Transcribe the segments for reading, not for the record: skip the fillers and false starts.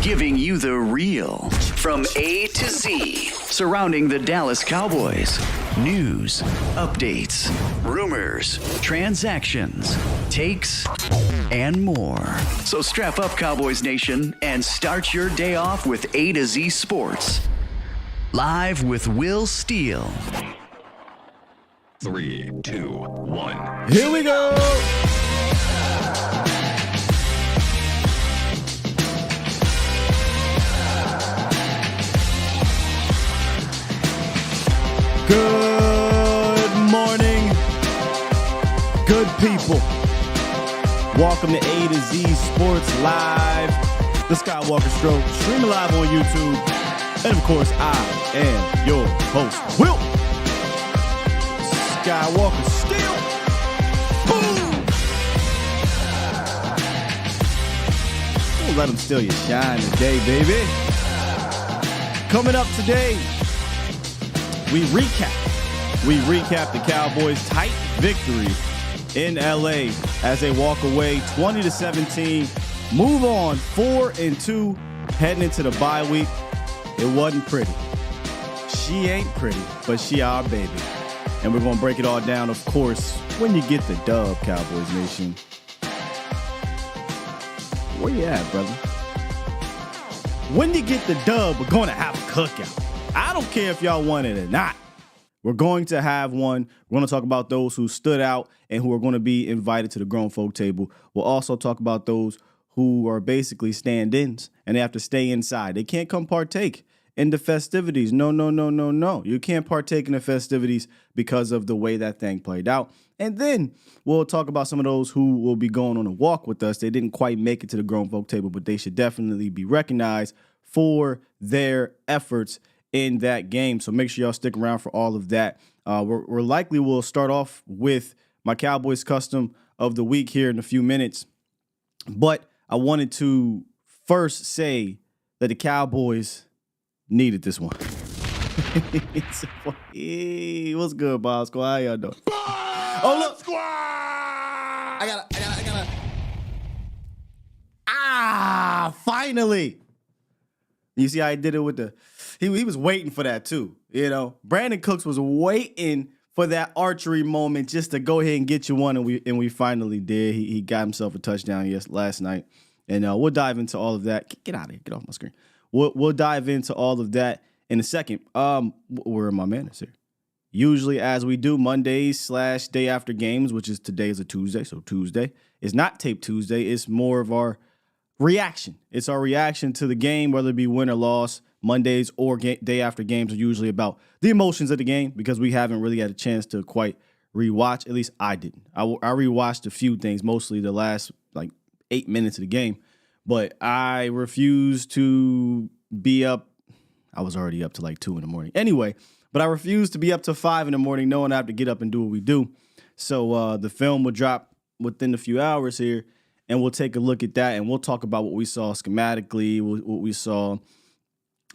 giving you the real from A to Z surrounding the Dallas Cowboys. News, updates, rumors, transactions, takes, and more. So strap up, Cowboys Nation, and start your day off with A to Z Sports. Live with Will Steele. 3, 2, 1. Here we go. Good morning, good people. Welcome to A to Z Sports Live, the Skywalker Stroke, streaming live on YouTube. And of course, I am your host, Will Skywalker Steele. Boom! Don't let them steal your shine today, baby. Coming up today, we recap the Cowboys' tight victory in LA as they walk away 20-17, move on 4-2, heading into the bye week. It wasn't pretty. She ain't pretty, but she our baby. And we're going to break it all down, of course, when you get the dub, Cowboys Nation. Where you at, brother? When you get the dub, we're going to have a cookout. I don't care if y'all want it or not. We're going to have one. We're going to talk about those who stood out and who are going to be invited to the grown folk table. We'll also talk about those who are basically stand-ins and they have to stay inside. They can't come partake in the festivities. No. You can't partake in the festivities because of the way that thing played out. And then we'll talk about some of those who will be going on a walk with us. They didn't quite make it to the grown folk table, but they should definitely be recognized for their efforts in that game. So make sure y'all stick around for all of that. We're likely will start off with my Cowboys custom of the week here in a few minutes. But I wanted to first say that the Cowboys needed this one. Hey, what's good, Bob Squad? How y'all doing? Oh, look. Squad! I gotta. Finally. You see how he did it with the... He was waiting for that, too. You know, Brandon Cooks was waiting for that archery moment just to go ahead and get you one, and we finally did. He got himself a touchdown last night. And we'll dive into all of that. Get out of here. Get off my screen. We'll dive into all of that in a second. Where are my manners here? Usually, as we do, Mondays/day after games, which is today is a Tuesday. So Tuesday is not Tape Tuesday. It's more of our reaction. It's our reaction to the game, whether it be win or loss. Mondays or day after games are usually about the emotions of the game because we haven't really had a chance to quite rewatch. At least I didn't. I rewatched a few things, mostly the last 8 minutes of the game. But I refuse to be up. I was already up to 2 in the morning. Anyway, but I refuse to be up to 5 in the morning knowing I have to get up and do what we do. So the film will drop within a few hours here, and we'll take a look at that, and we'll talk about what we saw schematically, what we saw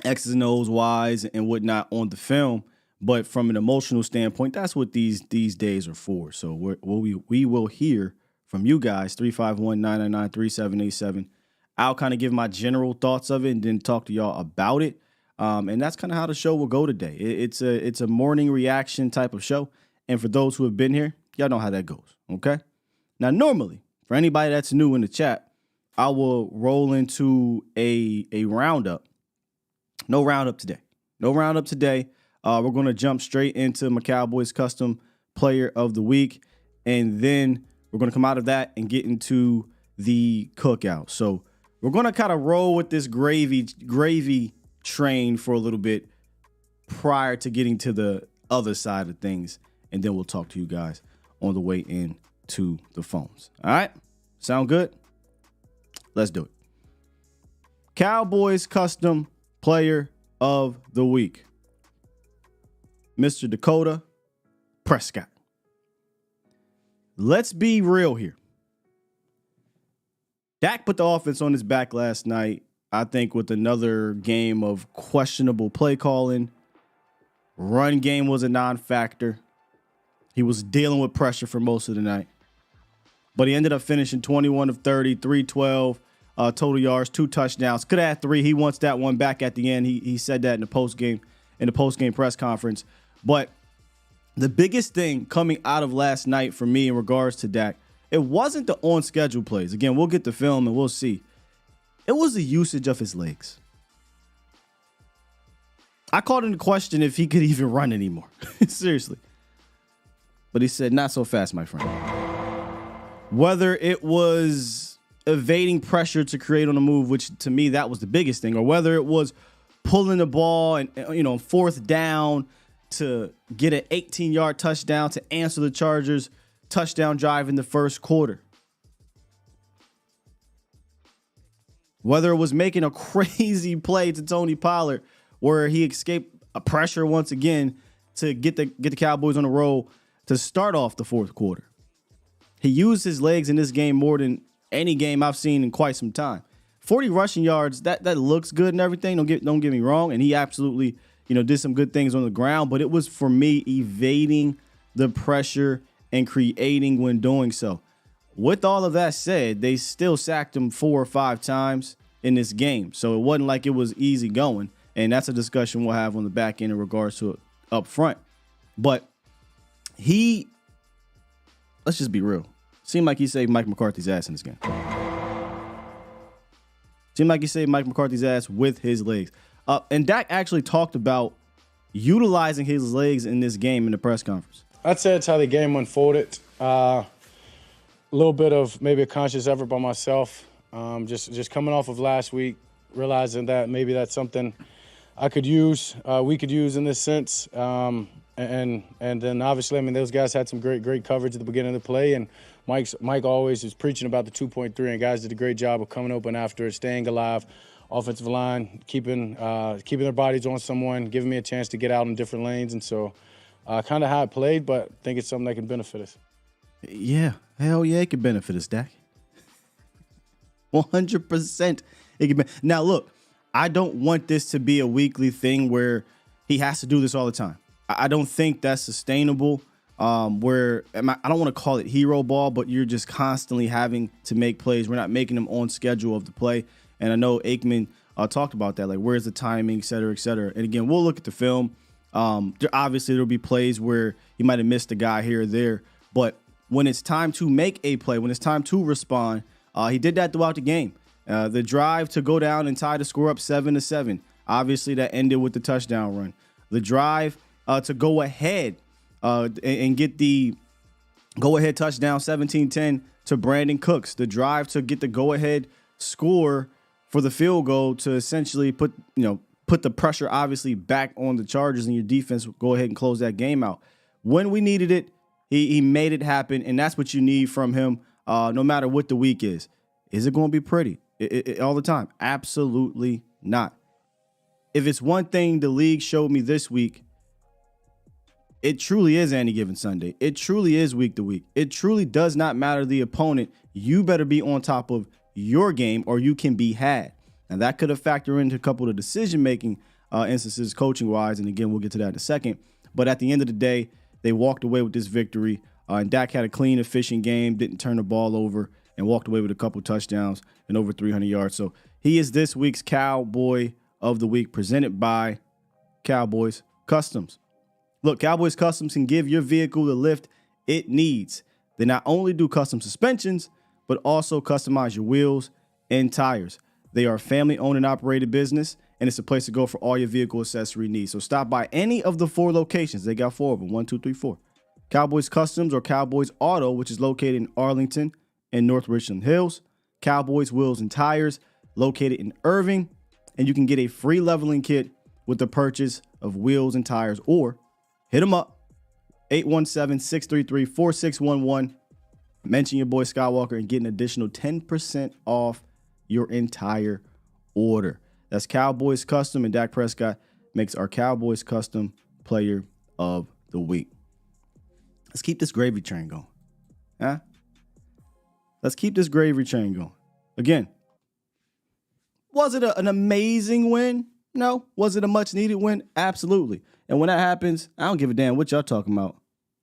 X's and O's, Y's, and whatnot on the film. But from an emotional standpoint, that's what these days are for. So we will hear from you guys, 351-999-3787. I'll kind of give my general thoughts of it and then talk to y'all about it. And that's kind of how the show will go today. It's a morning reaction type of show. And for those who have been here, y'all know how that goes, okay? Now, normally, for anybody that's new in the chat, I will roll into a roundup. No roundup today. We're going to jump straight into my Cowboys custom player of the week. And then we're going to come out of that and get into the cookout. So we're going to kind of roll with this gravy train for a little bit prior to getting to the other side of things. And then we'll talk to you guys on the way in to the phones. All right? Sound good? Let's do it. Cowboys custom player of the week, Mr. Dakota Prescott. Let's be real here. Dak put the offense on his back last night, I think, with another game of questionable play calling. Run game was a non-factor. He was dealing with pressure for most of the night. But he ended up finishing 21 of 30, 312, total yards, 2 touchdowns. Could have had 3. He wants that one back at the end. He said that in the post game press conference. But the biggest thing coming out of last night for me in regards to Dak, it wasn't the on-schedule plays. Again, we'll get the film and we'll see. It was the usage of his legs. I called into question if he could even run anymore. Seriously. But he said, not so fast, my friend. Whether it was evading pressure to create on the move, which to me, that was the biggest thing, or whether it was pulling the ball and, 4th down to get an 18-yard touchdown to answer the Chargers' touchdown drive in the first quarter. Whether it was making a crazy play to Tony Pollard where he escaped a pressure once again to get the Cowboys on the roll to start off the fourth quarter. He used his legs in this game more than any game I've seen in quite some time. 40 rushing yards, that looks good and everything. Don't get me wrong. And he absolutely, did some good things on the ground. But it was, for me, evading the pressure and creating when doing so. With all of that said, they still sacked him 4 or 5 times in this game. So it wasn't like it was easy going. And that's a discussion we'll have on the back end in regards to it up front. But let's just be real. Seemed like he saved Mike McCarthy's ass in this game. Seemed like he saved Mike McCarthy's ass with his legs. And Dak actually talked about utilizing his legs in this game in the press conference. I'd say it's how the game unfolded. A little bit of maybe a conscious effort by myself. Just coming off of last week, realizing that maybe that's something I could use, we could use in this sense. And then obviously, those guys had some great coverage at the beginning of the play, and Mike always is preaching about the 2.3, and guys did a great job of coming open after it, staying alive, offensive line, keeping their bodies on someone, giving me a chance to get out in different lanes, and so kind of how it played, but I think it's something that can benefit us. Yeah, hell yeah, it can benefit us, Dak. 100% it can. Now look, I don't want this to be a weekly thing where he has to do this all the time. I don't think that's sustainable. I don't want to call it hero ball, but you're just constantly having to make plays. We're not making them on schedule of the play. And I know Aikman talked about that, like where's the timing, et cetera, et cetera. And again, we'll look at the film. Obviously, there'll be plays where he might have missed a guy here or there. But when it's time to make a play, when it's time to respond, he did that throughout the game. The drive to go down and tie the score up 7-7. Obviously, that ended with the touchdown run. The drive to go ahead and get the go-ahead touchdown 17-10 to Brandon Cooks. The drive to get the go-ahead score for the field goal to essentially put the pressure obviously back on the Chargers, and your defense will go ahead and close that game out. When we needed it, he made it happen, and that's what you need from him no matter what the week is. Is it going to be pretty all the time? Absolutely not. If it's one thing the league showed me this week, it truly is any given Sunday. It truly is week to week. It truly does not matter the opponent. You better be on top of your game or you can be had. And that could have factored into a couple of decision-making instances coaching-wise. And again, we'll get to that in a second. But at the end of the day, they walked away with this victory. And Dak had a clean, efficient game, didn't turn the ball over, and walked away with a couple touchdowns and over 300 yards. So he is this week's Cowboy of the Week, presented by Cowboys Customs. Look, Cowboys Customs can give your vehicle the lift it needs. They not only do custom suspensions, but also customize your wheels and tires. They are a family-owned and operated business, and it's a place to go for all your vehicle accessory needs. So stop by any of the 4 locations. They got 4 of them, 1, 2, 3, 4. Cowboys Customs or Cowboys Auto, which is located in Arlington and North Richland Hills. Cowboys Wheels and Tires, located in Irving. And you can get a free leveling kit with the purchase of wheels and tires, or hit them up, 817-633-4611. Mention your boy Skywalker and get an additional 10% off your entire order. That's Cowboys Custom, and Dak Prescott makes our Cowboys Custom Player of the Week. Let's keep this gravy train going. Huh? Let's keep this gravy train going. Again, was it an amazing win? No. Was it a much-needed win? Absolutely. And when that happens, I don't give a damn what y'all talking about.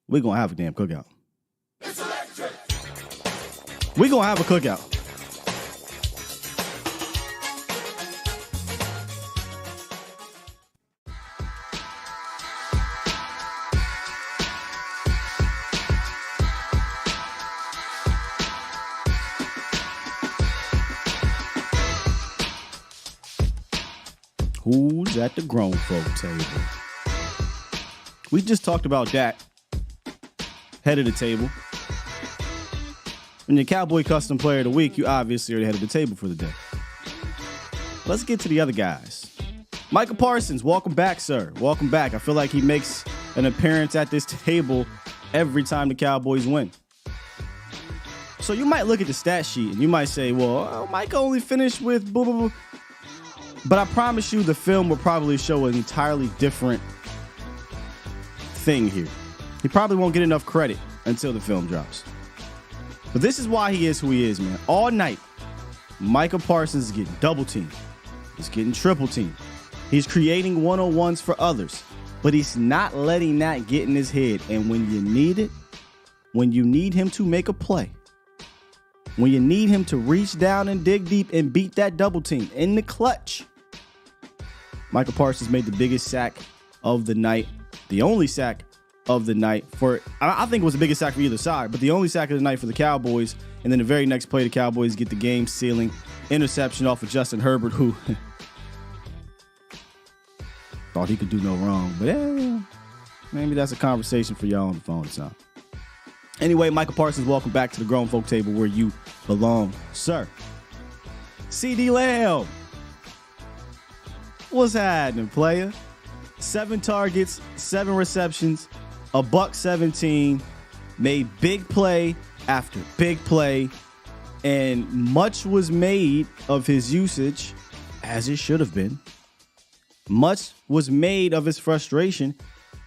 We're going to have a damn cookout. It's electric. We're going to have a cookout. Who's at the grown folk table? We just talked about Dak, head of the table. When you're Cowboy Custom Player of the Week, you obviously are the head of the table for the day. Let's get to the other guys. Micah Parsons, welcome back, sir. Welcome back. I feel like he makes an appearance at this table every time the Cowboys win. So you might look at the stat sheet and you might say, well, Micah only finished with boo, boo, boo. But I promise you the film will probably show an entirely different thing here. He probably won't get enough credit until the film drops. But this is why he is who he is, man. All night, Micah Parsons is getting double teamed. He's getting triple teamed. He's creating one-on-ones for others. But he's not letting that get in his head. And when you need it, when you need him to make a play, when you need him to reach down and dig deep and beat that double team in the clutch, Micah Parsons made the biggest sack of the night, the only sack of the night for, I think it was the biggest sack for either side, but the only sack of the night for the Cowboys. And then the very next play, the Cowboys get the game sealing interception off of Justin Herbert, who thought he could do no wrong. But maybe that's a conversation for y'all on the phone. So anyway, Micah Parsons, welcome back to the grown folk table where you belong, sir. CeeDee Lamb, what's happening, player? 7 targets, 7 receptions, $117, made big play after big play, and much was made of his usage, as it should have been. Much was made of his frustration,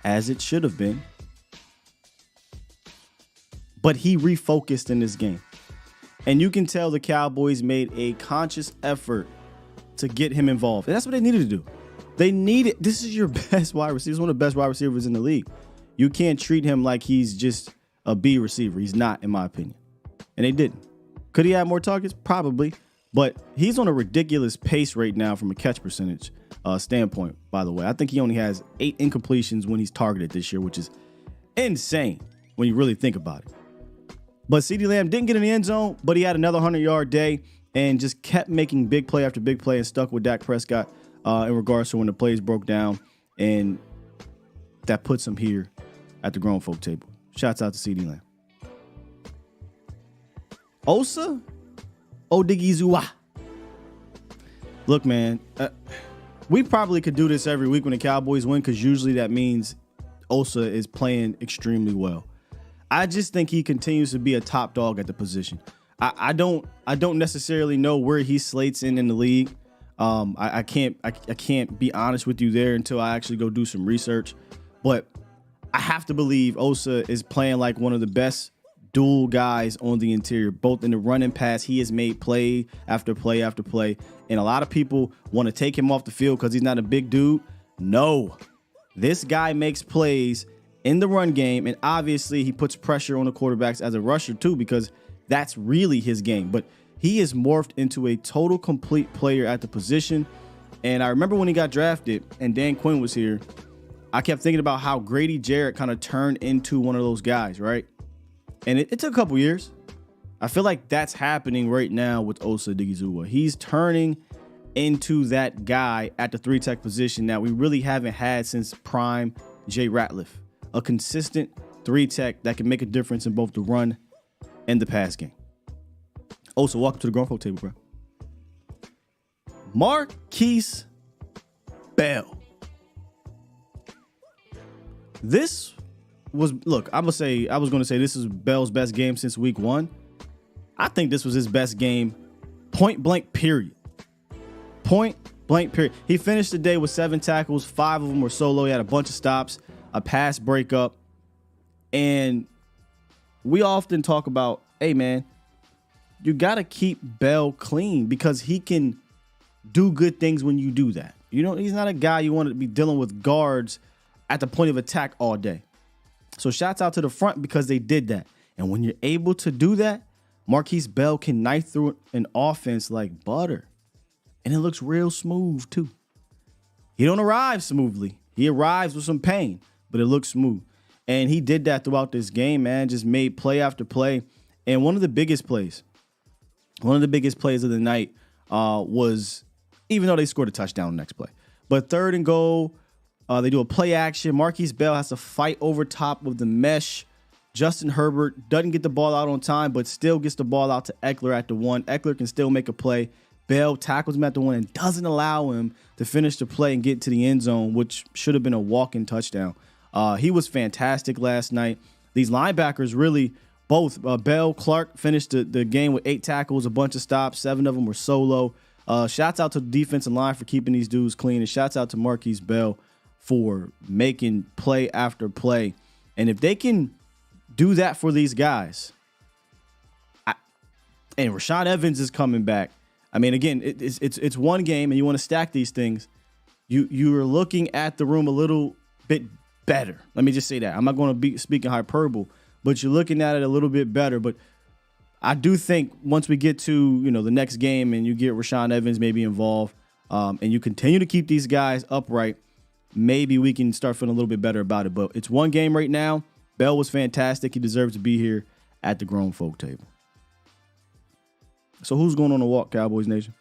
as it should have been. But he refocused in this game. And you can tell the Cowboys made a conscious effort to get him involved. And that's what they needed to do. They needed, this is your best wide receiver. He's one of the best wide receivers in the league. You can't treat him like he's just a B receiver. He's not, in my opinion. And they didn't. Could he have more targets? Probably. But he's on a ridiculous pace right now from a catch percentage standpoint, by the way. I think he only has 8 incompletions when he's targeted this year, which is insane when you really think about it. But CeeDee Lamb didn't get in the end zone, but he had another 100-yard day and just kept making big play after big play and stuck with Dak Prescott in regards to when the plays broke down. And that puts him here at the grown folk table. Shouts out to CeeDee Lamb. Osa Odigizua. Look, man, we probably could do this every week when the Cowboys win because usually that means Osa is playing extremely well. I just think he continues to be a top dog at the position. I don't necessarily know where he slates in the league. I can't be honest with you there until I actually go do some research. But I have to believe Osa is playing like one of the best dual guys on the interior, both in the run and pass. He has made play after play after play. And a lot of people want to take him off the field because he's not a big dude. No, this guy makes plays in the run game, and obviously he puts pressure on the quarterbacks as a rusher too, because that's really his game. But he is morphed into a total complete player at the position. And I remember when he got drafted and Dan Quinn was here, I kept thinking about how Grady Jarrett kind of turned into one of those guys, right? And it took a couple years. I feel like that's happening right now with Osa Odigizua. He's turning into that guy at the 3-tech position that we really haven't had since prime Jay Ratliff. A consistent 3-tech that can make a difference in both the run and the pass game. Osa, welcome to the grown folk table, bro. Marquise Bell. This was, look, I was going to say this is Bell's best game since week 1. I think this was his best game, point blank, period. Point blank, period. He finished the day with 7 tackles. 5 of them were solo. He had a bunch of stops, a pass breakup. And we often talk about, hey, man, you got to keep Bell clean because he can do good things when you do that. You know, he's not a guy you want to be dealing with guards at the point of attack all day. So shouts out to the front because they did that. And when you're able to do that, Marquise Bell can knife through an offense like butter. And it looks real smooth, too. He don't arrive smoothly. He arrives with some pain, but it looks smooth. And he did that throughout this game, man. Just made play after play. And one of the biggest plays of the night was, even though they scored a touchdown next play, But 3rd and goal, they do a play action. Marquise Bell has to fight over top of the mesh. Justin Herbert doesn't get the ball out on time, but still gets the ball out to Eckler at the 1. Eckler can still make a play. Bell tackles him at the 1 and doesn't allow him to finish the play and get to the end zone, which should have been a walk-in touchdown. He was fantastic last night. These linebackers really, both Bell, Clark finished the game with 8 tackles, a bunch of stops. 7 of them were solo. Shouts out to the defensive line for keeping these dudes clean, and shouts out to Marquise Bell for making play after play. And if they can do that for these guys, and Rashaan Evans is coming back. I mean, again, it's one game, and you want to stack these things. You are looking at the room a little bit better. Let me just say that. I'm not going to be speaking hyperbole, but you're looking at it a little bit better. But I do think once we get to the next game and you get Rashaan Evans maybe involved, and you continue to keep these guys upright, maybe we can start feeling a little bit better about it. But it's one game right now. Bell was fantastic. He deserves to be here at the grown folk table. So who's going on the walk, Cowboys Nation?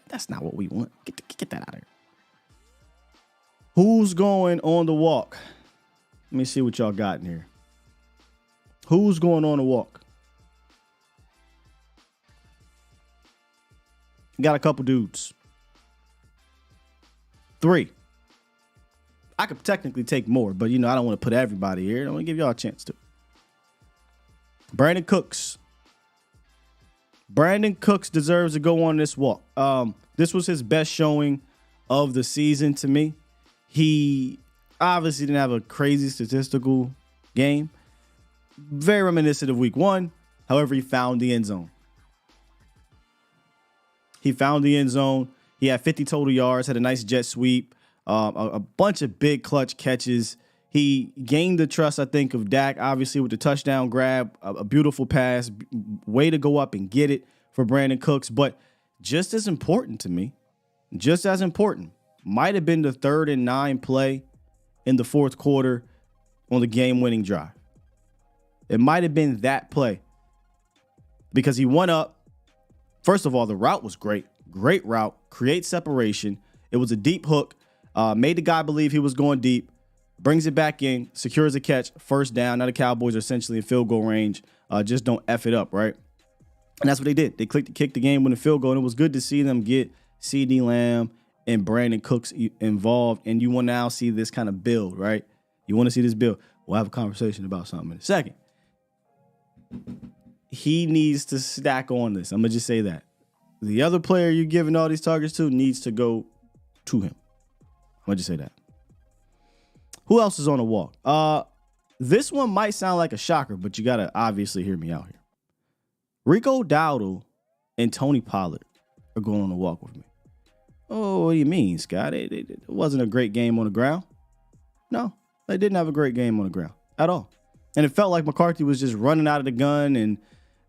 That's not what we want. Get that out of here. Who's going on the walk? Let me see what y'all got in here. Who's going on the walk? Got a couple dudes. 3. I could technically take more, but I don't want to put everybody here. I want to give y'all a chance to. Brandon Cooks. Brandon Cooks deserves to go on this walk. This was his best showing of the season to me. He obviously didn't have a crazy statistical game. Very reminiscent of week 1. However, he found the end zone. He had 50 total yards, had a nice jet sweep, a bunch of big clutch catches. He gained the trust, I think, of Dak, obviously, with the touchdown grab, a beautiful pass, way to go up and get it for Brandon Cooks. But just as important to me, might have been the 3rd and 9 play in the 4th quarter on the game-winning drive. It might have been that play because he went up. First of all, the route was great. Great route. Create separation. It was a deep hook. Made the guy believe he was going deep. Brings it back in. Secures a catch. First down. Now the Cowboys are essentially in field goal range. Just don't F it up, right? And that's what they did. They kicked the game with a field goal. And it was good to see them get CeeDee Lamb and Brandon Cooks involved. And you will now see this kind of build, right? You want to see this build. We'll have a conversation about something in a second. He needs to stack on this. I'm going to just say that. The other player you're giving all these targets to needs to go to him. I'm going to just say that. Who else is on the walk? This one might sound like a shocker, but you got to obviously hear me out here. Rico Dowdle and Tony Pollard are going on the walk with me. Oh, what do you mean, Scott? It wasn't a great game on the ground. No, they didn't have a great game on the ground at all. And it felt like McCarthy was just running out of the gun, and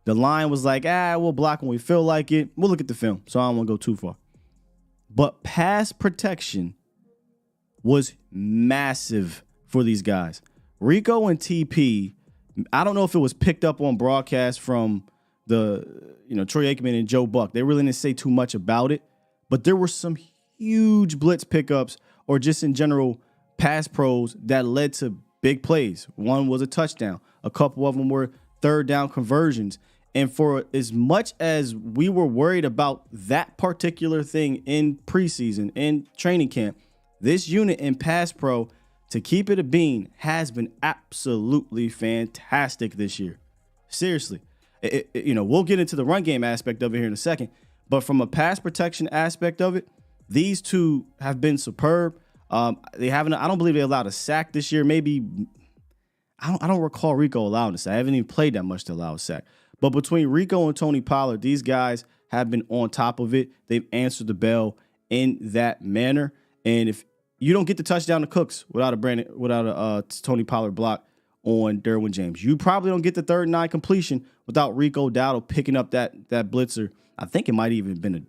the line was like, we'll block when we feel like it. We'll look at the film, so I don't want to go too far. But pass protection was massive for these guys. Rico and TP, I don't know if it was picked up on broadcast from the Troy Aikman and Joe Buck. They really didn't say too much about it, but there were some huge blitz pickups or just in general pass pros that led to big plays. One was a touchdown. A couple of them were 3rd down conversions. And for as much as we were worried about that particular thing in preseason, in training camp, this unit in pass pro, to keep it a bean, has been absolutely fantastic this year. Seriously. We'll get into the run game aspect of it here in a second. But from a pass protection aspect of it, these two have been superb. They haven't. I don't believe they allowed a sack this year. Maybe I don't recall Rico allowing a sack. I haven't even played that much to allow a sack. But between Rico and Tony Pollard, these guys have been on top of it. They've answered the bell in that manner. And if you don't get the touchdown to Cooks without a Tony Pollard block on Derwin James, you probably don't get the 3rd and 9 completion without Rico Dowdle picking up that blitzer. I think it might even have been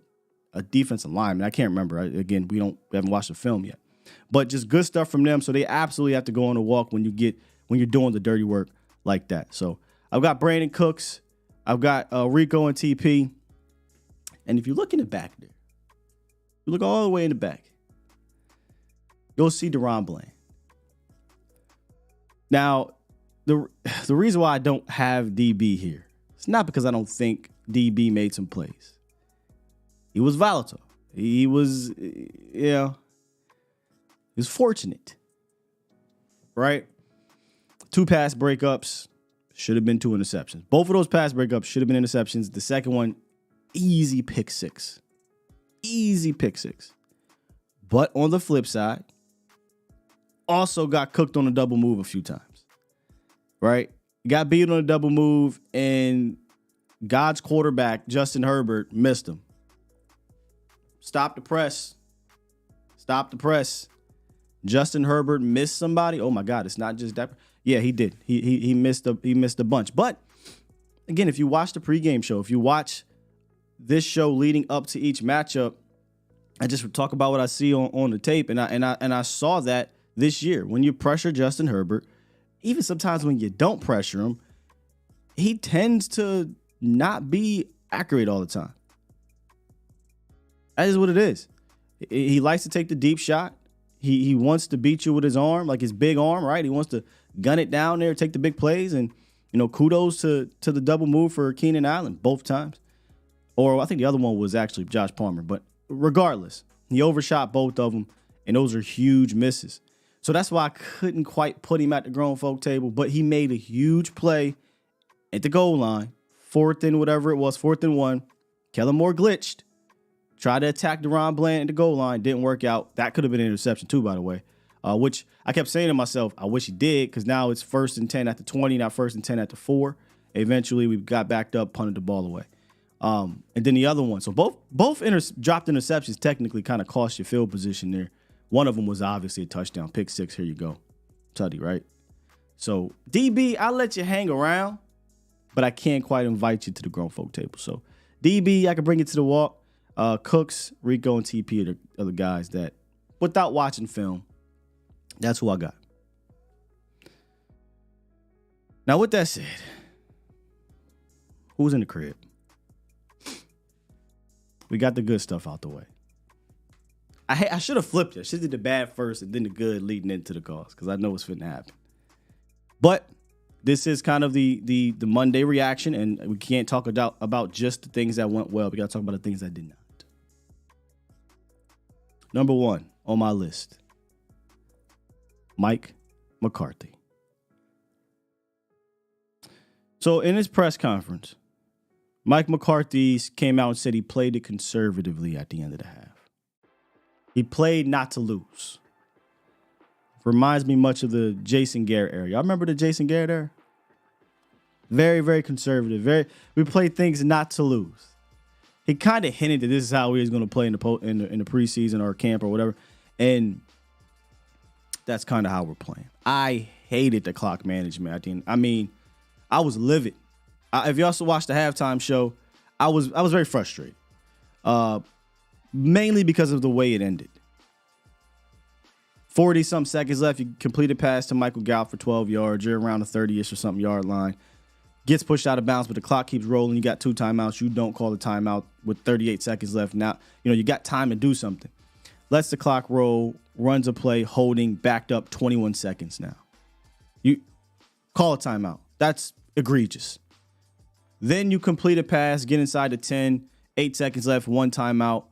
a defensive lineman. I can't remember. Again, we haven't watched the film yet. But just good stuff from them. So they absolutely have to go on a walk when you're doing the dirty work like that. So I've got Brandon Cooks. I've got Rico and TP. And if you look in the back there, You look all the way in the back. You'll see Deron Bland. Now, the reason why I don't have DB here, it's not because I don't think DB made some plays. He was volatile. He was, he was fortunate, right? 2 pass breakups, should have been 2 interceptions. Both of those pass breakups should have been interceptions. The second one, easy pick six. Easy pick six. But on the flip side, also got cooked on a double move a few times, right? Got beat on a double move, and God's quarterback, Justin Herbert, missed him. Stop the press. Stop the press. Justin Herbert missed somebody. Oh my God, it's not just that. Yeah, he did. He missed a bunch. But again, if you watch the pregame show, if you watch this show leading up to each matchup, I just talk about what I see on the tape, and I saw that this year when you pressure Justin Herbert, even sometimes when you don't pressure him, he tends to not be accurate all the time. That is what it is. He likes to take the deep shot. He wants to beat you with his arm, like his big arm, right? He wants to gun it down there, take the big plays, and kudos to the double move for Keenan Allen both times. Or I think the other one was actually Josh Palmer, but regardless, he overshot both of them, and those are huge misses. So that's why I couldn't quite put him at the grown folk table, but he made a huge play at the goal line, 4th and whatever it was, 4th and 1. Kellen Moore glitched, tried to attack Deron Bland at the goal line, didn't work out. That could have been an interception too, by the way, which I kept saying to myself, I wish he did, because now it's 1st and 10 at the 20, not 1st and 10 at the 4. Eventually, we got backed up, punted the ball away. And then the other one. So both dropped interceptions technically kind of cost you field position there. One of them was obviously a touchdown, pick 6. Here you go. Tutty, right? So DB, I'll let you hang around, but I can't quite invite you to the grown folk table. So DB, I can bring you to the walk. Cooks, Rico, and TP are the guys that, without watching film, that's who I got. Now, with that said, who's in the crib? We got the good stuff out the way. I should have flipped it. I should have did the bad first and then the good leading into the cause, because I know what's finna happen. But this is kind of the Monday reaction, and we can't talk about just the things that went well. We got to talk about the things that did not. Number 1 on my list, Mike McCarthy. So in his press conference, Mike McCarthy came out and said he played it conservatively at the end of the half. He played not to lose. Reminds me much of the Jason Garrett era. Y'all remember the Jason Garrett era? Very, very conservative. We played things not to lose. He kind of hinted that this is how he was going to play in the preseason or camp or whatever, and that's kind of how we're playing. I hated the clock management at the end. I mean, I was livid. If you also watched the halftime show, I was very frustrated, mainly because of the way it ended. 40-some seconds left. You complete a pass to Michael Gallup for 12 yards. You're around the 30-ish or something yard line. Gets pushed out of bounds, but the clock keeps rolling. You got 2 timeouts. You don't call the timeout with 38 seconds left. Now, you got time to do something. Lets the clock roll, runs a play, holding, backed up 21 seconds now. You call a timeout. That's egregious. Then you complete a pass, get inside the 10, 8 seconds left, 1 timeout.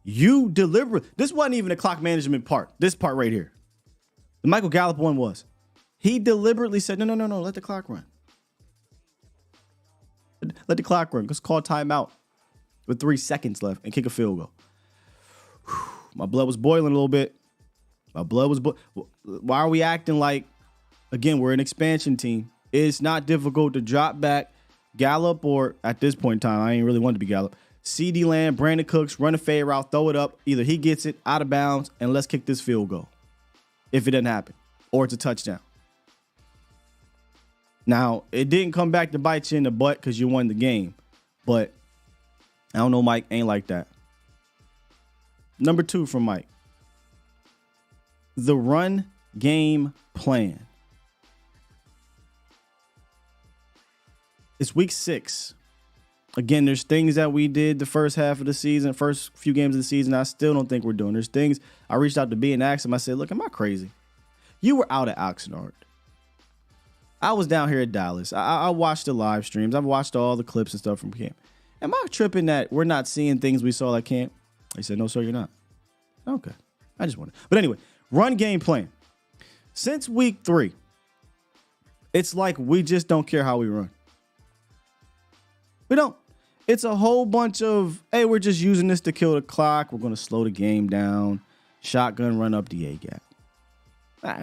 You deliberately, this wasn't even a clock management part. This part right here. The Michael Gallup one was. He deliberately said, no, let the clock run. Let the clock run. Let's call timeout with 3 seconds left and kick a field goal. Whew. My blood was boiling a little bit. Why are we acting like, again, we're an expansion team? It's not difficult to drop back Gallup, or at this point in time, I ain't really wanted to be Gallup. CD Lamb, Brandon Cooks, run a fade route, throw it up. Either he gets it out of bounds, and let's kick this field goal if it doesn't happen, or it's a touchdown. Now, it didn't come back to bite you in the butt because you won the game, but I don't know, Mike ain't like that. Number 2 from Mike. The run game plan. It's week 6. Again, there's things that we did the first half of the season, first few games of the season, I still don't think we're doing. There's things I reached out to B and asked him. I said, look, am I crazy? You were out at Oxnard. I was down here at Dallas. I watched the live streams. I've watched all the clips and stuff from camp. Am I tripping that we're not seeing things we saw at camp? He said, no, sir, you're not. Okay. I just wondered. But anyway, run game plan. Since week 3, it's like we just don't care how we run. We don't. It's a whole bunch of, hey, we're just using this to kill the clock. We're going to slow the game down. Shotgun run up the A gap.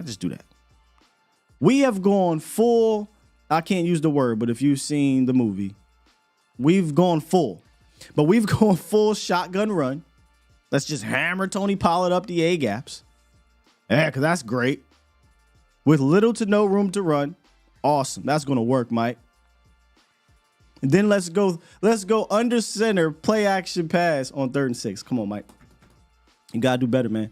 Just do that. We have gone full, I can't use the word, but if you've seen the movie, we've gone full. But we've gone full shotgun run. Let's just hammer Tony Pollard up the A gaps. Yeah, because that's great. With little to no room to run. Awesome. That's going to work, Mike. And then let's go under center, play action pass on 3rd and 6. Come on, Mike. You got to do better, man.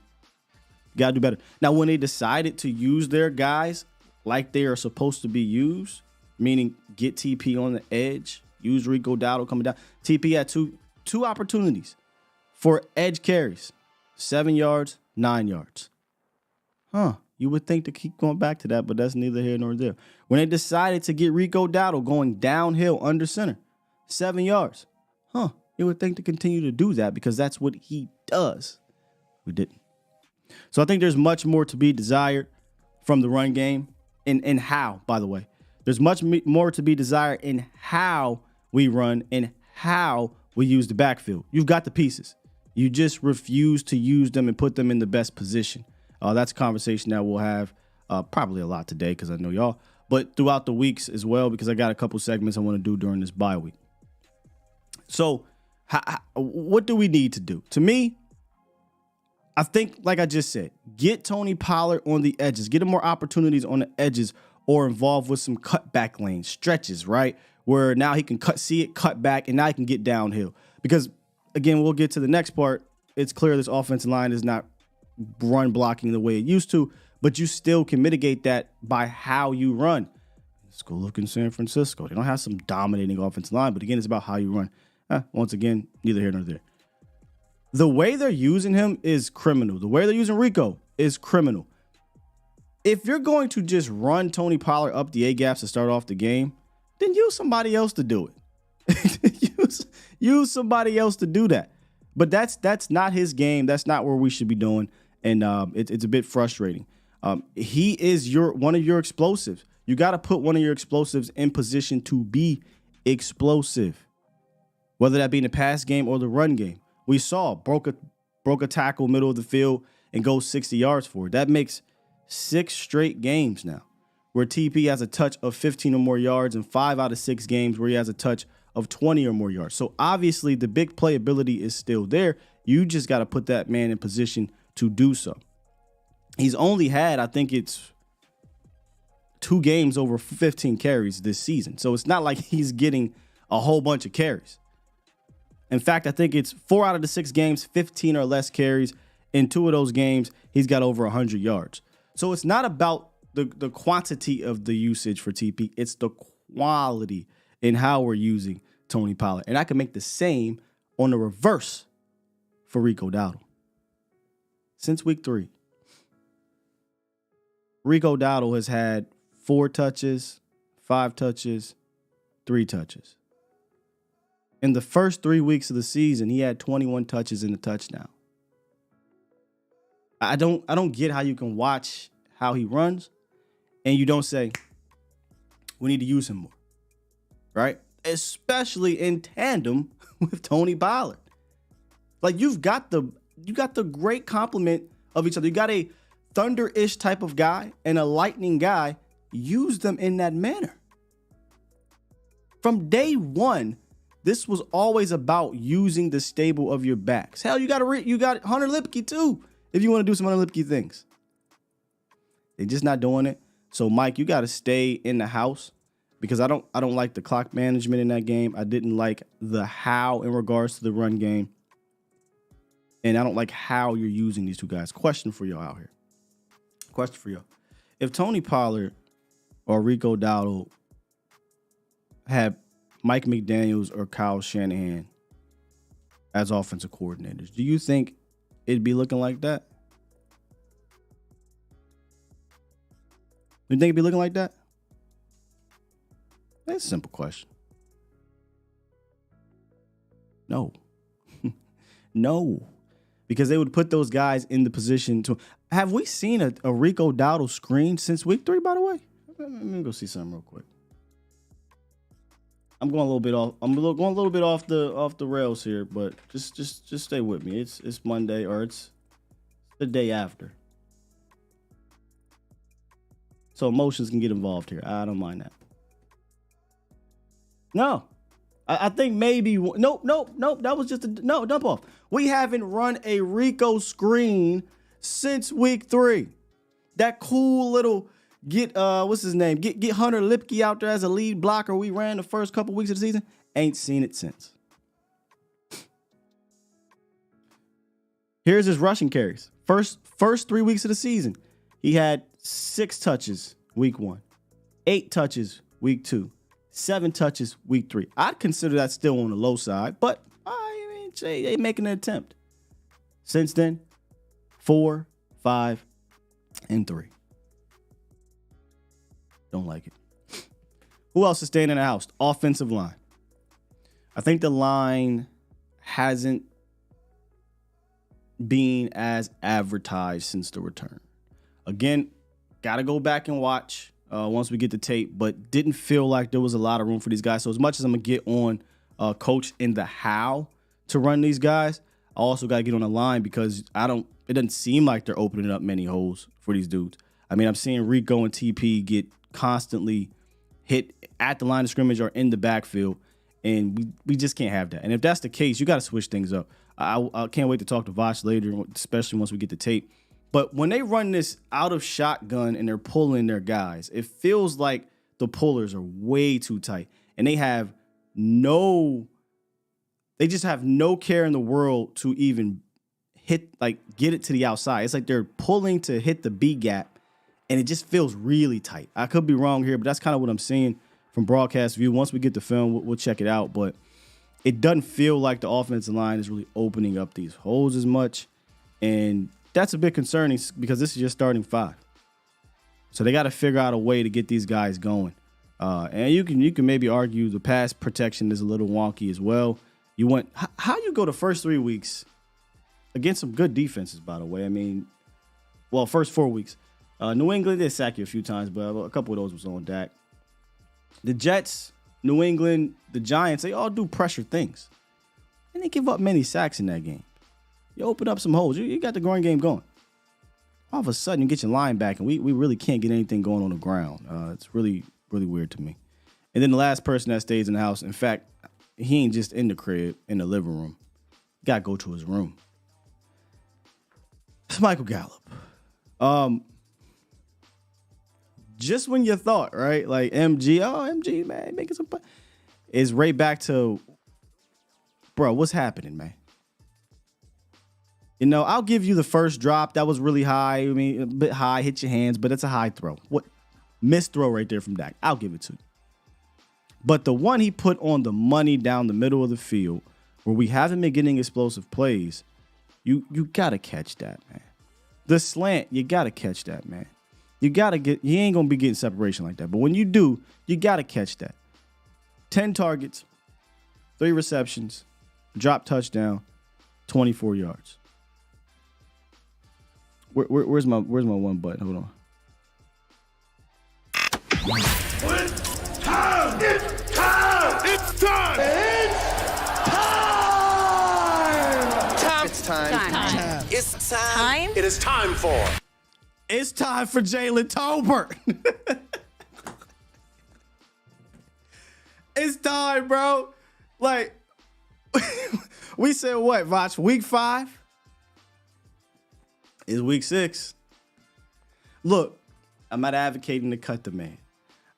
You got to do better. Now, when they decided to use their guys like they are supposed to be used, meaning get TP on the edge, use Rico Dowdle coming down. TP had two opportunities for edge carries, 7 yards, 9 yards. You would think to keep going back to that, but that's neither here nor there. When they decided to get Rico Dowdle going downhill under center, 7 yards. You would think to continue to do that because that's what he does. We didn't. So I think there's much more to be desired from the run game and how, by the way. There's much more to be desired in how we run and how we use the backfield. You've got the pieces. You just refuse to use them and put them in the best position. That's a conversation that we'll have probably a lot today because I know y'all, but throughout the weeks as well because I got a couple segments I want to do during this bye week. So what do we need to do? To me, I think, like I just said, get Tony Pollard on the edges, get him more opportunities on the edges or involved with some cutback lanes, stretches, right? Where now he can cut back, and now he can get downhill. Because, again, we'll get to the next part. It's clear this offensive line is not run blocking the way it used to, but you still can mitigate that by how you run. Let's go look in San Francisco. They don't have some dominating offensive line, but again, it's about how you run. Once again, neither here nor there. The way they're using him is criminal. The way they're using Rico is criminal. If you're going to just run Tony Pollard up the A gaps to start off the game, then use somebody else to do it. use somebody else to do that. But that's not his game. That's not where we should be doing. And it's a bit frustrating. He is one of your explosives. You got to put one of your explosives in position to be explosive, whether that be in the pass game or the run game. We saw broke a tackle middle of the field and goes 60 yards for it. That makes 6 straight games now where TP has a touch of 15 or more yards and 5 out of 6 games where he has a touch of 20 or more yards. So obviously the big playability is still there. You just got to put that man in position to do so. He's only had, I think it's 2 games over 15 carries this season. So it's not like he's getting a whole bunch of carries. In fact, I think it's 4 out of the 6 games, 15 or less carries. In 2 of those games, he's got over 100 yards. So it's not about the quantity of the usage for TP. It's the quality in how we're using Tony Pollard. And I can make the same on the reverse for Rico Dowdle. Since week 3, Rico Dowdle has had 4 touches, 5 touches, 3 touches. In the first 3 weeks of the season, he had 21 touches and a touchdown. I don't get how you can watch how he runs and you don't say, we need to use him more, right? Especially in tandem with Tony Pollard. Like you've got the great complement of each other. You got a thunder-ish type of guy and a lightning guy. Use them in that manner. From day one, this was always about using the stable of your backs. Hell, you got Hunter Lipke too, if you want to do some Hunter Lipke things. They're just not doing it. So, Mike, you got to stay in the house because I don't like the clock management in that game. I didn't like the how in regards to the run game. And I don't like how you're using these 2 guys. Question for y'all out here. Question for y'all. If Tony Pollard or Rico Dowdle had Mike McDaniels or Kyle Shanahan as offensive coordinators. Do you think it'd be looking like that? You think it'd be looking like that? That's a simple question. No. No. Because they would put those guys in the position to... Have we seen a Rico Dowdle screen since week 3, by the way? Let me go see something real quick. I'm going a little bit off. I'm going a little bit off the rails here, but just stay with me. It's Monday, or it's the day after. So emotions can get involved here. I don't mind that. No. I think maybe... Nope. That was just a... No, dump off. We haven't run a Rico screen since week 3. That cool little... what's his name? Get Hunter Lipke out there as a lead blocker we ran the first couple weeks of the season. Ain't seen it since. Here's his rushing carries. First 3 weeks of the season. He had 6 touches week 1, 8 touches week 2, 7 touches week 3. I'd consider that still on the low side, but I mean, they making an attempt. Since then, 4, 5, and 3. Don't like it. Who else is staying in the house? Offensive line. I think the line hasn't been as advertised since the return. Again, got to go back and watch once we get the tape, but didn't feel like there was a lot of room for these guys. So as much as I'm going to get on coach in the how to run these guys, I also got to get on the line because it doesn't seem like they're opening up many holes for these dudes. I mean, I'm seeing Rico and TP get constantly hit at the line of scrimmage or in the backfield, and we just can't have that. And if that's the case, you got to switch things up. I can't wait to talk to Vosh later, especially once we get the tape. But when they run this out of shotgun and they're pulling their guys, it feels like the pullers are way too tight, and they just have no care in the world to even get it to the outside. It's like they're pulling to hit the B gap, and it just feels really tight. I could be wrong here, but that's kind of what I'm seeing from broadcast view. Once we get the film, we'll check it out. But it doesn't feel like the offensive line is really opening up these holes as much. And that's a bit concerning because this is just starting 5. So they got to figure out a way to get these guys going. And you can maybe argue the pass protection is a little wonky as well. How you go the first 3 weeks against some good defenses, by the way. I mean, well, first 4 weeks. New England did sack you a few times, but a couple of those was on Dak. The Jets, New England, the Giants, they all do pressure things. And they give up many sacks in that game. You open up some holes. You got the groin game going. All of a sudden, you get your line back, and we really can't get anything going on the ground. It's really, really weird to me. And then the last person that stays in the house, in fact, he ain't just in the crib, in the living room. Got to go to his room. It's Michael Gallup. Just when you thought, right? Like MG, man, making some fun. Is right back to, bro, what's happening, man? You know, I'll give you the first drop. That was really high. I mean, a bit high, hit your hands, but it's a high throw. What? Missed throw right there from Dak. I'll give it to you. But the one he put on the money down the middle of the field, where we haven't been getting explosive plays, you got to catch that, man. The slant, you got to catch that, man. You ain't going to be getting separation like that. But when you do, you got to catch that. 10 targets, 3 receptions, drop touchdown, 24 yards. Where's my one button? Hold on. It's time! It's time! It's time! It's time. It's time. It is time for... It's time for Jalen Tolbert. It's time, bro. Like, we said what, Voch? Week 5? It's week 6. Look, I'm not advocating to cut the man.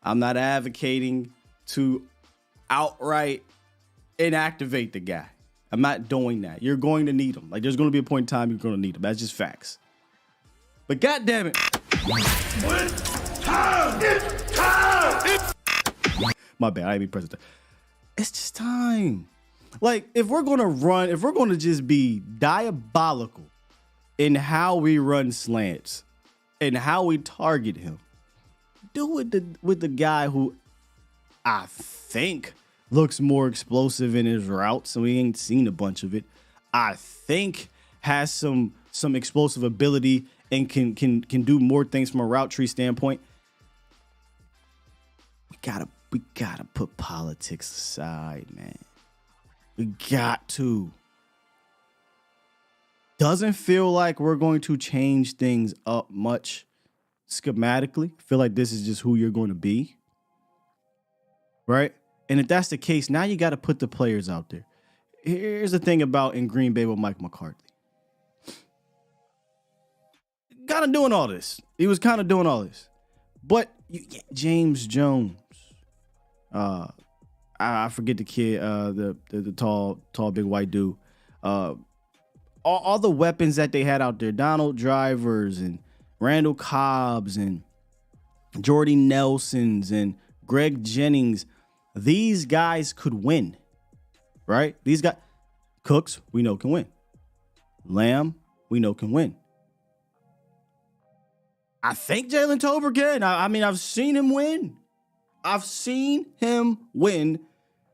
I'm not advocating to outright inactivate the guy. I'm not doing that. You're going to need him. Like, there's going to be a point in time you're going to need him. That's just facts. But goddamn it. It's time! It's time! It's... My bad. I didn't mean president. It's just time. Like, if we're going to just be diabolical in how we run slants and how we target him, do it with the guy who I think looks more explosive in his routes, so we ain't seen a bunch of it. I think has some explosive ability and can do more things from a route tree standpoint. We gotta put politics aside, man. We got to. Doesn't feel like we're going to change things up much schematically. I feel like this is just who you're going to be. Right? And if that's the case, now you got to put the players out there. Here's the thing about in Green Bay with Mike McCarthy. Kind of doing all this. He was kind of doing all this. But James Jones. I forget the kid, the tall, big white dude. All the weapons that they had out there, Donald Drivers and Randall Cobbs and Jordy Nelsons and Greg Jennings, these guys could win, right? These guys, Cooks, we know can win. Lamb, we know can win. I think Jalen Tolbert can. I mean, I've seen him win. I've seen him win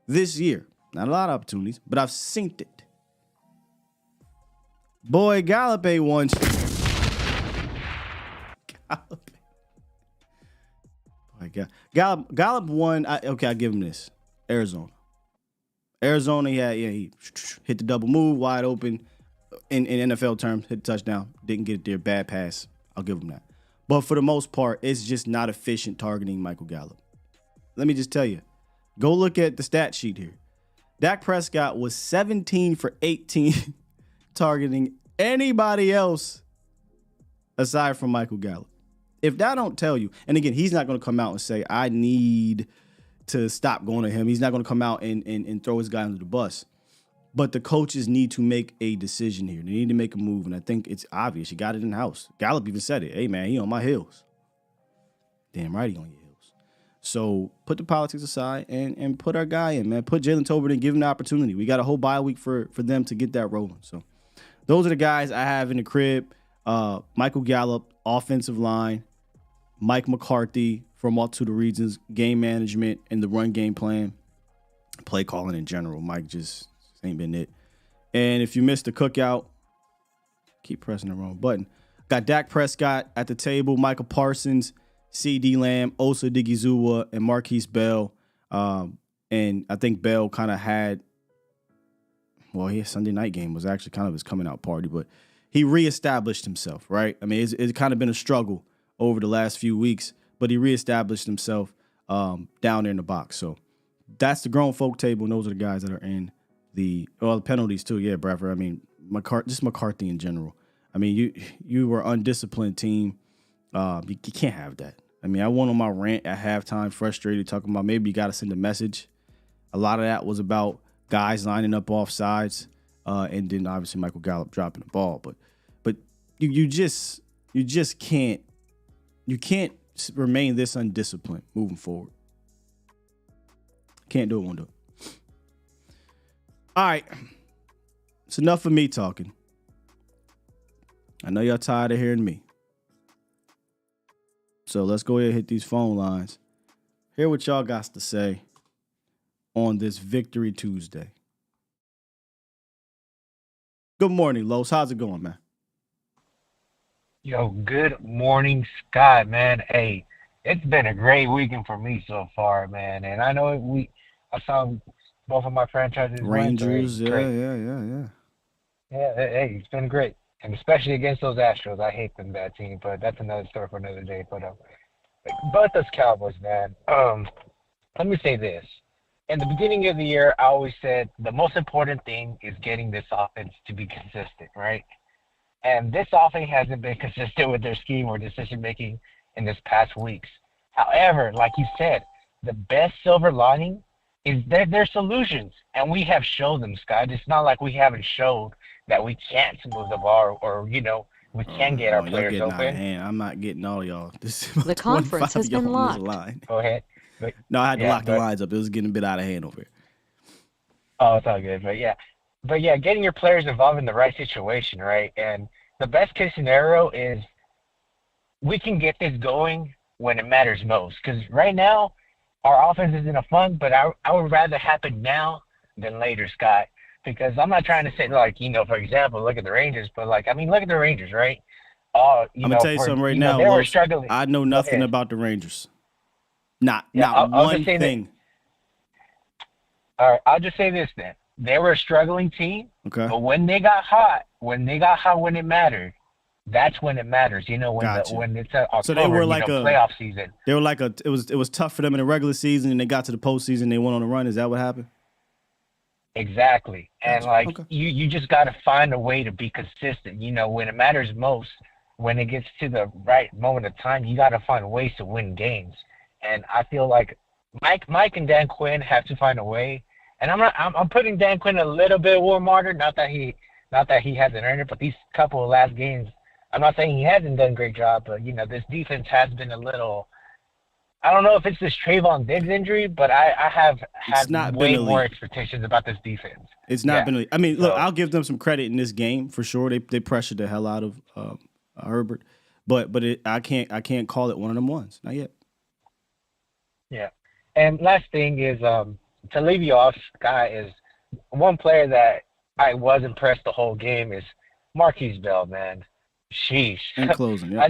this year. Not a lot of opportunities, but I've seen it. Boy, Gallup ain't won. Gallup won. Okay, I'll give him this. Arizona, he hit the double move, wide open. In NFL terms, hit the touchdown. Didn't get it there. Bad pass. I'll give him that. But for the most part, it's just not efficient targeting Michael Gallup. Let me just tell you. Go look at the stat sheet here. Dak Prescott was 17 for 18 targeting anybody else aside from Michael Gallup. If that don't tell you, and again, he's not going to come out and say, I need to stop going to him. He's not going to come out and throw his guy under the bus. But the coaches need to make a decision here. They need to make a move, and I think it's obvious. You got it in the house. Gallup even said it. Hey, man, he on my heels. Damn right he on your heels. So put the politics aside and put our guy in, man. Put Jalen Tolbert in, give him the opportunity. We got a whole bye week for them to get that rolling. So those are the guys I have in the crib. Michael Gallup, offensive line. Mike McCarthy from Multitude of Reasons, game management and the run game plan. Play calling in general. Mike just ain't been it. And if you missed the cookout, keep pressing the wrong button. Got Dak Prescott at the table, Michael Parsons, C.D. Lamb, Osa Digizua, and Marquise Bell. And I think Bell kind of had, his Sunday night game was actually kind of his coming out party, but he reestablished himself, right? I mean, it's kind of been a struggle over the last few weeks, but he reestablished himself down there in the box. So that's the grown folk table, and those are the guys that are in the penalties too. Yeah, Bradford. I mean, just McCarthy in general. I mean, you were an undisciplined team. You can't have that. I mean, I went on my rant at halftime, frustrated, talking about maybe you got to send a message. A lot of that was about guys lining up off sides, and then obviously Michael Gallup dropping the ball. But you just can't. You can't remain this undisciplined moving forward. Can't do it, won't do it. All right. It's enough of me talking. I know y'all tired of hearing me. So let's go ahead and hit these phone lines. Hear what y'all got to say on this Victory Tuesday. Good morning, Los. How's it going, man? Yo, good morning, Scott, man. Hey, it's been a great weekend for me so far, man. And I know I saw both of my franchises Rangers, win, so yeah. Yeah, hey, it's been great. And especially against those Astros. I hate them, that team, but that's another story for another day. But those Cowboys, man. Let me say this. In the beginning of the year, I always said the most important thing is getting this offense to be consistent, right? And this offense hasn't been consistent with their scheme or decision-making in this past weeks. However, like you said, the best silver lining is that their solutions. And we have shown them, Scott. It's not like we haven't showed that we can't move the ball or we can get our players open. I'm not getting all y'all. The conference has been locked. Go ahead. No, I had to lock the lines up. It was getting a bit out of hand over here. Oh, it's all good, but yeah, getting your players involved in the right situation, right? And the best case scenario is we can get this going when it matters most. Because right now, our offense is in a funk, but I would rather happen now than later, Scott. Because I'm not trying to say like, for example, look at the Rangers, but like, I mean, look at the Rangers, right? I'm gonna tell you something right now, they were Los. struggling. I know Go nothing ahead. about the Rangers. Not Yeah, I'll just one say thing. All right, I'll just say this then. They were a struggling team, Okay. but when they got hot, when it mattered, that's when it matters. Gotcha. When it's October, So they were like playoff season. They were like it was tough for them in the regular season, and they got to the postseason. They went on a run. Is that what happened? Exactly. And Gotcha. like Okay. you just got to find a way to be consistent. When it matters most, when it gets to the right moment of time, you got to find ways to win games. And I feel like Mike and Dan Quinn have to find a way. And I'm putting Dan Quinn a little bit warm water. Not that he hasn't earned it, but these couple of last games, I'm not saying he hasn't done a great job, but this defense has been a little. I don't know if it's this Trayvon Diggs injury, but I have had way more expectations about this defense. It's not been. I mean, look, So- I'll give them some credit in this game for sure. They pressured the hell out of Herbert, but I can't call it one of them ones. Not yet. Yeah. And last thing is to leave you off, Guy, is one player that I was impressed the whole game is Marquise Bell, man. Sheesh. In closing, yeah. I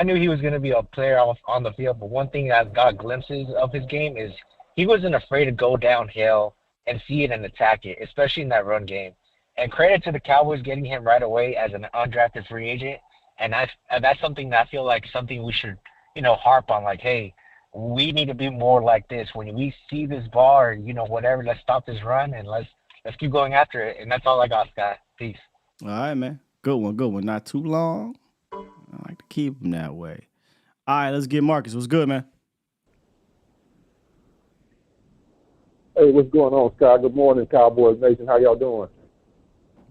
knew he was going to be a player on the field, but one thing I got glimpses of his game is he wasn't afraid to go downhill and see it and attack it, especially in that run game. And credit to the Cowboys getting him right away as an undrafted free agent. And that's something that I feel like something we should, harp on. Like, hey, we need to be more like this. When we see this ball or, whatever, let's stop this run and let's keep going after it. And that's all I got, Scott. Peace. All right, man. Good one. Not too long. I like to keep them that way. All right, let's get Marcus. What's good, man? Hey, what's going on, Scott? Good morning, Cowboys Nation. How y'all doing?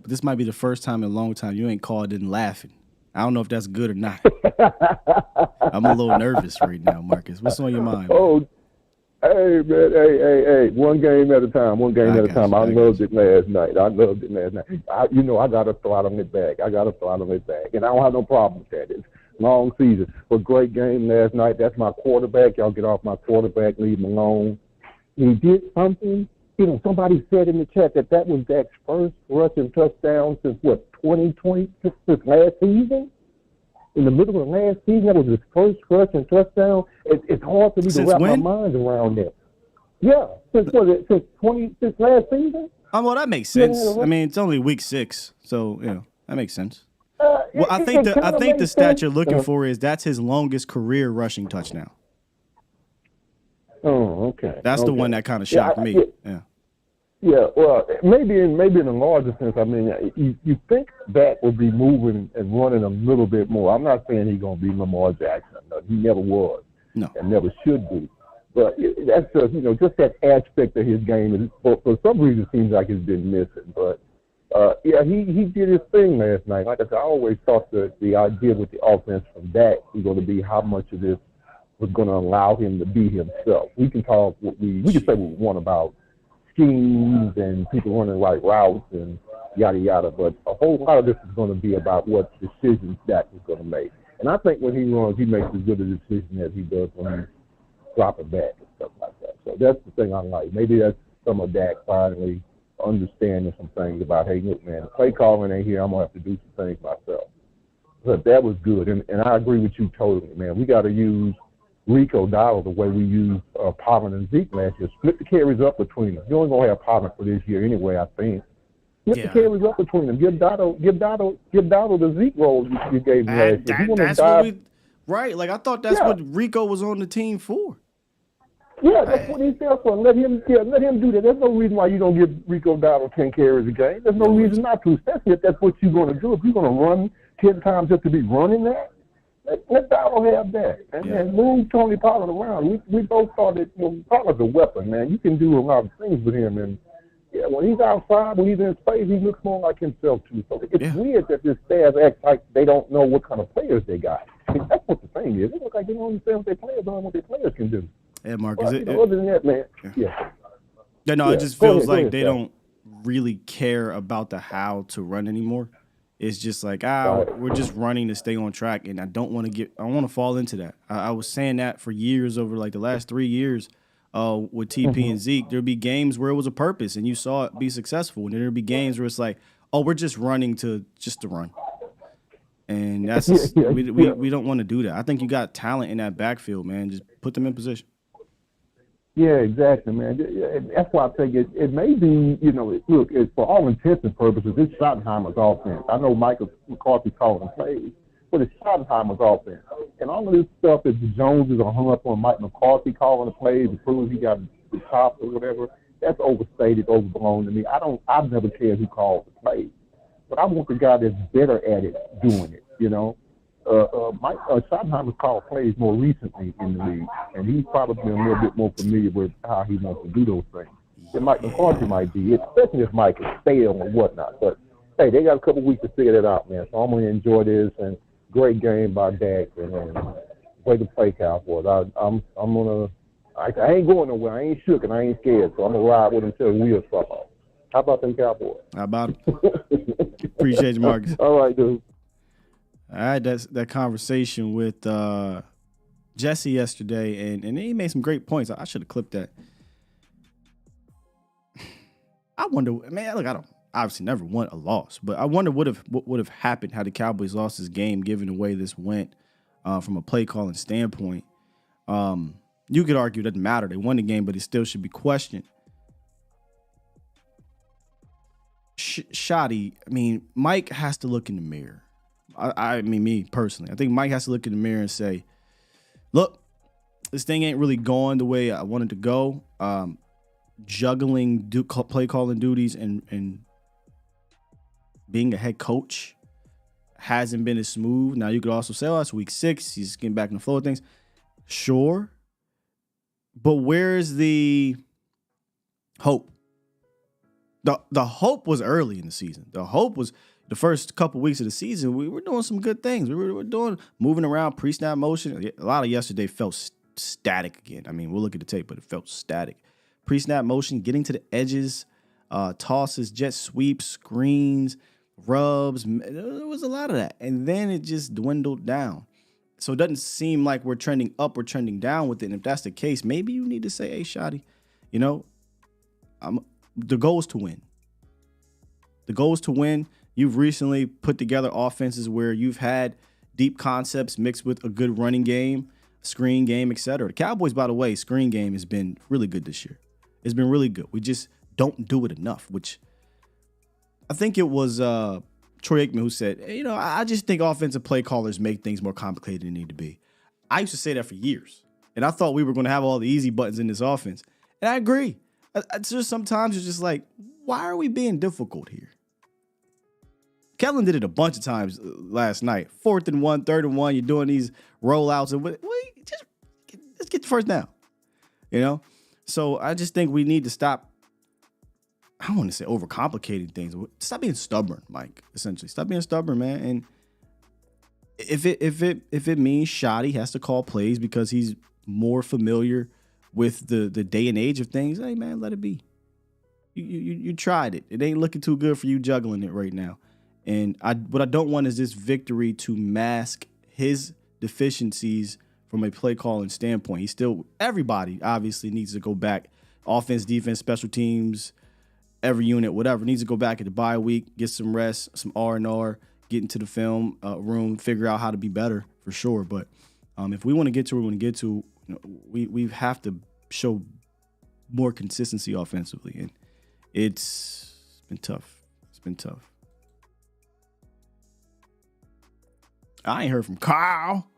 This might be the first time in a long time you ain't called in laughing. I don't know if that's good or not. I'm a little nervous right now, Marcus. What's on your mind? Man? Oh, hey, man. Hey. One game at a time. I loved it last night. I got to throttle it back. And I don't have no problem with that. It's long season. But great game last night. That's my quarterback. Y'all get off my quarterback. Leave him alone. He did something. Somebody said in the chat that was Dak's first rushing touchdown since, 2020, since last season? In the middle of last season, that was his first rushing touchdown. It's hard for me to wrap my mind around that. Yeah, since last season? Well, that makes sense. I mean, it's only week 6, so, that makes sense. Well, I think the stat you're looking for is that's his longest career rushing touchdown. Oh, okay. That's the one that kind of shocked me. Yeah. Yeah, well, maybe in a larger sense. I mean, you think Dak would be moving and running a little bit more. I'm not saying he's going to be Lamar Jackson. No, he never was. No. And never should be. But that's just, just that aspect of his game. And for some reason, it seems like it's been missing. But, he did his thing last night. Like I said, I always thought the idea with the offense from Dak was going to be how much of this was going to allow him to be himself. We can talk we can say what we want about schemes and people running right routes and yada yada, but a whole lot of this is going to be about what decisions Dak is going to make. And I think when he runs, he makes as good a decision as he does when he's dropping back and stuff like that. So that's the thing I like. Maybe that's some of Dak finally understanding some things about, hey, look, man, the play calling ain't here. I'm going to have to do some things myself. But that was good, and I agree with you totally, man. We got to use Rico Dowdle the way we used Pollard and Zeke last year. Split the carries up between them. You're only going to have Pollard for this year anyway, I think. Split the carries up between them. Give Dowdle the Zeke role you gave him last year. That's what we right. Like I thought that's what Rico was on the team for. Yeah, that's what he's there for. Let him do that. There's no reason why you don't give Rico Dowdle 10 carries a game. There's no reason not to, especially if that's what you're going to do. If you're going to run 10 times just to be running that, let Dowdle have that and move Tony Pollard around. We both thought that Pollard's a weapon, man. You can do a lot of things with him, and when he's outside, when he's in space, he looks more like himself too. So it's weird that this staff acts like they don't know what kind of players they got. I mean, that's what the thing is. It looks like they don't understand what their players are and what their players can do. Yeah, Marcus. Other than that, man, Yeah, no, Yeah. it just Go feels ahead, like they Sal. don't really care about the how to run anymore. It's just like, Right. we're just running to stay on track, and I don't want to fall into that. I was saying that for years, over like the last 3 years, with TP and Zeke. There'd be games where it was a purpose, and you saw it be successful, and then there'd be games where it's like, oh, we're just running to run, and that's just, Yeah, yeah. we don't want to do that. I think you got talent in that backfield, man. Just put them in position. Yeah, exactly, man. And that's why I think it may be, look, for all intents and purposes, it's Schottenheimer's offense. I know Michael McCarthy calling plays, but it's Schottenheimer's offense. And all of this stuff that the Joneses are hung up on Mike McCarthy calling the plays to prove he got the top or whatever, that's overstated, overblown to me. I've never cared who calls the plays. But I want the guy that's better at it doing it, Mike Schottenheimer's called plays more recently in the league, and he's probably a little bit more familiar with how he wants to do those things than Mike McCarthy might be, especially if Mike is stale or whatnot. But, hey, they got a couple weeks to figure that out, man. So I'm going to enjoy this, and great game by Dak, and way to play, Cowboys. I'm going to – I ain't going nowhere. I ain't shook, and I ain't scared, so I'm going to ride with him until the wheels fall off. How about them Cowboys? How about it? Appreciate you, Marcus. All right, dude. I had that conversation with Jesse yesterday, and he made some great points. I should have clipped that. I wonder, man. Look, I don't obviously never want a loss, but I wonder what would have happened had the Cowboys lost this game, given the way this went from a play calling standpoint. You could argue it doesn't matter; they won the game, but it still should be questioned. Shoddy, I mean, Mike has to look in the mirror. I mean, me personally, I think Mike has to look in the mirror and say, look, this thing ain't really going the way I wanted to go. Juggling play calling duties and being a head coach hasn't been as smooth. Now, you could also say, oh, it's week 6. He's getting back in the flow of things. Sure. But where's the hope? The hope was early in the season. The hope was the first couple weeks of the season. We were doing some good things. We were doing moving around, pre-snap motion. A lot of yesterday felt static again. I mean, we'll look at the tape, but it felt static. Pre-snap motion, getting to the edges, tosses, jet sweeps, screens, rubs. There was a lot of that. And then it just dwindled down. So it doesn't seem like we're trending up or trending down with it. And if that's the case, maybe you need to say, hey, Shotty, the goal is to win. The goal is to win. You've recently put together offenses where you've had deep concepts mixed with a good running game, screen game, etc. The Cowboys, by the way, screen game has been really good this year. It's been really good. We just don't do it enough, which I think it was Troy Aikman who said, hey, I just think offensive play callers make things more complicated than they need to be. I used to say that for years, and I thought we were going to have all the easy buttons in this offense. And I agree. It's just sometimes it's just like, why are we being difficult here? Kellen did it a bunch of times last night. 4th and 1, 3rd and 1. You're doing these rollouts and let's get the first down. So I just think we need to stop. I don't want to say overcomplicating things. Stop being stubborn, Mike. Essentially, stop being stubborn, man. And if it means Shoddy has to call plays because he's more familiar with the day and age of things, hey man, let it be. You tried it. It ain't looking too good for you juggling it right now. And what I don't want is this victory to mask his deficiencies from a play calling standpoint. Everybody obviously needs to go back. Offense, defense, special teams, every unit, whatever, needs to go back at the bye week, get some rest, some R&R, get into the film room, figure out how to be better for sure. But if we want to get to where we want to get to, we have to show more consistency offensively. And it's been tough. It's been tough. I ain't heard from Carl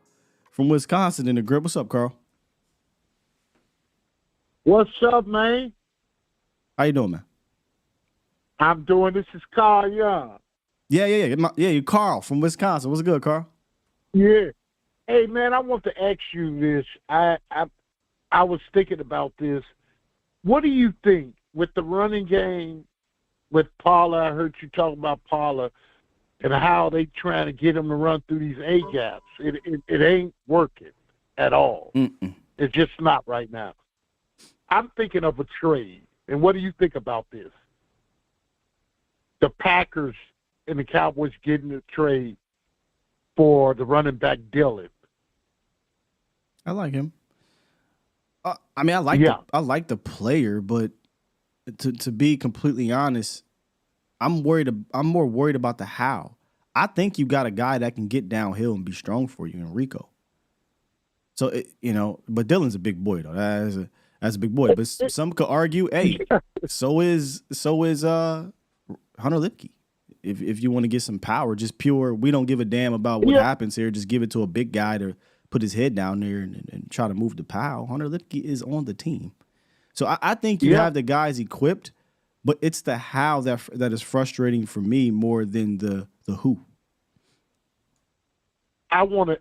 from Wisconsin in the grip. What's up, Carl? What's up, man? How you doing, man? I'm doing. This is Carl Young. Yeah. You Carl from Wisconsin. What's good, Carl? Yeah. Hey, man, I want to ask you this. I was thinking about this. What do you think with the running game with Paula? I heard you talk about Paula and how they trying to get him to run through these A gaps. It ain't working at all. Mm-mm. It's just not right now. I'm thinking of a trade. And what do you think about this? The Packers and the Cowboys getting a trade for the running back Dillon. I like him. I mean, I like the player, but to be completely honest, I'm more worried about the how. I think you got a guy that can get downhill and be strong for you in Rico. So but Dylan's a big boy though. That's a big boy. But some could argue, hey, so is Hunter Lipke. If you want to get some power, just pure, we don't give a damn about what happens here. Just give it to a big guy to put his head down there and try to move the pile. Hunter Lipke is on the team. So I think you have the guys equipped, but it's the how that is frustrating for me more than the who. I want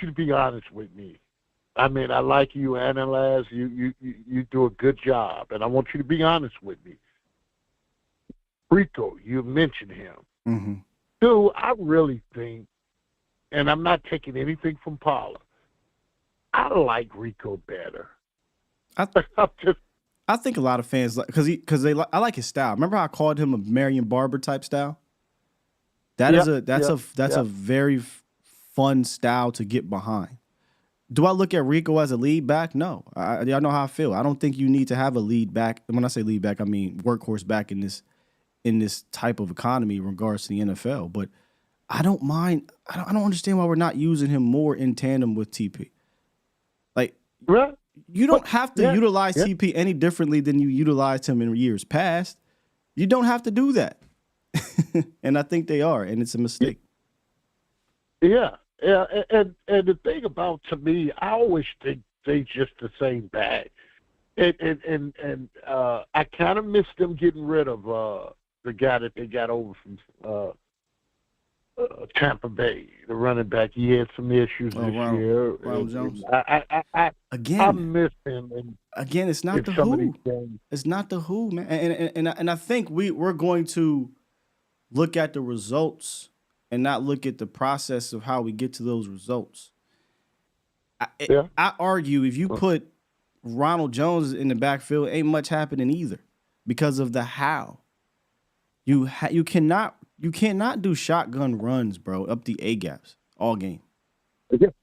you to be honest with me. I mean, I like you analyze. You do a good job, and I want you to be honest with me. Rico, you mentioned him. Mm-hmm. Dude, I really think, and I'm not taking anything from Paula, I like Rico better. I think a lot of fans like I like his style. Remember how I called him a Marion Barber type style? That's a very fun style to get behind. Do I look at Rico as a lead back? No. Y'all know how I feel. I don't think you need to have a lead back. When I say lead back, I mean workhorse back in this type of economy in regards to the NFL. But I don't mind. I don't understand why we're not using him more in tandem with TP. Like, you don't have to utilize TP any differently than you utilized him in years past. You don't have to do that. And I think they are, and it's a mistake. Yeah. And the thing about, to me, I always think they just the same bag. And I kind of miss them getting rid of the guy that they got over from Tampa Bay, the running back. He had some issues this year. Ronald Jones. I miss him. And again, it's not the who. It's not the who, man. And I think we're going to look at the results and not look at the process of how we get to those results. I argue if you put Ronald Jones in the backfield, ain't much happening either because of the how. You cannot do shotgun runs, bro, up the A gaps all game.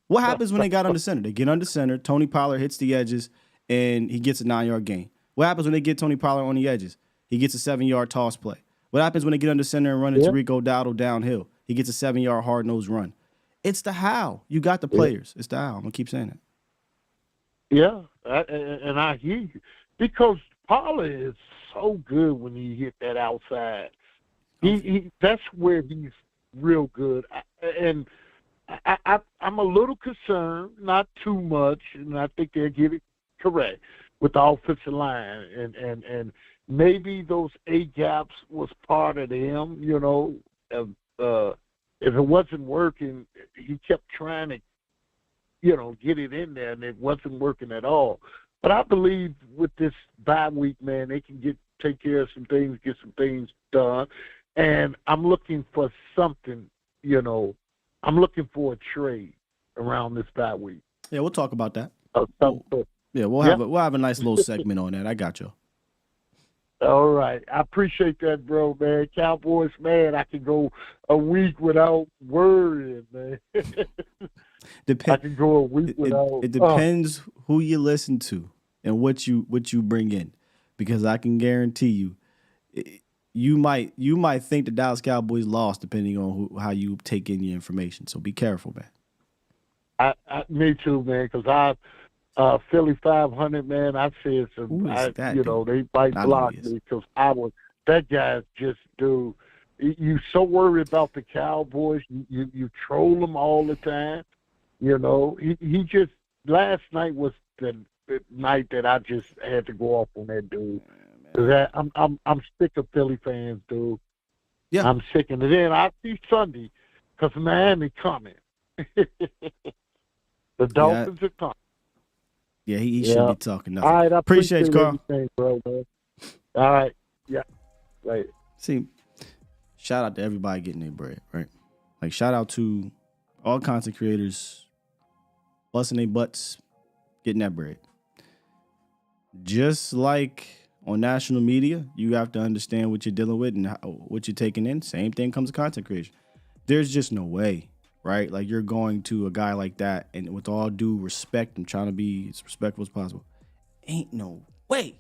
What happens when they got under center? They get under center. Tony Pollard hits the edges, and he gets a 9-yard gain. What happens when they get Tony Pollard on the edges? He gets a 7-yard toss play. What happens when they get under center and run into Rico Dowdle downhill? He gets a 7-yard hard-nosed run. It's the how. You got the players. It's the how. I'm going to keep saying it. Yeah, and I hear you. Because Pollard is so good when he hit that outside. He that's where he's real good. And I'm a little concerned, not too much, and I think they'll get it correct with the offensive line. And maybe those A gaps was part of them, if it wasn't working, he kept trying to, get it in there, and it wasn't working at all. But I believe with this bye week, man, they can take care of some things, get some things done. And I'm looking for something, I'm looking for a trade around this bye week. Yeah, we'll talk about that. We'll have a nice little segment on that. I got you. All right. I appreciate that, bro, man. Cowboys, man, I can go a week without worrying, man. I can go a week without. It depends who you listen to and what you bring in, because I can guarantee you, you might think the Dallas Cowboys lost depending on how you take in your information. So be careful, man. Me too, man, because Philly 500, man, I said some, they might block me because that guy's just, dude, you so worried about the Cowboys. You troll them all the time. He just, last night was the night that I just had to go off on that dude. I'm sick of Philly fans, dude. Yeah. I'm sick of it. Then I see Sunday because Miami coming. The Dolphins are coming. Yeah, he should be talking nothing. All right, I appreciate you, Carl. Bro, man. All right. Yeah. Right. See, shout out to everybody getting their bread, right? Like, shout out to all content creators busting their butts, getting that bread. Just like on national media, you have to understand what you're dealing with and what you're taking in. Same thing comes to content creation. There's just no way, right? Like, you're going to a guy like that, and with all due respect, I'm trying to be as respectful as possible. Ain't no way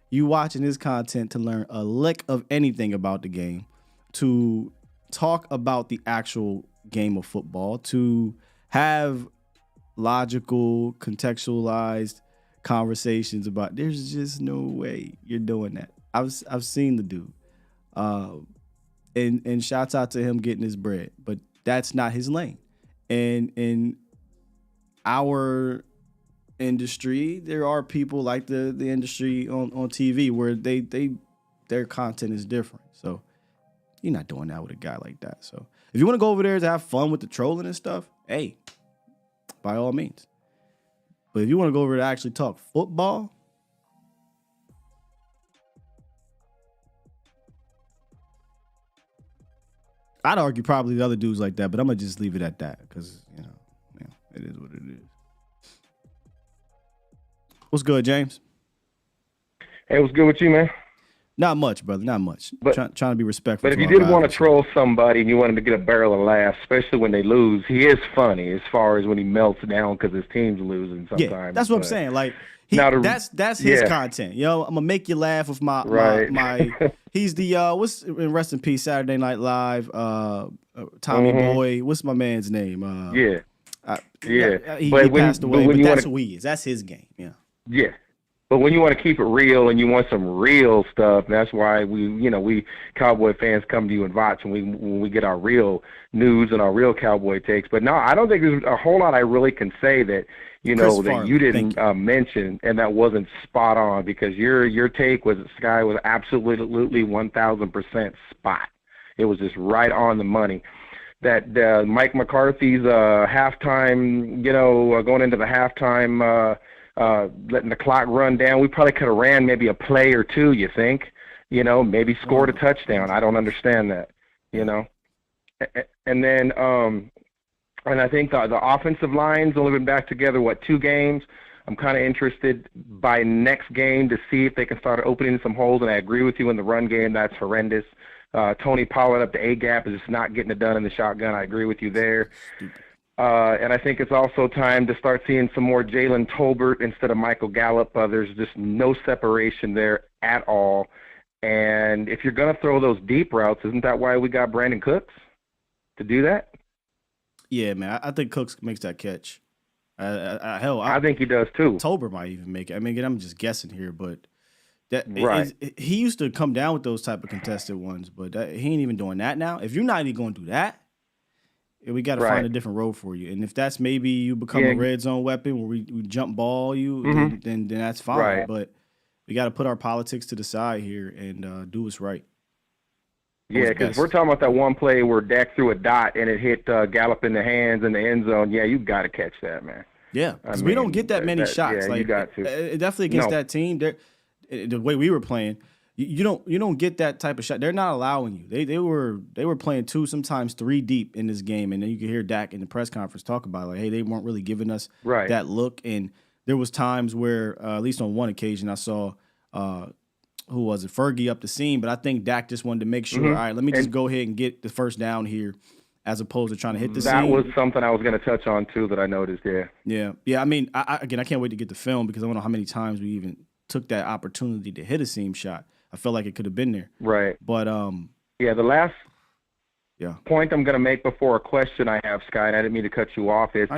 you watching his content to learn a lick of anything about the game, to talk about the actual game of football, to have logical, contextualized conversations about. There's just no way you're doing that. I've seen the dude, and shouts out to him getting his bread, but that's not his lane. And in our industry, there are people like the industry on TV where their content is different. So you're not doing that with a guy like that. So if you want to go over there to have fun with the trolling and stuff, hey, by all means. But if you want to go over to actually talk football, I'd argue probably the other dudes like that, but I'm going to just leave it at that because, it is what it is. What's good, James? Hey, what's good with you, man? Not much, brother. Not much. But, trying to be respectful. But if you did want to troll somebody and you wanted to get a barrel of laughs, especially when they lose, he is funny as far as when he melts down because his team's losing sometimes. Yeah, that's what I'm saying. Like, that's his content. I'm gonna make you laugh with my he's the what's in rest in peace Saturday Night Live Tommy Boy. What's my man's name? He passed away, but that's who he is. That's his game. Yeah. But when you want to keep it real and you want some real stuff, that's why we Cowboy fans come to you and watch when we get our real news and our real Cowboy takes. But no, I don't think there's a whole lot I really can say that that you didn't mention and that wasn't spot on, because your take was Sky was absolutely 1,000% spot. It was just right on the money. That Mike McCarthy's halftime, going into the halftime. Letting the clock run down. We probably could have ran maybe a play or two, you think? Maybe scored a touchdown. I don't understand that, And then, and I think the offensive line's only been back together, 2 games? I'm kind of interested by next game to see if they can start opening some holes, and I agree with you in the run game. That's horrendous. Tony Pollard up the A-gap is just not getting it done in the shotgun. I agree with you there. And I think it's also time to start seeing some more Jalen Tolbert instead of Michael Gallup. There's just no separation there at all. And if you're going to throw those deep routes, isn't that why we got Brandon Cooks to do that? Yeah, man. I think Cooks makes that catch. I think he does too. Tolbert might even make it. I mean, again, I'm just guessing here, but right. He used to come down with those type of contested ones, but he ain't even doing that now. If you're not even going to do that, we got to find a different road for you. And if that's maybe you become a red zone weapon where we jump ball you, then that's fine. Right. But we got to put our politics to the side here and do what's right. Yeah, because we're talking about that one play where Dak threw a dot and it hit Gallup in the hands in the end zone. Yeah, you got to catch that, man. Yeah, because we don't get that many shots. Yeah, you got to. Definitely against that team, the way we were playing, you don't get that type of shot. They're not allowing you. They were playing 2, sometimes 3 deep in this game, and then you could hear Dak in the press conference talk about it, like, hey, they weren't really giving us that look. And there was times where, at least on one occasion, I saw who was it, Fergie up the seam, but I think Dak just wanted to make sure, all right, let me just go ahead and get the first down here, as opposed to trying to hit the seam. That was something I was going to touch on too that I noticed. Yeah. I mean, I can't wait to get the film because I don't know how many times we even took that opportunity to hit a seam shot. I felt like it could have been there. Right. But the last point I'm going to make before a question I have, Sky, and I didn't mean to cut you off, is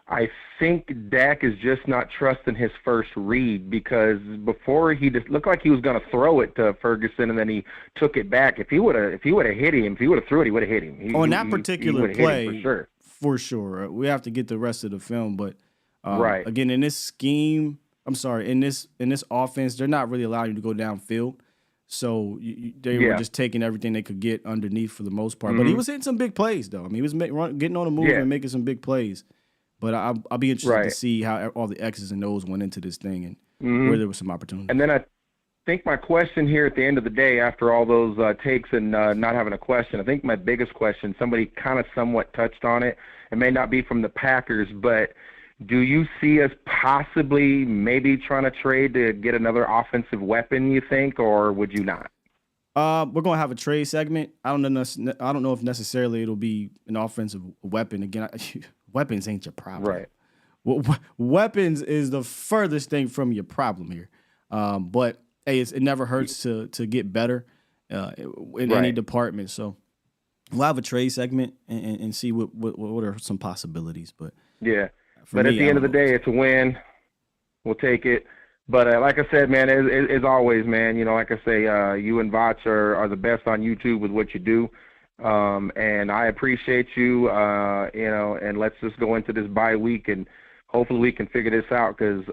I think Dak is just not trusting his first read, because before he just looked like he was going to throw it to Ferguson and then he took it back. If he would have hit him, if he would have threw it, he would have hit him. On that particular play, for sure. We have to get the rest of the film, but again, in this scheme, in this offense, they're not really allowing you to go downfield. So they were just taking everything they could get underneath for the most part. But he was hitting some big plays, though. I mean, he was getting on the move and making some big plays. But I'll be interested to see how all the X's and O's went into this thing and where there was some opportunity. And then I think my question here at the end of the day, after all those takes and not having a question, I think my biggest question, somebody kind of somewhat touched on it. It may not be from the Packers, but Do you see us possibly maybe trying to trade to get another offensive weapon, you think, or would you not? We're gonna have a trade segment. I don't know if necessarily it'll be an offensive weapon. Again, weapons ain't your problem. Right. Weapons is the furthest thing from your problem here. But hey, it never hurts to get better in any department. So we'll have a trade segment and see what are some possibilities. But yeah, for but me, at the end of the day, it's a win. We'll take it. But like I said, man, as always, man, like I say, you and Vach are the best on YouTube with what you do. And I appreciate you, and let's just go into this bye week and hopefully we can figure this out because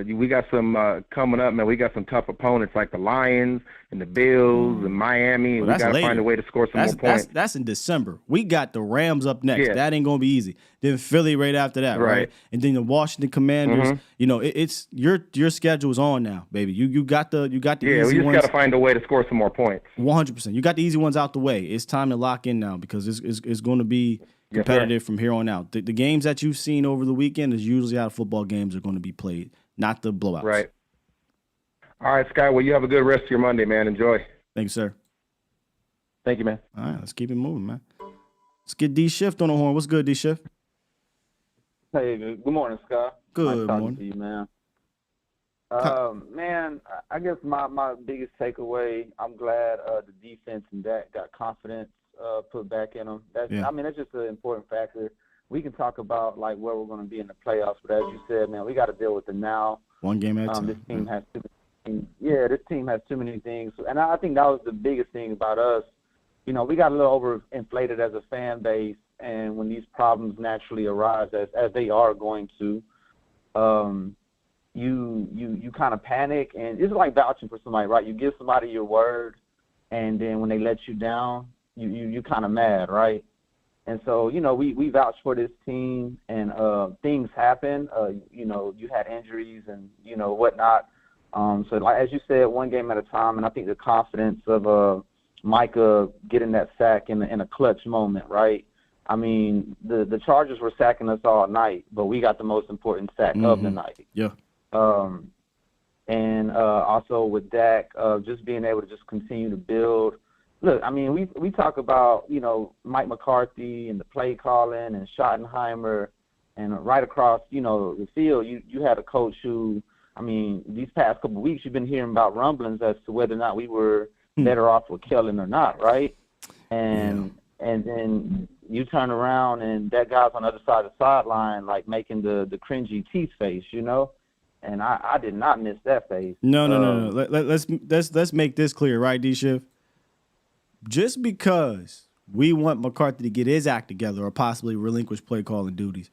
we got some coming up, man. We got some tough opponents like the Lions and the Bills and Miami. Well, we got to find a way to score some more points. That's in December. We got the Rams up next. Yeah. That ain't going to be easy. Then Philly right after that, right? And then the Washington Commanders. It's your schedule is on now, baby. You got the easy ones. Yeah, we just got to find a way to score some more points. 100%. You got the easy ones out the way. It's time to lock in now because it's going to be competitive from here on out. The games that you've seen over the weekend is usually how football games are going to be played, not the blowouts. Right. All right, Sky. Well, you have a good rest of your Monday, man. Enjoy. Thank you, sir. Thank you, man. All right, let's keep it moving, man. Let's get D Shift on the horn. What's good, D Shift? Hey, good morning, Scott. Good nice morning to you, man. Man, I guess my biggest takeaway, I'm glad the defense and Dak got confidence put back in them. I mean, that's just an important factor. We can talk about like where we're going to be in the playoffs, but as you said, man, we got to deal with the now. One game at a time. This team has too many things. Yeah, this team has too many things, and I think that was the biggest thing about us. We got a little overinflated as a fan base, and when these problems naturally arise, as they are going to, you kind of panic, and it's like vouching for somebody, right? You give somebody your word, and then when they let you down, you kind of mad, right? And so, we vouch for this team, and things happen. You had injuries and, whatnot. So, like as you said, one game at a time, and I think the confidence of Micah getting that sack in a clutch moment, right? I mean, the Chargers were sacking us all night, but we got the most important sack of the night. Yeah. And also with Dak, just being able to just continue to build. Look, I mean, we talk about, Mike McCarthy and the play calling and Schottenheimer, and right across, the field, you had a coach who, I mean, these past couple of weeks you've been hearing about rumblings as to whether or not we were better off with Kellen or not, right? And then you turn around and that guy's on the other side of the sideline, like making the cringy teeth face, And I did not miss that face. No. Let's make this clear, right, D-Shift? Just because we want McCarthy to get his act together or possibly relinquish play calling duties,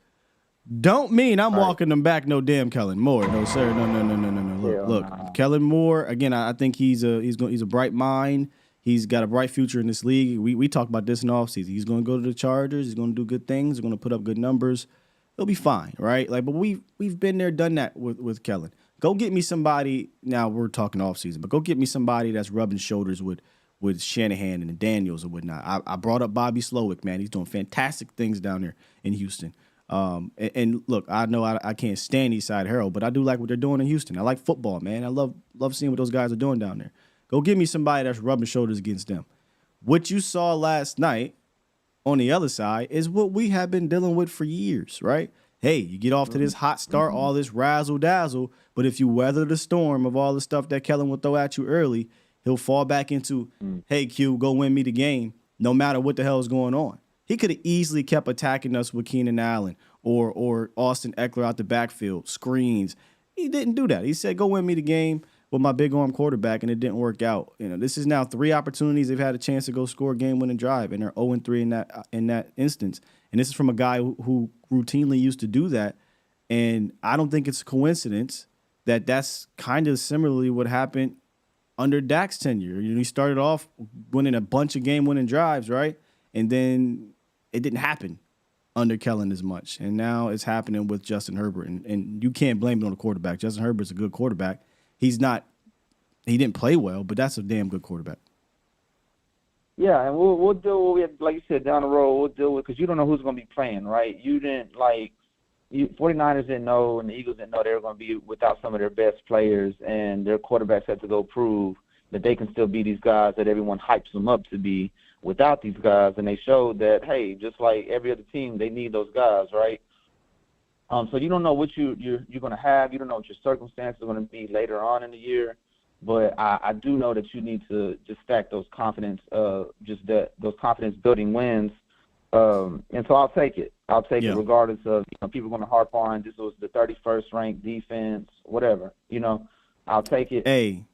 don't mean I'm walking them back no damn Kellen Moore. No, sir. No. Look, Kellen Moore, again, I think he's a bright mind. He's got a bright future in this league. We talked about this in the offseason. He's going to go to the Chargers. He's going to do good things. He's going to put up good numbers. He'll be fine, right? But we've been there, done that with Kellen. Go get me somebody. Now we're talking offseason, but go get me somebody that's rubbing shoulders with Shanahan and Daniels and whatnot. I brought up Bobby Slowick, man. He's doing fantastic things down there in Houston. And look, I know I can't stand Eastside Herald, but I do like what they're doing in Houston. I like football, man. I love seeing what those guys are doing down there. Go give me somebody that's rubbing shoulders against them. What you saw last night on the other side is what we have been dealing with for years, right? Hey, you get off to this hot start, all this razzle-dazzle, but if you weather the storm of all the stuff that Kellen will throw at you early, he'll fall back into, hey, Q, go win me the game, no matter what the hell is going on. He could have easily kept attacking us with Keenan Allen or Austin Eckler out the backfield, screens. He didn't do that. He said, go win me the game with my big arm quarterback, and it didn't work out. This is now 3 opportunities they've had a chance to go score a game-winning drive, and they're 0-3 in that instance. And this is from a guy who routinely used to do that. And I don't think it's a coincidence that that's kind of similarly what happened under Dak's tenure. He started off winning a bunch of game-winning drives, right? And then it didn't happen under Kellen as much. And now it's happening with Justin Herbert. And you can't blame it on the quarterback. Justin Herbert's a good quarterback. He didn't play well, but that's a damn good quarterback. Yeah, and we'll deal with, like you said, down the road, we'll deal with, because you don't know who's going to be playing, right? You didn't, 49ers didn't know and the Eagles didn't know they were going to be without some of their best players, and their quarterbacks had to go prove that they can still be these guys that everyone hypes them up to be without these guys. And they showed that, hey, just like every other team, they need those guys, right? So you don't know what you're going to have. You don't know what your circumstances are going to be later on in the year. But I do know that you need to just stack those confidence, those confidence building wins. And so I'll take it. I'll take it regardless of, people going to harp on this was the 31st ranked defense, whatever. I'll take it. Hey,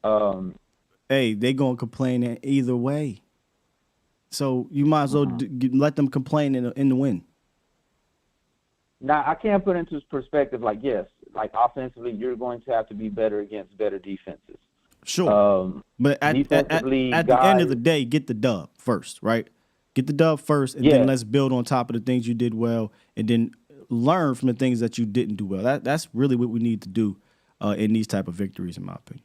they going to complain either way. So you might as well let them complain in the win. Now, I can't put into perspective, yes, offensively, you're going to have to be better against better defenses. Sure. But at the end of the day, get the dub first, right? Get the dub first, and then let's build on top of the things you did well, and then learn from the things that you didn't do well. That's really what we need to do in these type of victories, in my opinion.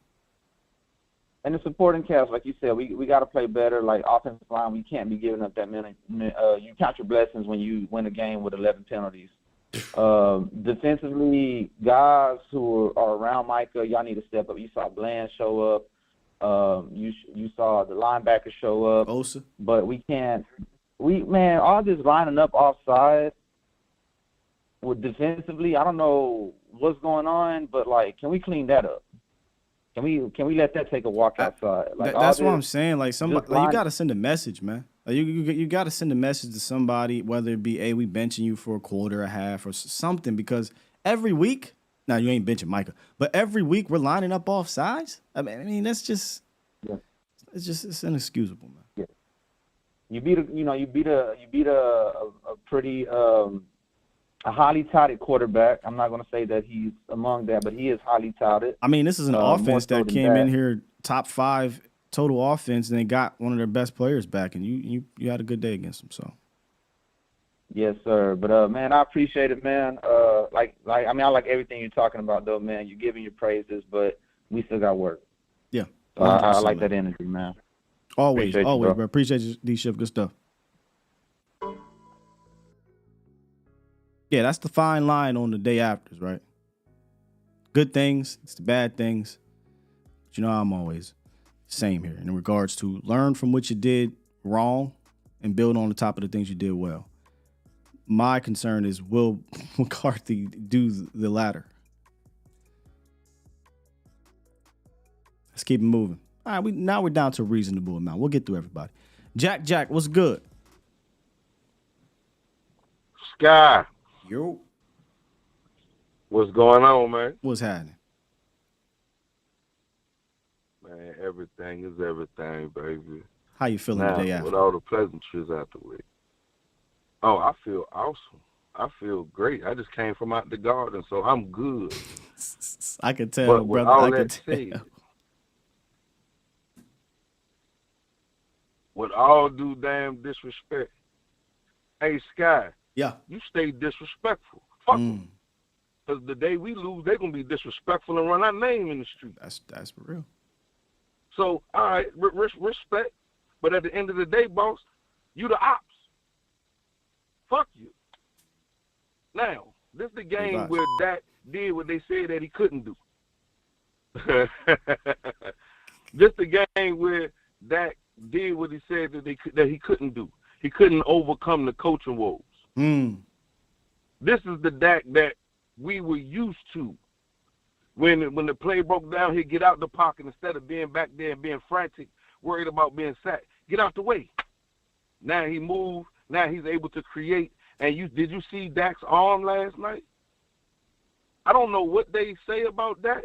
And the supporting cast, like you said, we got to play better. Like offensive line, we can't be giving up that many. You count your blessings when you win a game with 11 penalties. Defensively, guys who are around Micah, y'all need to step up. You saw Bland show up. You saw the linebacker show up. Osa. But we can't. All this lining up offside with defensively, I don't know what's going on, but can we clean that up? Can we let that take a walk outside? That's what I'm saying. Somebody, you got to send a message, man. You got to send a message to somebody, whether it be, hey, we benching you for a quarter, a half, or something, because every week, now you ain't benching Micah, but every week we're lining up off sides. I mean that's just, it's inexcusable, man. Yeah. You beat a pretty a highly touted quarterback. I'm not going to say that he's among that, but he is highly touted. I mean, this is an offense that came in here top 5 total offense, and they got one of their best players back, and you had a good day against them. So, yes, sir. But man, I appreciate it, man. I like everything you're talking about, though, man. You're giving your praises, but we still got work. Yeah, so I like that energy, man. Always, bro. Appreciate you, D-Shift. Good stuff. Yeah, that's the fine line on the day afters, right? Good things, it's the bad things. But I'm always same here in regards to learn from what you did wrong and build on the top of the things you did well. My concern is, will McCarthy do the latter? Let's keep it moving. All right, now we're down to a reasonable amount. We'll get through everybody. Jack, what's good? Sky. Yo. What's going on, man? What's happening? Man, everything is everything, baby. How you feeling today after? With all the pleasantries out the way. Oh, I feel awesome. I feel great. I just came from out the garden, so I'm good. I can tell, but brother. All I that can tell. With all due damn disrespect, hey, Sky. Yeah. You stay disrespectful. Fuck them. Because the day we lose, they're going to be disrespectful and run our name in the street. That's for real. So, all right, respect. But at the end of the day, boss, you the ops. Fuck you. Now, this is the game where Dak did what they said that he couldn't do. This is the game where Dak did what he said that he couldn't do. He couldn't overcome the coaching woes. This is the Dak that we were used to. When the play broke down, he'd get out the pocket instead of being back there and being frantic, worried about being sacked. Get out the way. Now he moved. Now he's able to create. And did you see Dak's arm last night? I don't know what they say about Dak,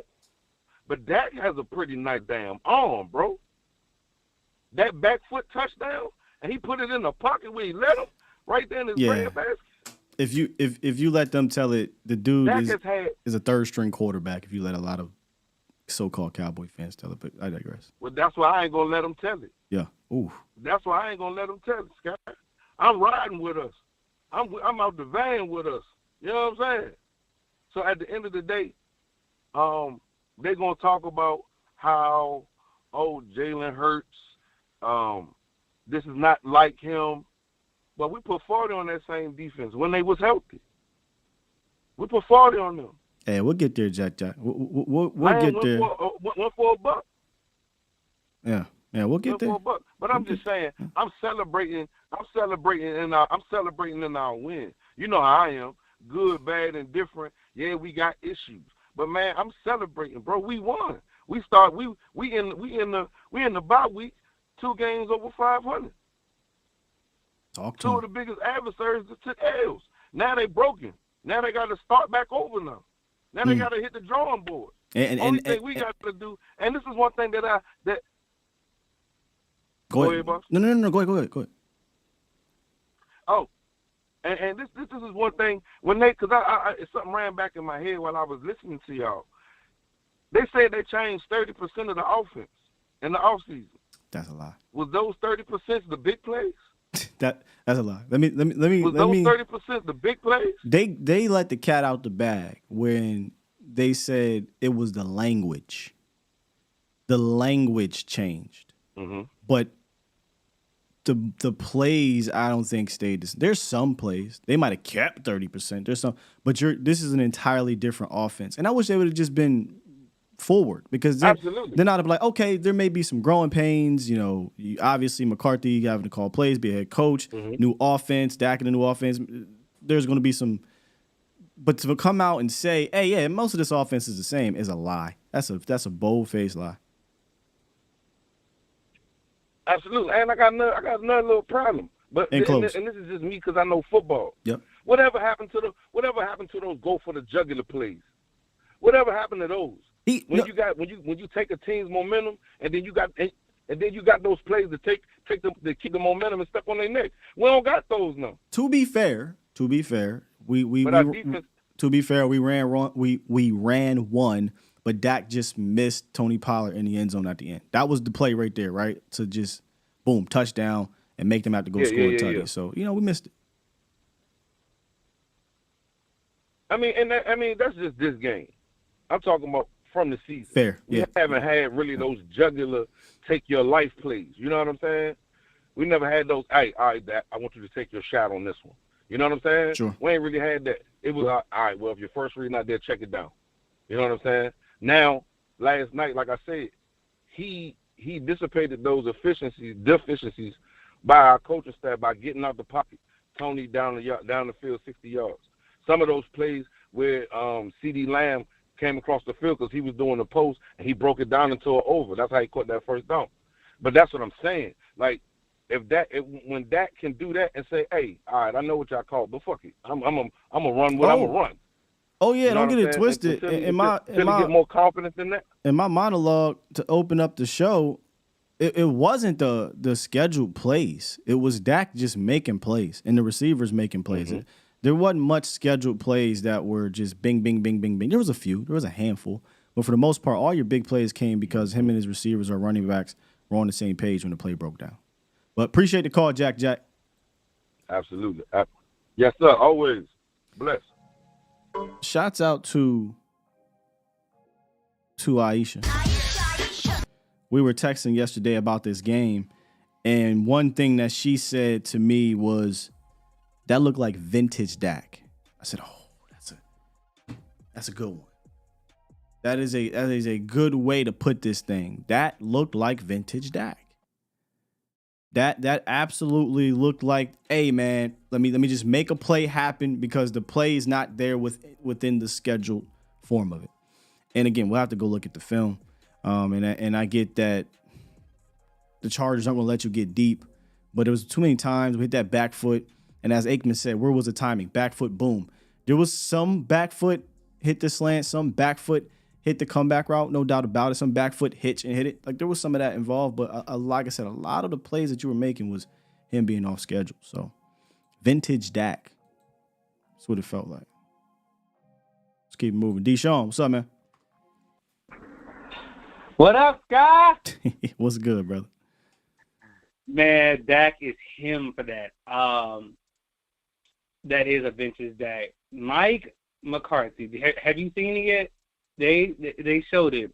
but Dak has a pretty nice damn arm, bro. That back foot touchdown, and he put it in the pocket where he let him, right there in his bread basket. If you let them tell it, the dude Dak is a third string quarterback. If you let a lot of so-called Cowboy fans tell it, but I digress. Well, that's why I ain't gonna let them tell it. Yeah. Ooh. That's why I ain't gonna let them tell it, Scott. I'm riding with us. I'm out the van with us. You know what I'm saying? So at the end of the day, they're gonna talk about how Jalen Hurts. This is not like him. But we put 40 on that same defense when they was healthy. We put 40 on them. Hey, we'll get there, Jack. We'll get there. One for $1. Yeah, we'll get there. But I'm just saying, I'm celebrating in our win. You know how I am, good, bad, and different. Yeah, we got issues, but man, I'm celebrating, bro. We won. We in the bye week, 2 games over 500. Two of the biggest adversaries that took L's. Now they broken. Now they got to start back over now. Now they got to hit the drawing board. Only thing we got to do, and this is one thing that Go ahead, boss. No. Go ahead. Oh, and this is one thing because I something ran back in my head while I was listening to y'all. They said they changed 30% of the offense in the offseason. That's a lie. Was those 30% the big plays? That's a lie. Let me. Was those 30% the big plays? They let the cat out the bag when they said it was the language. The language changed, but the plays I don't think stayed. There's some plays they might have kept 30%. There's some, but this is an entirely different offense, and I wish they would have just been forward because they're not like, okay, there may be some growing pains. Obviously McCarthy having to call plays, be a head coach, new offense, Dak in a new offense. There's going to be some, but to come out and say, hey, yeah, most of this offense is the same is a lie. That's a bold-faced lie. Absolutely, and I got another little problem. But and this is just me because I know football. Yep. Whatever happened to those go for the jugular plays? Whatever happened to those? When you take a team's momentum and then you got those plays to keep the momentum and step on their neck. We don't got those now. To be fair, we ran one, but Dak just missed Tony Pollard in the end zone at the end. That was the play right there, right? To just boom, touchdown and make them have to go score a touchdown. Yeah. So we missed it. I mean that's just this game. I'm talking about from the season. Fair. We haven't had really those jugular take your life plays. You know what I'm saying? We never had those, hey, all right, Dak, I want you to take your shot on this one. You know what I'm saying? Sure. We ain't really had that. It was, all right, well, if your first read not there, check it down. You know what I'm saying? Now, last night, like I said, he dissipated those deficiencies by our coaching staff by getting out the pocket, Tony down the field 60 yards. Some of those plays where C.D. Lamb came across the field because he was doing the post and he broke it down into an over. That's how he caught that first down. But that's what I'm saying. Like, when Dak can do that and say, hey, all right, I know what y'all called, but fuck it. I'm gonna run what I'm gonna run. Oh yeah, don't get it twisted. Until he get more confidence in that. In my monologue to open up the show, it wasn't the scheduled plays. It was Dak just making plays and the receivers making plays. There wasn't much scheduled plays that were just bing, bing, bing, bing, bing. There was a few. There was a handful. But for the most part, all your big plays came because him and his receivers or running backs were on the same page when the play broke down. But appreciate the call, Jack. Absolutely. Yes, sir. Always. Bless. Shouts out to Aisha. We were texting yesterday about this game, and one thing that she said to me was, that looked like vintage Dak. I said, oh, that's a good one. That is a good way to put this thing. That looked like vintage Dak. That absolutely looked like, hey man, let me just make a play happen because the play is not there within the scheduled form of it. And again, we'll have to go look at the film. And I get that the Chargers aren't gonna let you get deep, but it was too many times we hit that back foot. And as Aikman said, where was the timing? Back foot, boom. There was some back foot hit the slant, some back foot hit the comeback route, no doubt about it. Some back foot hitch and hit it. Like there was some of that involved, but like I said, a lot of the plays that you were making was him being off schedule. So vintage Dak. That's what it felt like. Let's keep moving. Deshaun, what's up, man? What up, Scott? What's good, brother? Man, Dak is him for that. That is a vintage Dak. Mike McCarthy, have you seen it yet? They showed it.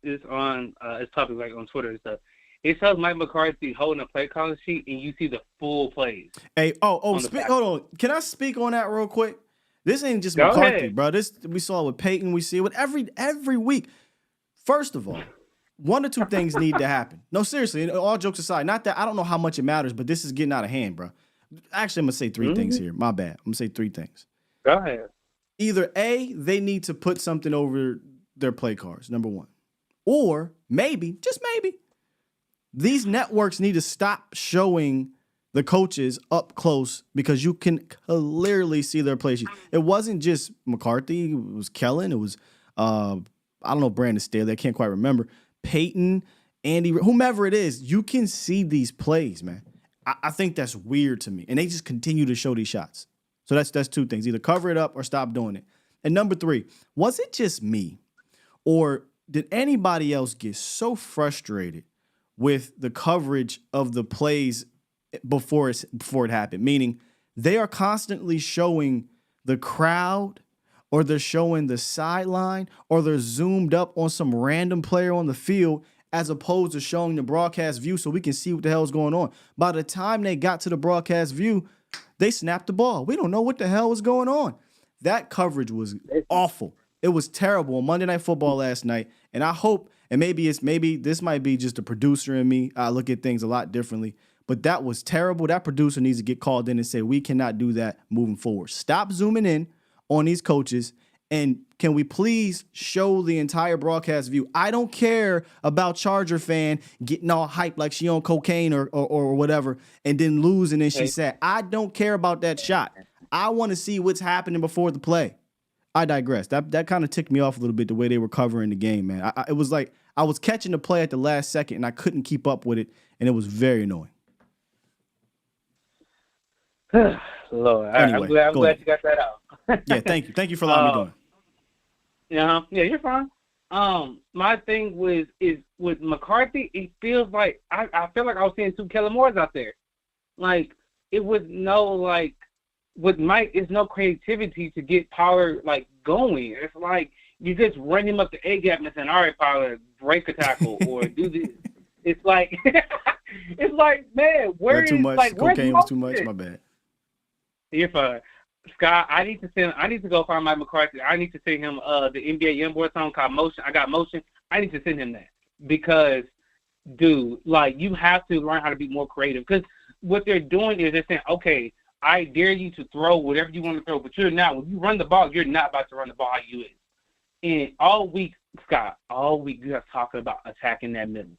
It's on it's public, like on Twitter and stuff. It shows Mike McCarthy holding a play calling sheet, and you see the full plays. Hey, hold on. Can I speak on that real quick? This ain't just Go McCarthy, ahead. bro. This we saw with Peyton. We see it with every week. First of all, one or two things need to happen. No, seriously, all jokes aside, not that I don't know how much it matters, but this is getting out of hand, bro. Actually, I'm going to say three things here. My bad. I'm going to say three things. Go ahead. Either A, they need to put something over their play cards, number one. Or maybe, just maybe, these networks need to stop showing the coaches up close because you can clearly see their play sheets. It wasn't just McCarthy. It was Kellen. It was, I don't know, Brandon Staley. I can't quite remember. Peyton, Andy, whomever it is, you can see these plays, man. I think that's weird to me. And they just continue to show these shots. So that's two things. Either cover it up or stop doing it. And number three, was it just me? Or did anybody else get so frustrated with the coverage of the plays before it happened? Meaning they are constantly showing the crowd, or they're showing the sideline, or they're zoomed up on some random player on the field, as opposed to showing the broadcast view so we can see what the hell is going on. By the time they got to the broadcast view, they snapped the ball. We don't know what the hell was going on. That coverage was awful. It was terrible on Monday Night Football last night. And I hope, and maybe this might be just a producer in me. I look at things a lot differently. But that was terrible. That producer needs to get called in and say, we cannot do that moving forward. Stop zooming in on these coaches. And can we please show the entire broadcast view? I don't care about Charger fan getting all hyped like she on cocaine or whatever and then losing and she's sad. I don't care about that shot. I want to see what's happening before the play. I digress. That kind of ticked me off a little bit, the way they were covering the game, man. It was like I was catching the play at the last second and I couldn't keep up with it, and it was very annoying. Lord, Anyway, I'm glad you got that out. Yeah, thank you. Thank you for allowing me to do it. Yeah, you're fine. My thing is with McCarthy, it feels like I feel like I was seeing two Kellen Moores out there. Like it was no like with Mike, it's no creativity to get Pollard like going. It's like you just run him up the A gap and saying, "All right, Pollard, break a tackle or do this." It's like it's like, man, where is too much like cocaine was too much. My bad. You're fine. Scott, I need to go find Mike McCarthy. I need to send him the NBA Youngboy song called Motion. I got Motion. I need to send him that because, dude, like you have to learn how to be more creative. Because what they're doing is they're saying, okay, I dare you to throw whatever you want to throw, but you're not. When you run the ball, you're not about to run the ball how you is. And all week, Scott, you have talking about attacking that middle.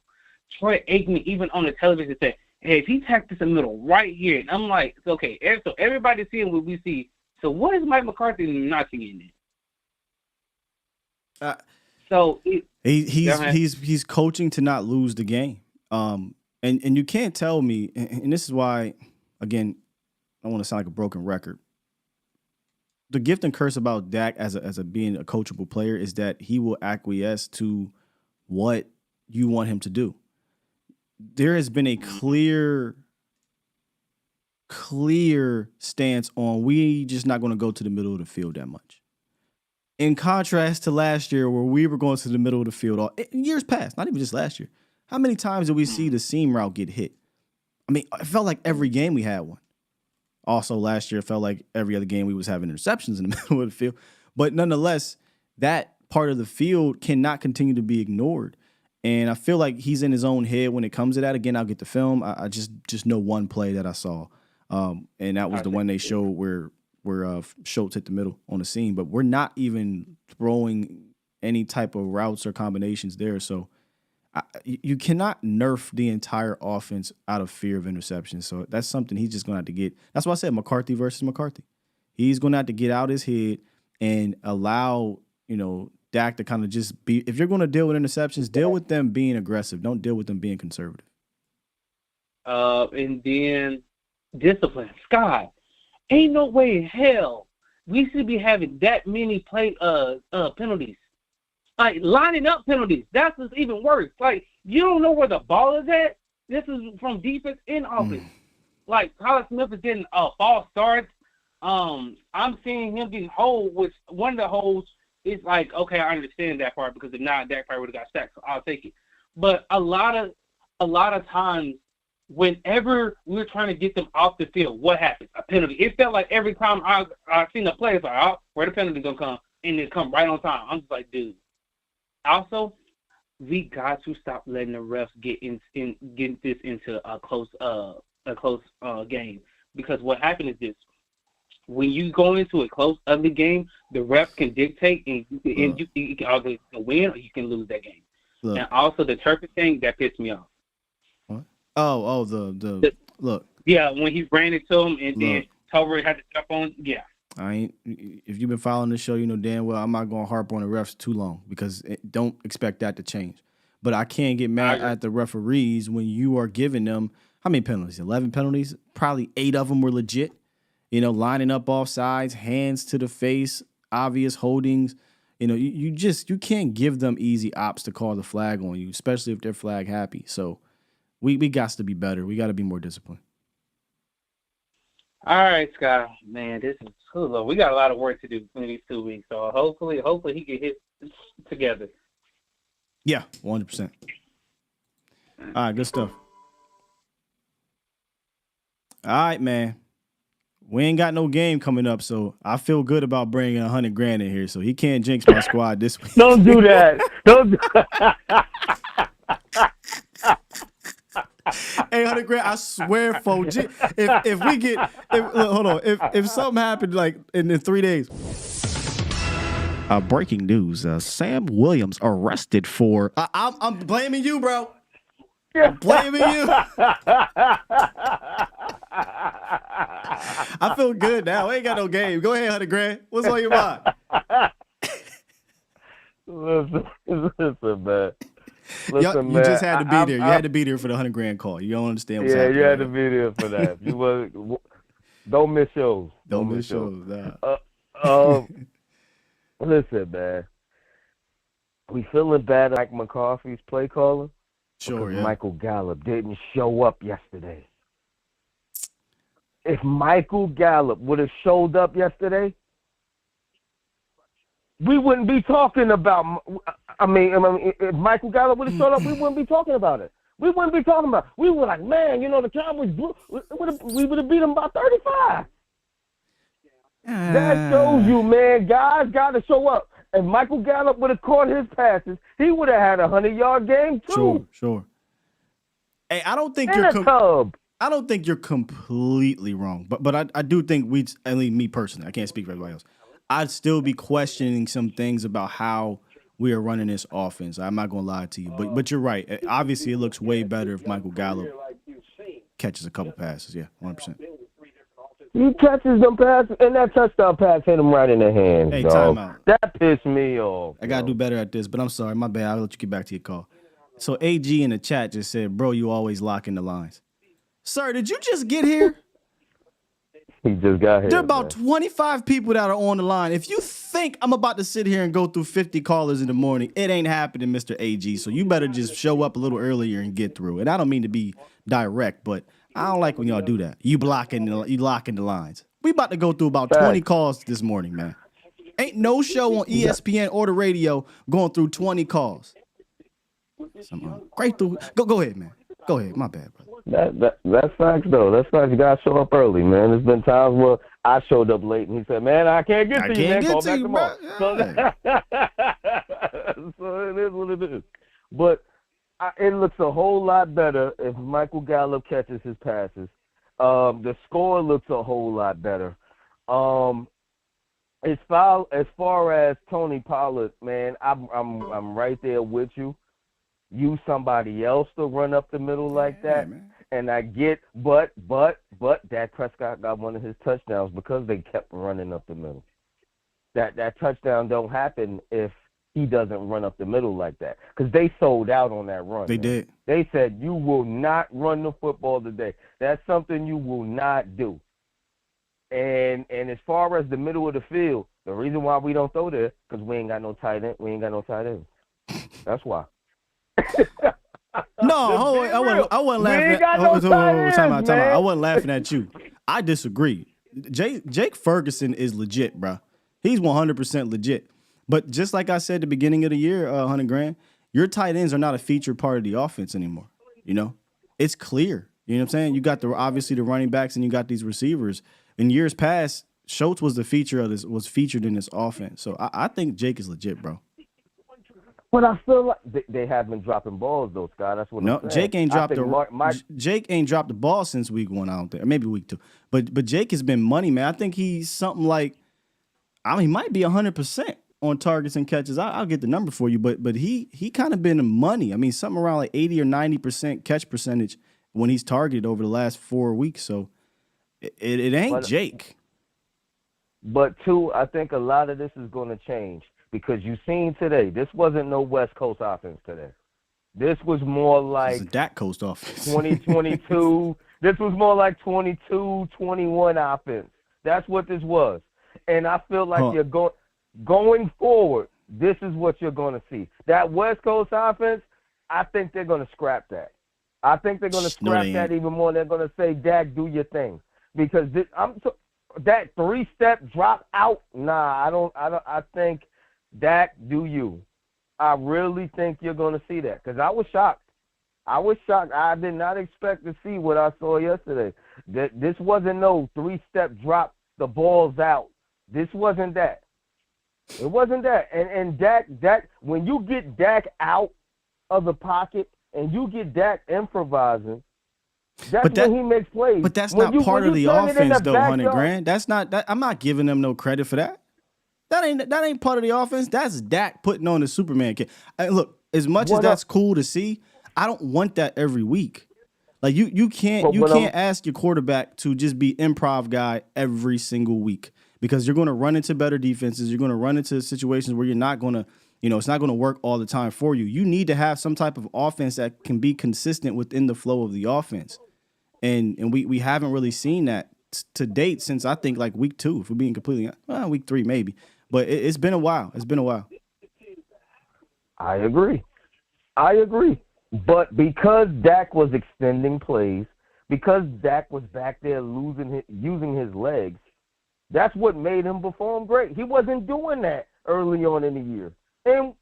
Troy Aikman, even on the television, said, hey, if he attacked this in the middle right here, and I'm like, it's okay. So everybody's seeing what we see. So what is Mike McCarthy not seeing it? He's coaching to not lose the game. And you can't tell me, and this is why, again, I want to sound like a broken record. The gift and curse about Dak as a being a coachable player is that he will acquiesce to what you want him to do. There has been a clear stance on we just not going to go to the middle of the field that much. In contrast to last year where we were going to the middle of the field in years past, not even just last year. How many times did we see the seam route get hit? I mean, it felt like every game we had one. Also last year, it felt like every other game we was having interceptions in the middle of the field. But nonetheless, that part of the field cannot continue to be ignored. And I feel like he's in his own head when it comes to that. Again, I'll get the film. I just know one play that I saw. And that was the one they showed where Schultz hit the middle on the seam. But we're not even throwing any type of routes or combinations there. So you cannot nerf the entire offense out of fear of interception. So that's something he's just going to have to get. That's why I said McCarthy versus McCarthy. He's going to have to get out his head and allow, Dak to kind of just be, if you're going to deal with interceptions, deal with them being aggressive. Don't deal with them being conservative. And then discipline. Scott, ain't no way in hell we should be having that many penalties. Like lining up penalties. That's what's even worse. Like you don't know where the ball is at. This is from defense and offense. Like Tyler Smith is getting false starts. I'm seeing him getting hold, which one of the holds is like, okay, I understand that part because if not, that part would have got sacked. So I'll take it. But a lot of times whenever we were trying to get them off the field, what happens? A penalty. It felt like every time I seen the play, it's like, oh, where the penalty gonna come? And it come right on time. I'm just like, dude. Also, we got to stop letting the refs get this into a close game, because what happened is this: when you go into a close, ugly game, the refs can dictate, and you can either win or you can lose that game. Look. And also the Turpin thing that pissed me off. What? Oh, the look. Yeah, when he ran into him and then Tolbert had to jump on. Yeah. If you've been following the show, you know damn well I'm not going to harp on the refs too long, because don't expect that to change. But I can't get mad at the referees when you are giving them, how many penalties? 11 penalties? Probably 8 of them were legit. You know, lining up off sides, hands to the face, obvious holdings. You know, you can't give them easy ops to call the flag on you, especially if they're flag happy. So we got to be better. We got to be more disciplined. All right, Scott. Man, this is too low. We got a lot of work to do in these 2 weeks. So hopefully he can hit together. Yeah, 100%. All right, good stuff. All right, man. We ain't got no game coming up, so I feel good about bringing $100,000 in here. So he can't jinx my squad this week. Don't do that. Don't do Hey, $100,000, I swear, folks. If we get, hold on, if something happened like in 3 days. Breaking news: Sam Williams arrested for. I'm blaming you, bro. I'm blaming you. I feel good now. We ain't got no game. Go ahead, $100,000. What's on your mind? Listen, man. Listen, you just had to be there. You had to be there for the $100,000 call. You don't understand what's happening. Yeah, you had to be there for that. Don't miss shows. Don't miss shows. Listen, man. We feeling bad like McCarthy's play caller? Sure, yeah. Michael Gallup didn't show up yesterday. If Michael Gallup would have showed up yesterday, we wouldn't be talking about. If Michael Gallup would have showed up, we wouldn't be talking about it. We wouldn't be talking about it. We were like, man, the Cowboys blew. We would have beat them by 35. That shows you, man. Guys got to show up. If Michael Gallup would have caught his passes, he would have had a 100-yard game too. Sure. Hey, I don't think you're completely wrong, but I do think at least me personally, I can't speak for everybody else. I'd still be questioning some things about how we are running this offense. I'm not gonna lie to you, but you're right. Obviously, it looks way better if Michael Gallup catches a couple passes. Yeah, 100%. He catches them passes, and that touchdown pass hit him right in the hand. Hey, timeout. That pissed me off. I gotta do better at this, but I'm sorry, my bad. I'll let you get back to your call. So AG in the chat just said, "Bro, you always locking the lines." Sir, did you just get here? He just got here. There are about 25 people that are on the line. If you think I'm about to sit here and go through 50 callers in the morning, it ain't happening, Mr. AG. So you better just show up a little earlier and get through. And I don't mean to be direct, but I don't like when y'all do that. You locking the lines. We about to go through about 20 calls this morning, man. Ain't no show on ESPN or the radio going through 20 calls. Great through. Go ahead, man. Go ahead. My bad, brother. That's facts, though. That's facts. You gotta show up early, man. There's been times where I showed up late, and he said, "Man, I can't get to you, man. Call back tomorrow." So it is what it is. But it looks a whole lot better if Michael Gallup catches his passes. The score looks a whole lot better. As far as Tony Pollard, man, I'm right there with you. Use somebody else to run up the middle like that. And I get, but Dak Prescott got one of his touchdowns because they kept running up the middle. That touchdown don't happen if he doesn't run up the middle like that, because they sold out on that run. They did. They said, you will not run the football today. That's something you will not do. And as far as the middle of the field, the reason why we don't throw there, because we ain't got no tight end. We ain't got no tight end. That's why. No, I wasn't laughing. Time out. I wasn't laughing at you. I disagree. Jake Ferguson is legit, bro. He's 100% legit. But just like I said at the beginning of the year, $100,000, your tight ends are not a featured part of the offense anymore. You know, it's clear. You know what I'm saying? You got obviously the running backs and you got these receivers. In years past, Schultz was was featured in this offense. So I think Jake is legit, bro. But I feel like they have been dropping balls, though, Scott. That's what I'm saying. Jake ain't dropped Jake ain't dropped the ball since week 1, I don't think. Or maybe week 2. But Jake has been money, man. I think he's something like, he might be 100% on targets and catches. I'll get the number for you, but he kind of been money. I mean, something around like 80 or 90% catch percentage when he's targeted over the last 4 weeks. So it ain't Jake. But too, I think a lot of this is going to change because you seen today, this wasn't no West Coast offense today. This was more like it's a Dak Coast offense. 2022. This was more like 22-21 offense. That's what this was. And I feel like you're going forward, this is what you're going to see. That West Coast offense, I think they're going to scrap that. I think they're going to scrap that even more. They're going to say, Dak, do your thing. Because that 3-step drop out, I think, Dak, do you. I really think you're going to see that. Because I was shocked. I did not expect to see what I saw yesterday. This wasn't no 3-step drop, the ball's out. This wasn't that. It wasn't that. And Dak, when you get Dak out of the pocket and you get Dak improvising, that's when he makes plays. But that's not part of the offense, though, 100 grand. That's not that. I'm not giving them no credit for that. That ain't part of the offense. That's Dak putting on the Superman kit. Look, as much as that's cool to see, I don't want that every week. Like you can't ask your quarterback to just be improv guy every single week because you're going to run into better defenses. You're going to run into situations where you're not going to, it's not going to work all the time for you. You need to have some type of offense that can be consistent within the flow of the offense. And we haven't really seen that to date since I think like week 2, if we're being completely week 3 maybe. But it's been a while. It's been a while. I agree. But because Dak was extending plays, because Dak was back there using his legs, that's what made him perform great. He wasn't doing that early on in the year. And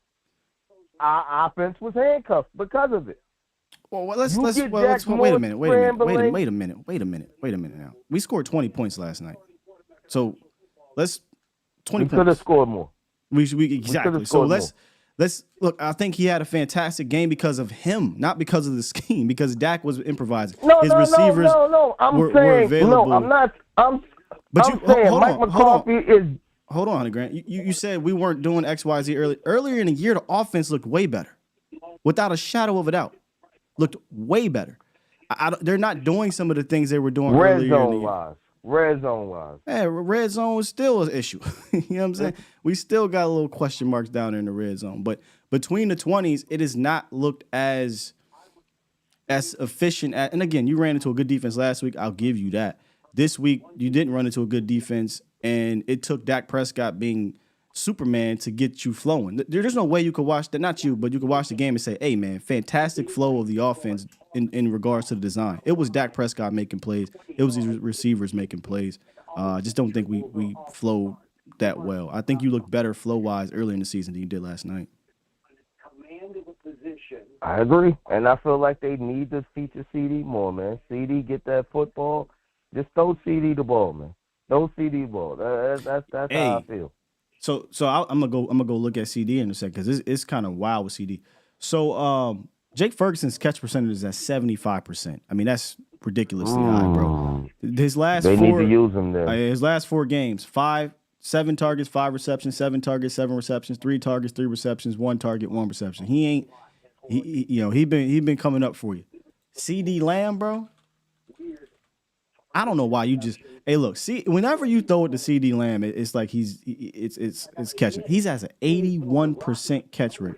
our offense was handcuffed because of it. Well, let's wait a minute now. We scored 20 points last night. So let's 20 points. We could have scored more. We exactly. So let's look. I think he had a fantastic game because of him, not because of the scheme. Because Dak was improvising. His receivers were available. No, I'm not. I'm saying Mike McCarthy is. Hold on, Grant. You said we weren't doing X, Y, Z earlier in the year. The offense looked way better, without a shadow of a doubt. Looked way better. They're not doing some of the things they were doing earlier in the year. Red zone wise. Yeah, red zone is still an issue. You know what I'm saying? We still got a little question marks down there in the red zone. But between the 20s, it has not looked as efficient. And again, you ran into a good defense last week. I'll give you that. This week, you didn't run into a good defense, and it took Dak Prescott being Superman to get you flowing. There's no way you could watch that, not you, but you could watch the game and say, hey, man, fantastic flow of the offense in regards to the design. It was Dak Prescott making plays. It was these receivers making plays. I just don't think we flowed that well. I think you looked better flow-wise earlier in the season than you did last night. I agree, and I feel like they need to feature CD more, man. CD, get that football. Just throw CD the ball, man. Throw CD the ball. That's how I feel. So I'm gonna go look at CD in a second because it's kind of wild with CD. So Jake Ferguson's catch percentage is at 75%. I mean that's ridiculously high, bro. His last they need to use him there. His last 4 games: 7 targets, 5 receptions, 7 targets, 7 receptions, 3 targets, 3 receptions, 1 target, 1 reception. He been coming up for you. CD Lamb, bro. I don't know why you just. Hey, look. See, whenever you throw it to CD Lamb, it's like it's catching. He's has an 81% catch rate,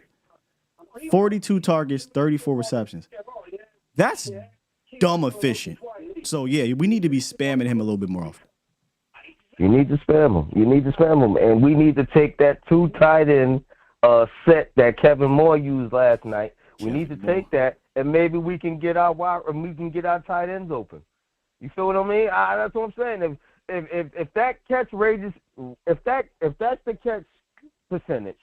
42 targets, 34 receptions. That's dumb efficient. So yeah, we need to be spamming him a little bit more often. You need to spam him, and we need to take that 2 tight end set that Kevin Moore used last night. We need to take that, and maybe we can get our tight ends open. You feel what I mean? That's what I'm saying. If that catch rate is, if that's the catch percentage,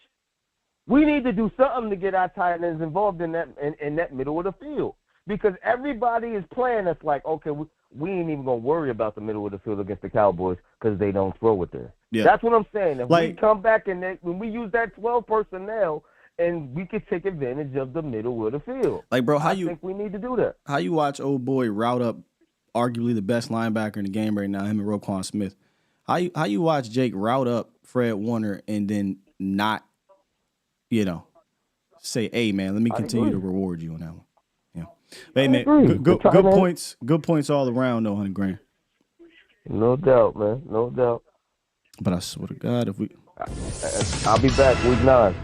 we need to do something to get our tight ends involved in that middle of the field. because everybody is playing us like, okay, we ain't even going to worry about the middle of the field against the Cowboys because they don't throw it there. Yeah. That's what I'm saying. If we come back and when we use that 12 personnel, and we could take advantage of the middle of the field. Like, bro, I think we need to do that. How you watch old boy route up arguably the best linebacker in the game right now, him and Roquan Smith. How you watch Jake route up Fred Warner and then not, say, hey, man, let me continue to reward you on that one. Yeah. Hey, man, good points. Good points all around, though, 100 grand. No doubt, man. No doubt. But I swear to God, I'll be back week 9.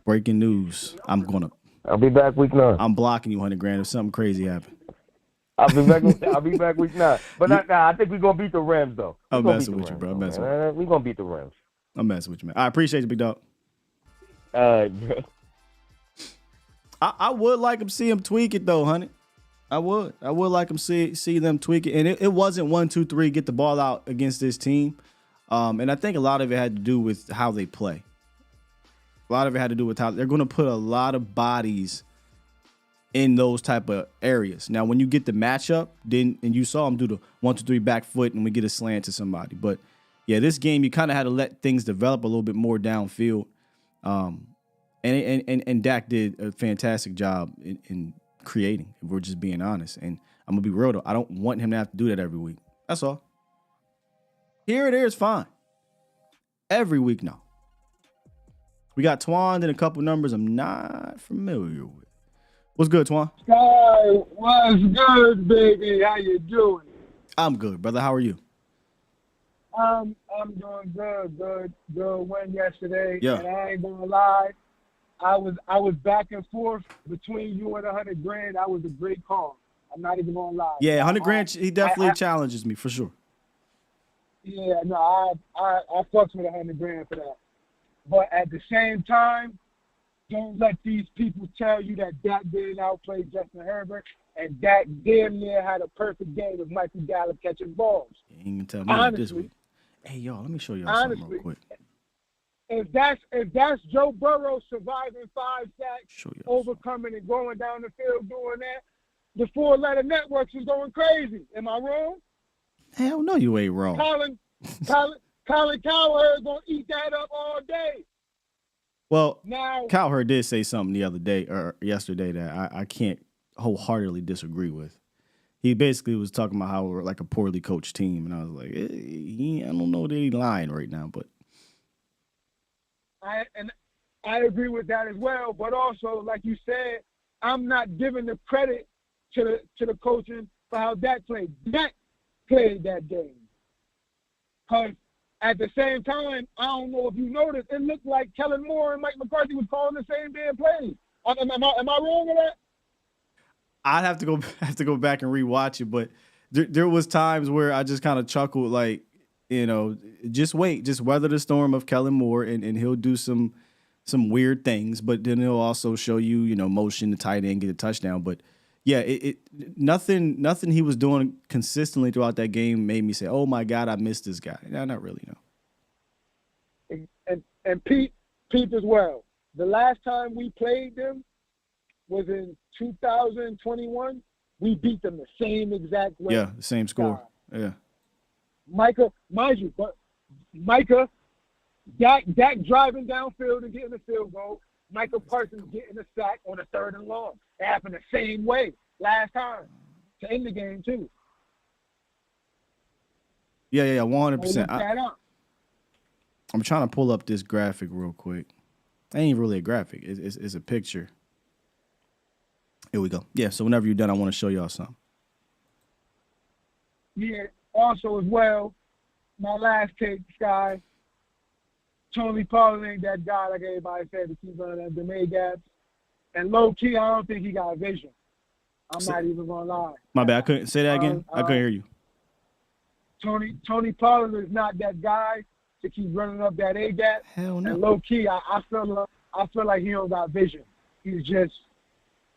Breaking news. I'll be back week 9. I'm blocking you, 100 grand if something crazy happens. I'll be back week 9. But I think we're going to beat the Rams, though. I'm messing with you, bro. We're going to beat the Rams. I'm messing with you, man. I appreciate you, big dog. All right, bro. I would like to see him tweak it, though, honey. I would like them see them tweak it. And it wasn't 1, 2, 3, get the ball out against this team. And I think a lot of it had to do with how they play. A lot of it had to do with how they're going to put a lot of bodies in those type of areas. Now, when you get the matchup, and you saw them do the 1, 2, 3 back foot, and we get a slant to somebody. But yeah, this game you kind of had to let things develop a little bit more downfield. And Dak did a fantastic job in creating, if we're just being honest. And I'm gonna be real though, I don't want him to have to do that every week. That's all. Here it is, fine. Every week, no. We got Twan and a couple numbers I'm not familiar with. What's good, Twan? Sky, what's good, baby? How you doing? I'm good, brother. How are you? I'm doing good. Good win yesterday. Yeah. And I ain't gonna lie, I was back and forth between you and 100 grand. That was a great call. I'm not even gonna lie. Yeah, 100 grand. He definitely challenges me for sure. Yeah, no, I fucks with 100 grand for that. But at the same time, don't let these people tell you that Dak didn't outplay Justin Herbert, and Dak damn near had a perfect game with Michael Gallup catching balls. You ain't gonna tell me this week. Hey, y'all, let me show y'all something real quick. If that's Joe Burrow surviving 5 sacks, overcoming and going down the field doing that, the 4-letter networks is going crazy. Am I wrong? Hell no, you ain't wrong. Colin Cowherd is going to eat that up all day. Well, now, Cowherd did say something the other day or yesterday that I can't wholeheartedly disagree with. He basically was talking about how we're like a poorly coached team, and I was like, I don't know that he's lying right now, but I agree with that as well. But also, like you said, I'm not giving the credit to the coaching for how Dak played. Dak played that game. Because at the same time, I don't know if you noticed, it looked like Kellen Moore and Mike McCarthy was calling the same damn plays. Am I wrong with that? I'd have to go back and rewatch it, but there was times where I just kind of chuckled, like, just wait, just weather the storm of Kellen Moore, and he'll do some weird things, but then he'll also show you, motion the tight end, get a touchdown. But yeah, nothing he was doing consistently throughout that game made me say, oh my God, I missed this guy. No, not really, no. And Pete as well. The last time we played them was in 2021. We beat them the same exact way. Yeah, the same score. Yeah. Micah, mind you, but Micah, Dak driving downfield and getting a field goal. Micah Parsons getting a sack on a 3rd and long. It happened the same way last time to end the game too. Yeah, 100%. I'm trying to pull up this graphic real quick. It ain't really a graphic. It's a picture. Here we go. Yeah, so whenever you're done, I want to show y'all something. Yeah, also as well, my last take, Sky, Tony Pollard ain't that guy, like everybody said, to keep running the mid gaps. And low-key, I don't think he got vision. I'm not even going to lie. My bad. I couldn't say that again. I couldn't hear you. Tony Pollard is not that guy to keep running up that A-gap. Hell no. And low-key, I feel like he don't got vision. He's just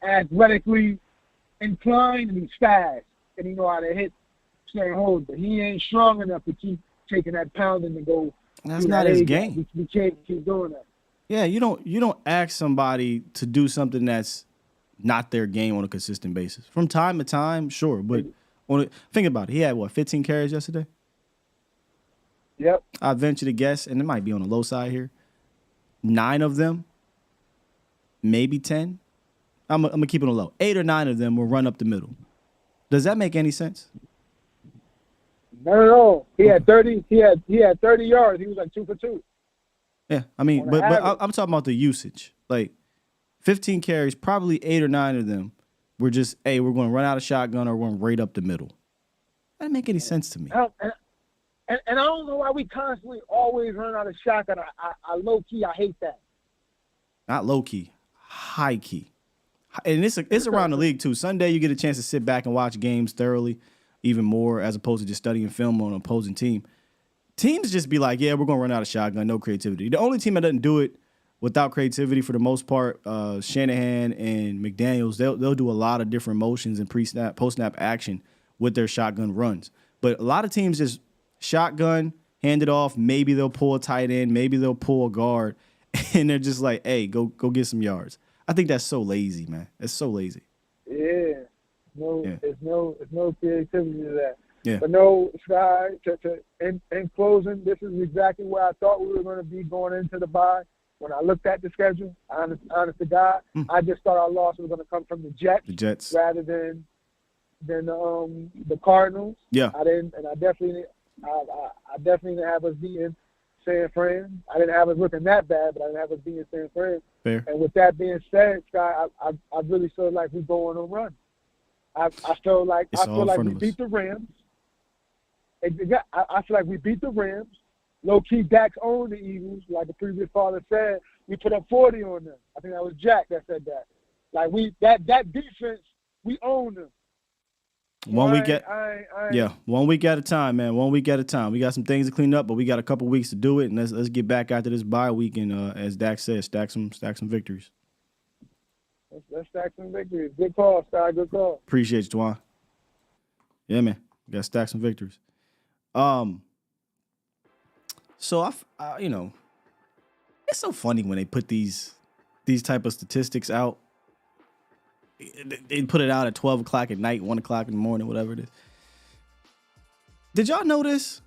athletically inclined, and he's fast, and he know how to hit certain holes, but he ain't strong enough to keep taking that pounding and go. That's not his game. We can't keep doing that. Yeah, you don't ask somebody to do something that's not their game on a consistent basis. From time to time, sure, but think about it. He had 15 carries yesterday. Yep. I venture to guess, and it might be on the low side here. 9 of them, maybe 10. I'm gonna keep it on low. 8 or 9 of them will run up the middle. Does that make any sense? Not at all. He had 30. He had 30 yards. He was like 2 for 2. Yeah, I mean, but I'm talking about the usage. Like 15 carries, probably 8 or 9 of them were just, hey, we're going to run out of shotgun or we're going to right up the middle. That doesn't make any sense to me. And I don't know why we constantly always run out of shotgun. I low key, I hate that. Not low key, high key. And it's around the league too. Sunday you get a chance to sit back and watch games thoroughly, even more as opposed to just studying film on an opposing team. Teams just be like, yeah, we're going to run out of shotgun, no creativity. The only team that doesn't do it without creativity for the most part, Shanahan and McDaniels, they'll do a lot of different motions and pre-snap, post-snap action with their shotgun runs. But a lot of teams just shotgun, hand it off, maybe they'll pull a tight end, maybe they'll pull a guard, and they're just like, hey, go get some yards. I think that's so lazy, man. It's so lazy. Yeah. There's no creativity to that. Yeah. But no, Sky, in closing, this is exactly where I thought we were going to be going into the bye. When I looked at the schedule, honest to God, I just thought our loss was going to come from the Jets. Rather than the Cardinals. Yeah. I definitely didn't have us beating San Fran. I didn't have us looking that bad, but I didn't have us beating San Fran. Fair. And with that being said, Sky, I really feel like we're going on a run. I feel like we beat the Rams. I feel like we beat the Rams. Low key, Dax owned the Eagles, like the previous father said. We put up 40 on them. I think that was Jack that said that. Like that defense, we own them. One week at a time, man. 1 week at a time. We got some things to clean up, but we got a couple weeks to do it, and let's get back after this bye week and as Dax said, stack some victories. Let's stack some victories. Good call, Sky. Good call. Appreciate you, Twan. Yeah, man. We got to stack some victories. So it's so funny when they put these type of statistics out. They put it out at 12 o'clock at night, 1 o'clock in the morning, whatever it is. Did y'all know this?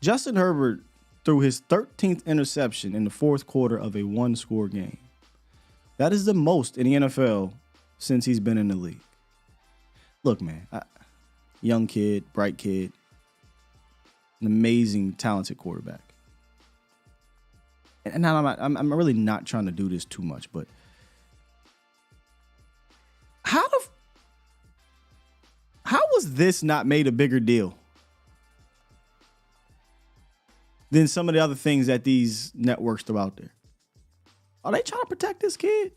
Justin Herbert threw his 13th interception in the fourth quarter of a one-score game. That is the most in the NFL since he's been in the league. Look, man, young kid, bright kid, an amazing, talented quarterback. And I'm really not trying to do this too much, but how was this not made a bigger deal than some of the other things that these networks throw out there? Are they trying to protect this kid?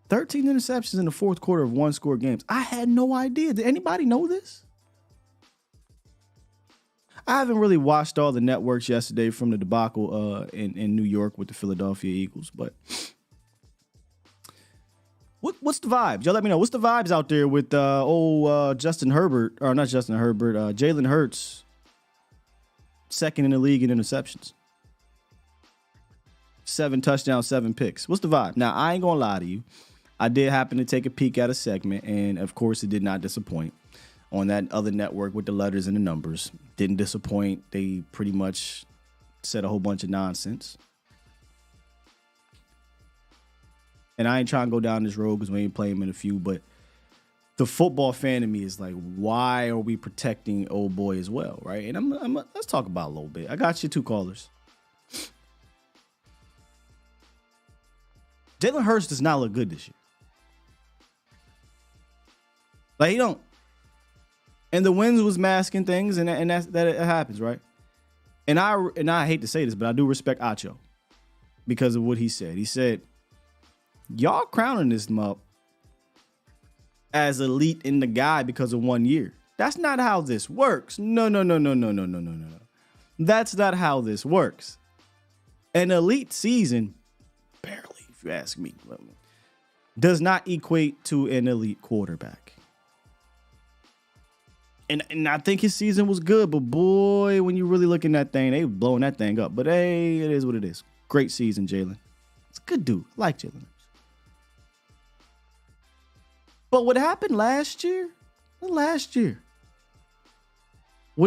13 interceptions in the fourth quarter of one-score games. I had no idea. Did anybody know this? I haven't really watched all the networks yesterday from the debacle in New York with the Philadelphia Eagles, but what's the vibes? Y'all let me know. What's the vibes out there with Justin Herbert, or not Justin Herbert, Jalen Hurts, second in the league in interceptions. 7 touchdowns, 7 picks. What's the vibe? Now, I ain't going to lie to you. I did happen to take a peek at a segment, and of course, it did not disappoint. On that other network with the letters and the numbers. Didn't disappoint. They pretty much said a whole bunch of nonsense. And I ain't trying to go down this road because we ain't playing him in a few, but the football fan in me is like, why are we protecting old boy as well, right? And let's talk about it a little bit. I got you 2 callers. Jalen Hurts does not look good this year. Like, he don't. And the wins was masking things, and that it happens, right? And I hate to say this, but I do respect Acho because of what he said. He said, y'all crowning this up as elite in the guy because of 1 year. That's not how this works. No. That's not how this works. An elite season, barely, if you ask me, does not equate to an elite quarterback. And I think his season was good, but boy, when you really look in that thing, they blowing that thing up. But hey, it is what it is. Great season, Jalen. It's a good dude. I like Jalen. But what happened last year? What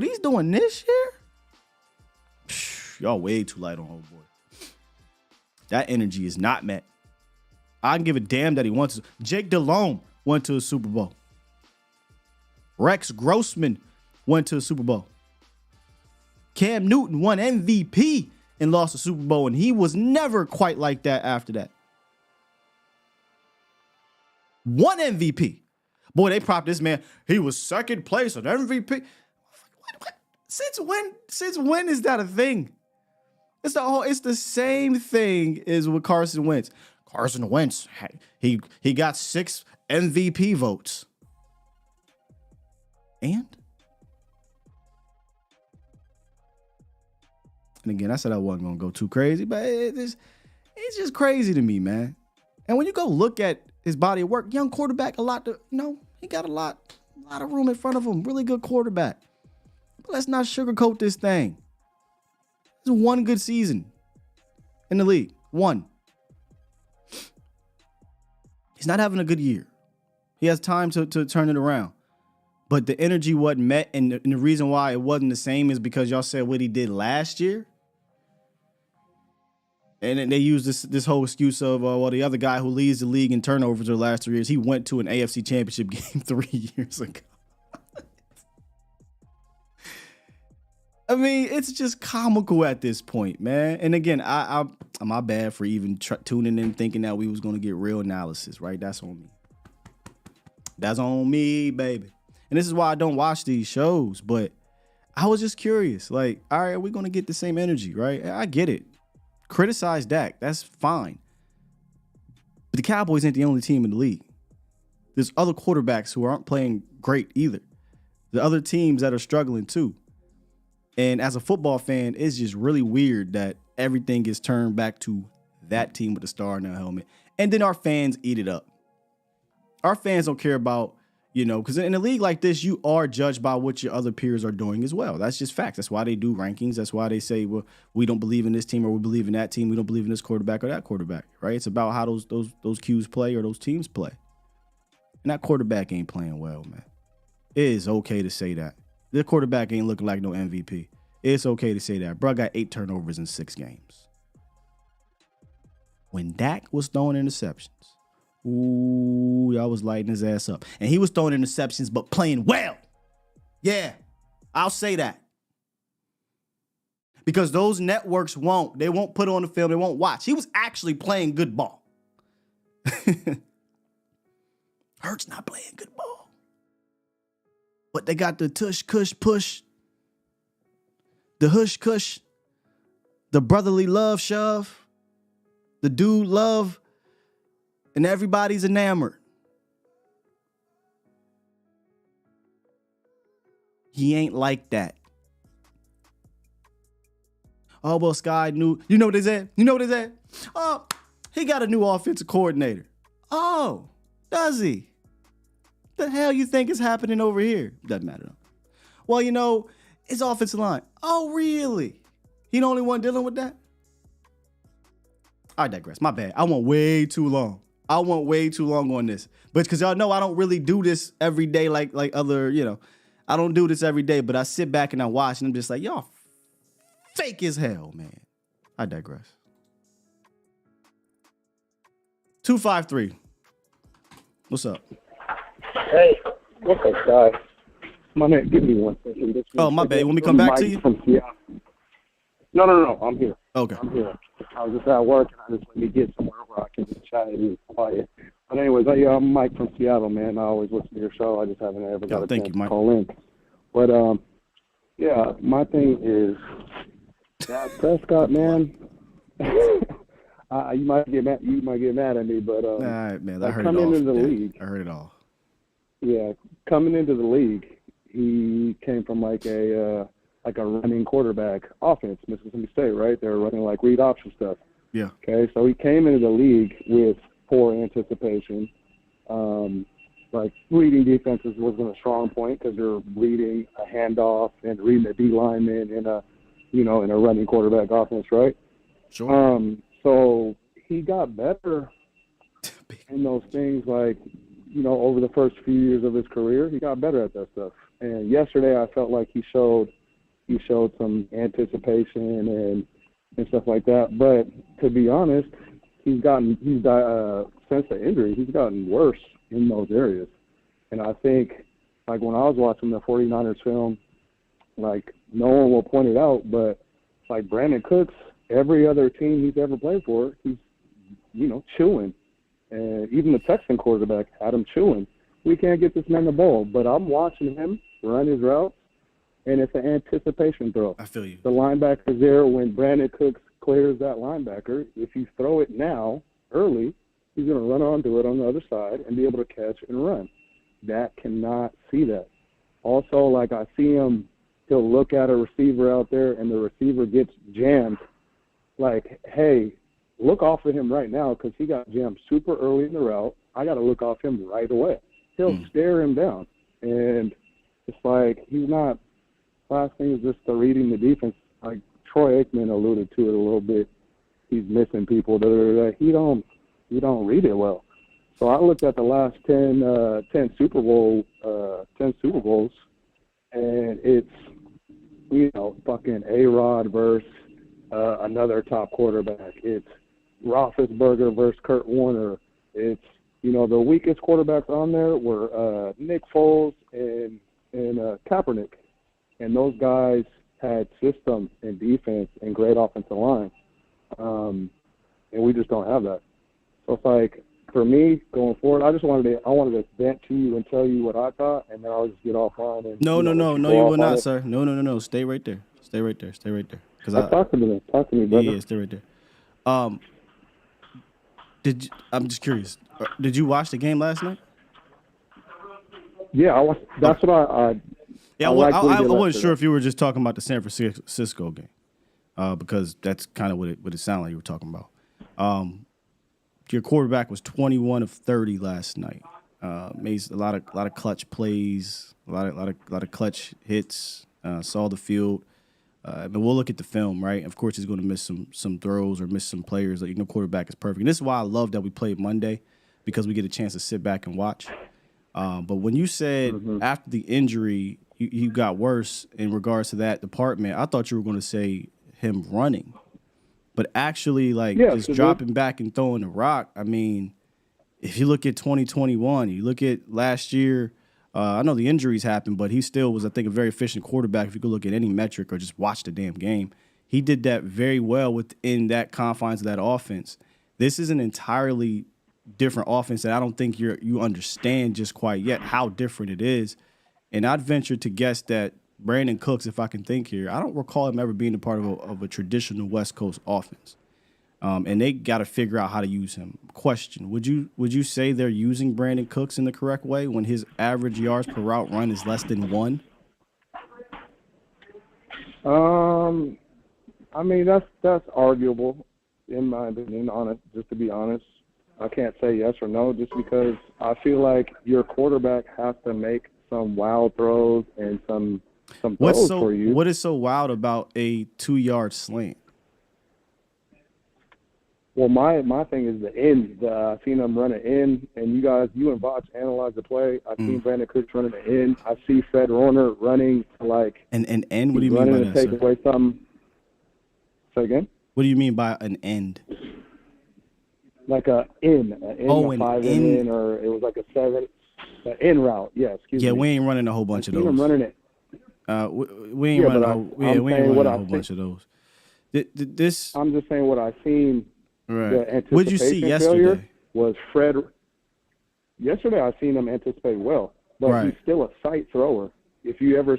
he's doing this year? Y'all way too light on old boy. That energy is not met. I can give a damn that he wants to. Jake Delhomme went to a Super Bowl. Rex Grossman went to a Super Bowl. Cam Newton won MVP and lost a Super Bowl, and he was never quite like that after that. One MVP. Boy, they propped this man. He was second place on MVP. What? Since when is that a thing? It's the same thing as with Carson Wentz. Carson Wentz, he got 6 MVP votes. And again, I said I wasn't going to go too crazy, but it's just crazy to me, man. And when you go look at his body of work, young quarterback, he got a lot of room in front of him. Really good quarterback. But let's not sugarcoat this thing. It's one good season in the league. One. He's not having a good year. He has time to turn it around. But the energy wasn't met, and the reason why it wasn't the same is because y'all said what he did last year. And then they used this whole excuse of, the other guy who leads the league in turnovers the last 3 years, he went to an AFC Championship game 3 years ago. I mean, it's just comical at this point, man. And again, I'm my bad for even tuning in thinking that we was going to get real analysis, right? That's on me. That's on me, baby. And this is why I don't watch these shows, but I was just curious. Like, all right, we're going to get the same energy, right? I get it. Criticize Dak. That's fine. But the Cowboys ain't the only team in the league. There's other quarterbacks who aren't playing great either. The other teams that are struggling too. And as a football fan, it's just really weird that everything gets turned back to that team with the star in their helmet. And then our fans eat it up. Our fans don't care about, because in a league like this, you are judged by what your other peers are doing as well. That's just facts. That's why they do rankings. That's why they say, well, we don't believe in this team or we believe in that team. We don't believe in this quarterback or that quarterback, right? It's about how those Qs play or those teams play. And that quarterback ain't playing well, man. It is okay to say that. The quarterback ain't looking like no MVP. It's okay to say that. Bro got 8 turnovers in 6 games. When Dak was throwing interceptions, ooh, y'all was lighting his ass up. And he was throwing interceptions, but playing well. Yeah, I'll say that. Because those networks won't put on the film, they won't watch. He was actually playing good ball. Hurts not playing good ball. But they got the tush, cush, push, the hush, cush, the brotherly love, shove, the dude love, and everybody's enamored. He ain't like that. Oh, well, Sky knew. You know what they said? Oh, he got a new offensive coordinator. Oh, does he? The hell you think is happening over here? Doesn't matter. Well, his offensive line. Oh, really? He the only one dealing with that? I digress. My bad. I went way too long on this. But because y'all know I don't really do this every day like other, I don't do this every day, but I sit back and I watch and I'm just like, y'all fake as hell, man. I digress. 253. What's up? Hey, what's up, guys? My man, give me 1 second. My bad. You want me to come back to you? From Seattle. No. I'm here. Okay. I'm here. I was just at work, and I just let me get somewhere where I can just chat and be quiet. But anyways, I'm Mike from Seattle, man. I always listen to your show. I just haven't ever got a chance to call in. But, my thing is Dak Prescott, man. You might get mad at me, but all right, man. I heard it all. League, I heard it all. Yeah, coming into the league, he came from like a running quarterback offense, Mississippi State, right? They were running like read option stuff. Yeah. Okay, so he came into the league with poor anticipation. like reading defenses wasn't a strong point because you're reading a handoff and reading a D lineman in a, in a running quarterback offense, right? Sure. So he got better in those things, like, over the first few years of his career, he got better at that stuff. And yesterday, I felt like he showed some anticipation and stuff like that. But to be honest, since the injury, he's gotten worse in those areas. And I think, like, when I was watching the 49ers film, like, no one will point it out, but, like, Brandon Cooks, every other team he's ever played for, he's, chewing. And even the Texan quarterback had him chewing. We can't get this man the ball. But I'm watching him run his routes, and it's an anticipation throw. I feel you. The linebacker's there when Brandon Cooks clears that linebacker. If you throw it now, early, he's going to run onto it on the other side and be able to catch and run. That cannot see that. Also, like, I see him, he'll look at a receiver out there, and the receiver gets jammed. Like, hey, look off of him right now because he got jammed super early in the route. I got to look off him right away. He'll stare him down. And it's like he's not – last thing is just the reading the defense. Like Troy Aikman alluded to it a little bit. He's missing people. He don't read it well. So I looked at the last 10 Super Bowls, and it's, fucking A-Rod versus another top quarterback. It's Roethlisberger versus Kurt Warner. It's, the weakest quarterbacks on there were Nick Foles and Kaepernick. And those guys had system and defense and great offensive line. And we just don't have that. So it's like, for me, going forward, I wanted to vent to you and tell you what I thought, and then I'll just get offline. And, No, you will not, sir. No. Stay right there. Talk to me, brother. Yeah, stay right there. I'm just curious. Did you watch the game last night? Yeah, I was. That's what I. Yeah, I wasn't sure if you were just talking about the San Francisco game, because that's kind of what it sounded like you were talking about. Your quarterback was 21 of 30 last night. Made a lot of clutch plays, a lot of clutch hits. Saw the field. But we'll look at the film, right? Of course, he's going to miss some throws or miss some players. Like, quarterback is perfect. And this is why I love that we played Monday, because we get a chance to sit back and watch. But when you said after the injury, you got worse in regards to that department, I thought you were going to say him running. But actually, just dropping back and throwing the rock, I mean, if you look at 2021, you look at last year, I know the injuries happened, but he still was, I think, a very efficient quarterback if you could look at any metric or just watch the damn game. He did that very well within that confines of that offense. This is an entirely different offense that I don't think you understand just quite yet how different it is. And I'd venture to guess that Brandon Cooks, if I can think here, I don't recall him ever being a part of a traditional West Coast offense. And they got to figure out how to use him. Question: Would you say they're using Brandon Cooks in the correct way when his average yards per route run is less than 1? I mean, that's arguable, in my opinion. Just to be honest, I can't say yes or no, just because I feel like your quarterback has to make some wild throws and some throws for you. What is so wild about a 2-yard slant? Well, my thing is the end. I've seen him run it in, and you and Voch analyze the play. I've seen Brandon Cooks running it in. I see Fred Warner running like an end. What do you mean by that, take away something. Say again. What do you mean by an end? Like a 5 in, or it was like a 7, an in route. Yeah, excuse me. Yeah, we ain't running a whole bunch of those. I'm running it. We ain't running a whole bunch of those. This. I'm just saying what I've seen. Right. What did you see yesterday? Was Fred. Yesterday, I seen him anticipate well, but he's still a sight thrower. If you ever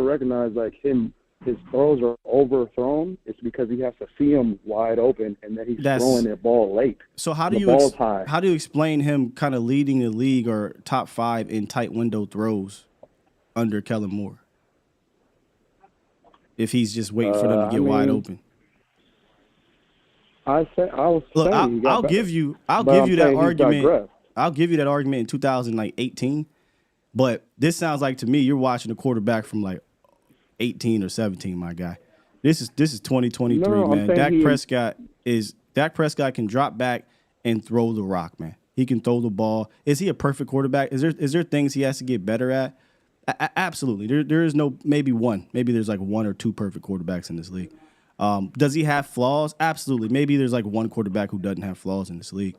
recognize like him, his throws are overthrown. It's because he has to see him wide open, and then he's throwing that ball late. So how do you explain him kind of leading the league or top 5 in tight window throws under Kellen Moore? If he's just waiting for them to get wide open. I'll give you that argument. I'll give you that argument in 2018, but this sounds like to me you're watching a quarterback from like 18 or 17, my guy. This is 2023, No, I'm man. saying Dak Prescott can drop back and throw the rock, man. He can throw the ball. Is he a perfect quarterback? Is there things he has to get better at? Absolutely. There is no maybe one. Maybe there's like one or two perfect quarterbacks in this league. Does he have flaws? Absolutely. Maybe there's like one quarterback who doesn't have flaws in this league.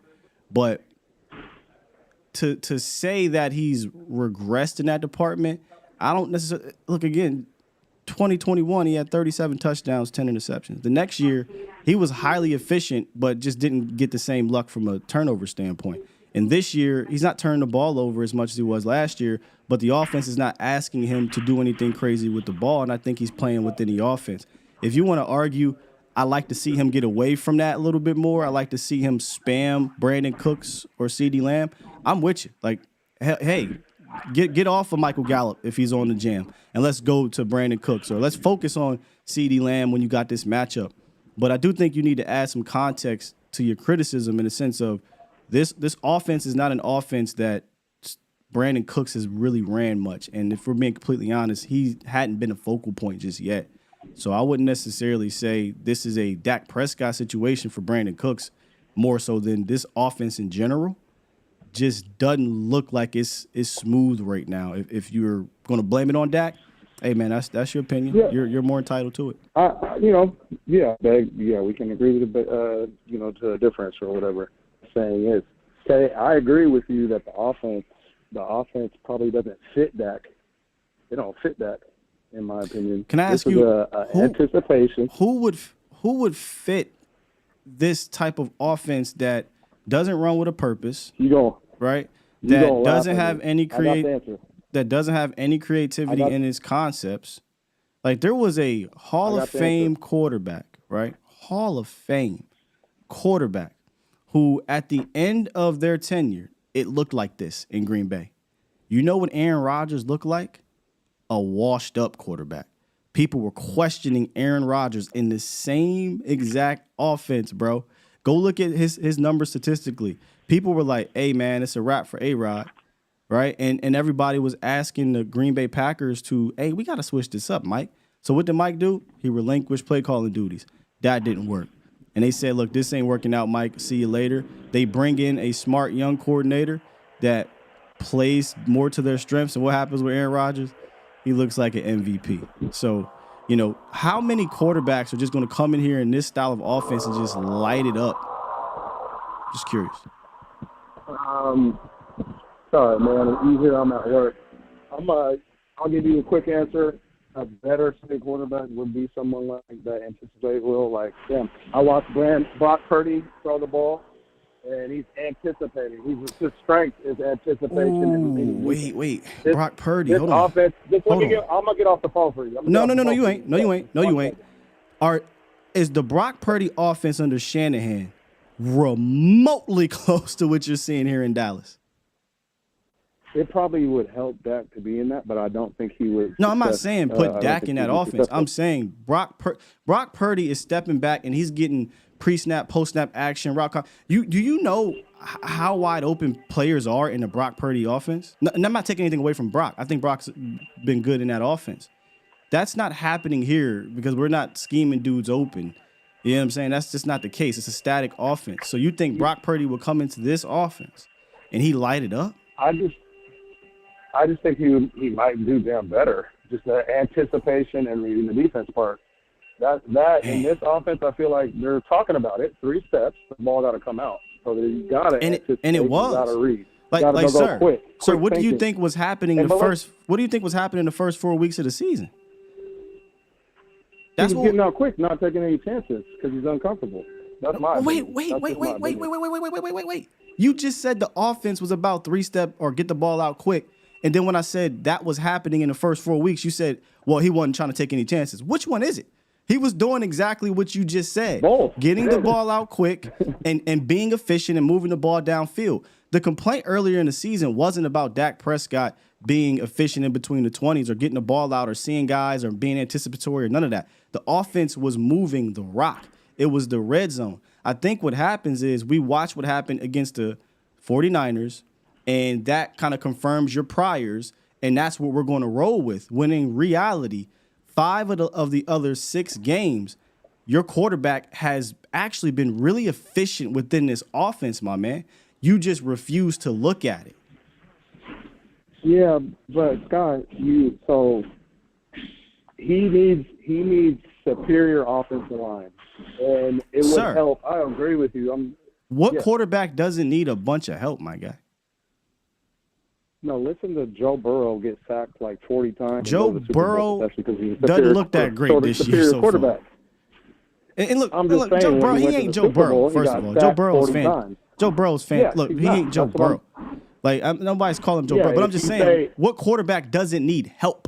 But to say that he's regressed in that department, I don't necessarily look again. 2021, he had 37 touchdowns, 10 interceptions. The next year, he was highly efficient, but just didn't get the same luck from a turnover standpoint. And this year, he's not turning the ball over as much as he was last year, but the offense is not asking him to do anything crazy with the ball, and I think he's playing within the offense. If you want to argue, I like to see him get away from that a little bit more. I like to see him spam Brandon Cooks or CeeDee Lamb. I'm with you. Like, hey, get off of Michael Gallup if he's on the jam, and let's go to Brandon Cooks, or let's focus on CeeDee Lamb when you got this matchup. But I do think you need to add some context to your criticism in the sense of this offense is not an offense that Brandon Cooks has really ran much. And if we're being completely honest, he hadn't been a focal point just yet. So I wouldn't necessarily say this is a Dak Prescott situation for Brandon Cooks more so than this offense in general just doesn't look like it's smooth right now. If you're going to blame it on Dak, hey, man, that's your opinion. Yeah. You're more entitled to it. We can agree with it, to a difference or whatever saying is. Okay, I agree with you that the offense probably doesn't fit Dak. They don't fit Dak, in my opinion. Can I ask you, anticipation? Who would fit this type of offense that doesn't run with a purpose? Right? That doesn't have any creativity in its concepts. Like, there was a Hall of Fame quarterback, right? Hall of Fame quarterback who at the end of their tenure, it looked like this in Green Bay. You know what Aaron Rodgers looked like? A washed up quarterback. People were questioning Aaron Rodgers in the same exact offense, bro. Go look at his numbers statistically. People were like, hey, man, it's a wrap for A-Rod, right? And everybody was asking the Green Bay Packers to, hey, we got to switch this up, Mike. So what did Mike do? He relinquished play calling duties. That didn't work. And they said, look, this ain't working out, Mike. See you later. They bring in a smart young coordinator that plays more to their strengths. And what happens with Aaron Rodgers? He looks like an MVP. So, how many quarterbacks are just going to come in here in this style of offense and just light it up? Just curious. Sorry, man. You hear I'm at work. I'll give you a quick answer. A better state quarterback would be someone like that anticipate will. Like, I watched Brock Purdy throw the ball, and he's anticipating. His strength is anticipation. Wait. Brock Purdy. Hold on. Offense, I'm gonna get off the phone for you. No, you ain't. No, you ain't. Is the Brock Purdy offense under Shanahan remotely close to what you're seeing here in Dallas? It probably would help Dak to be in that, but I don't think he would. No, I'm not saying put Dak in that offense. I'm saying Brock Purdy is stepping back and he's getting pre-snap, post-snap action. Do you know how wide open players are in the Brock Purdy offense? And I'm not taking anything away from Brock. I think Brock's been good in that offense. That's not happening here because we're not scheming dudes open. You know what I'm saying? That's just not the case. It's a static offense. So you think Brock Purdy will come into this offense and he light it up? I just think he might do damn better. Just the anticipation and reading the defense part. That in this offense, I feel like they're talking about it. 3 steps, the ball got to come out. So you got to anticipate. And it was. You got to read. Like sir, quick what thinking. do you think was happening What do you think was happening the first 4 weeks of the season? He's getting out quick, not taking any chances because he's uncomfortable. That's my opinion. Wait. You just said the offense was about 3-step or get the ball out quick. And then when I said that was happening in the first 4 weeks, you said, well, he wasn't trying to take any chances. Which one is it? He was doing exactly what you just said. Both. Getting the ball out quick and being efficient and moving the ball downfield. The complaint earlier in the season wasn't about Dak Prescott being efficient in between the 20s or getting the ball out or seeing guys or being anticipatory or none of that. The offense was moving the rock. It was the red zone. I think what happens is we watch what happened against the 49ers, And that kind of confirms your priors, and that's what we're going to roll with. When in reality, 5 of the other 6 games, your quarterback has actually been really efficient within this offense, my man. You just refuse to look at it. Yeah, but Scott, so he needs superior offensive line, and it would help. I agree with you. What quarterback doesn't need a bunch of help, my guy? No, listen to Joe Burrow get sacked like 40 times. Joe Burrow doesn't look that great this year so far. And look, Joe Burrow, he ain't Joe Burrow, first of all. Joe Burrow's fan. Joe Burrow's fan. Yeah, look, he ain't Joe Burrow. Like, nobody's calling him Joe Burrow. But I'm just saying, what quarterback doesn't need help?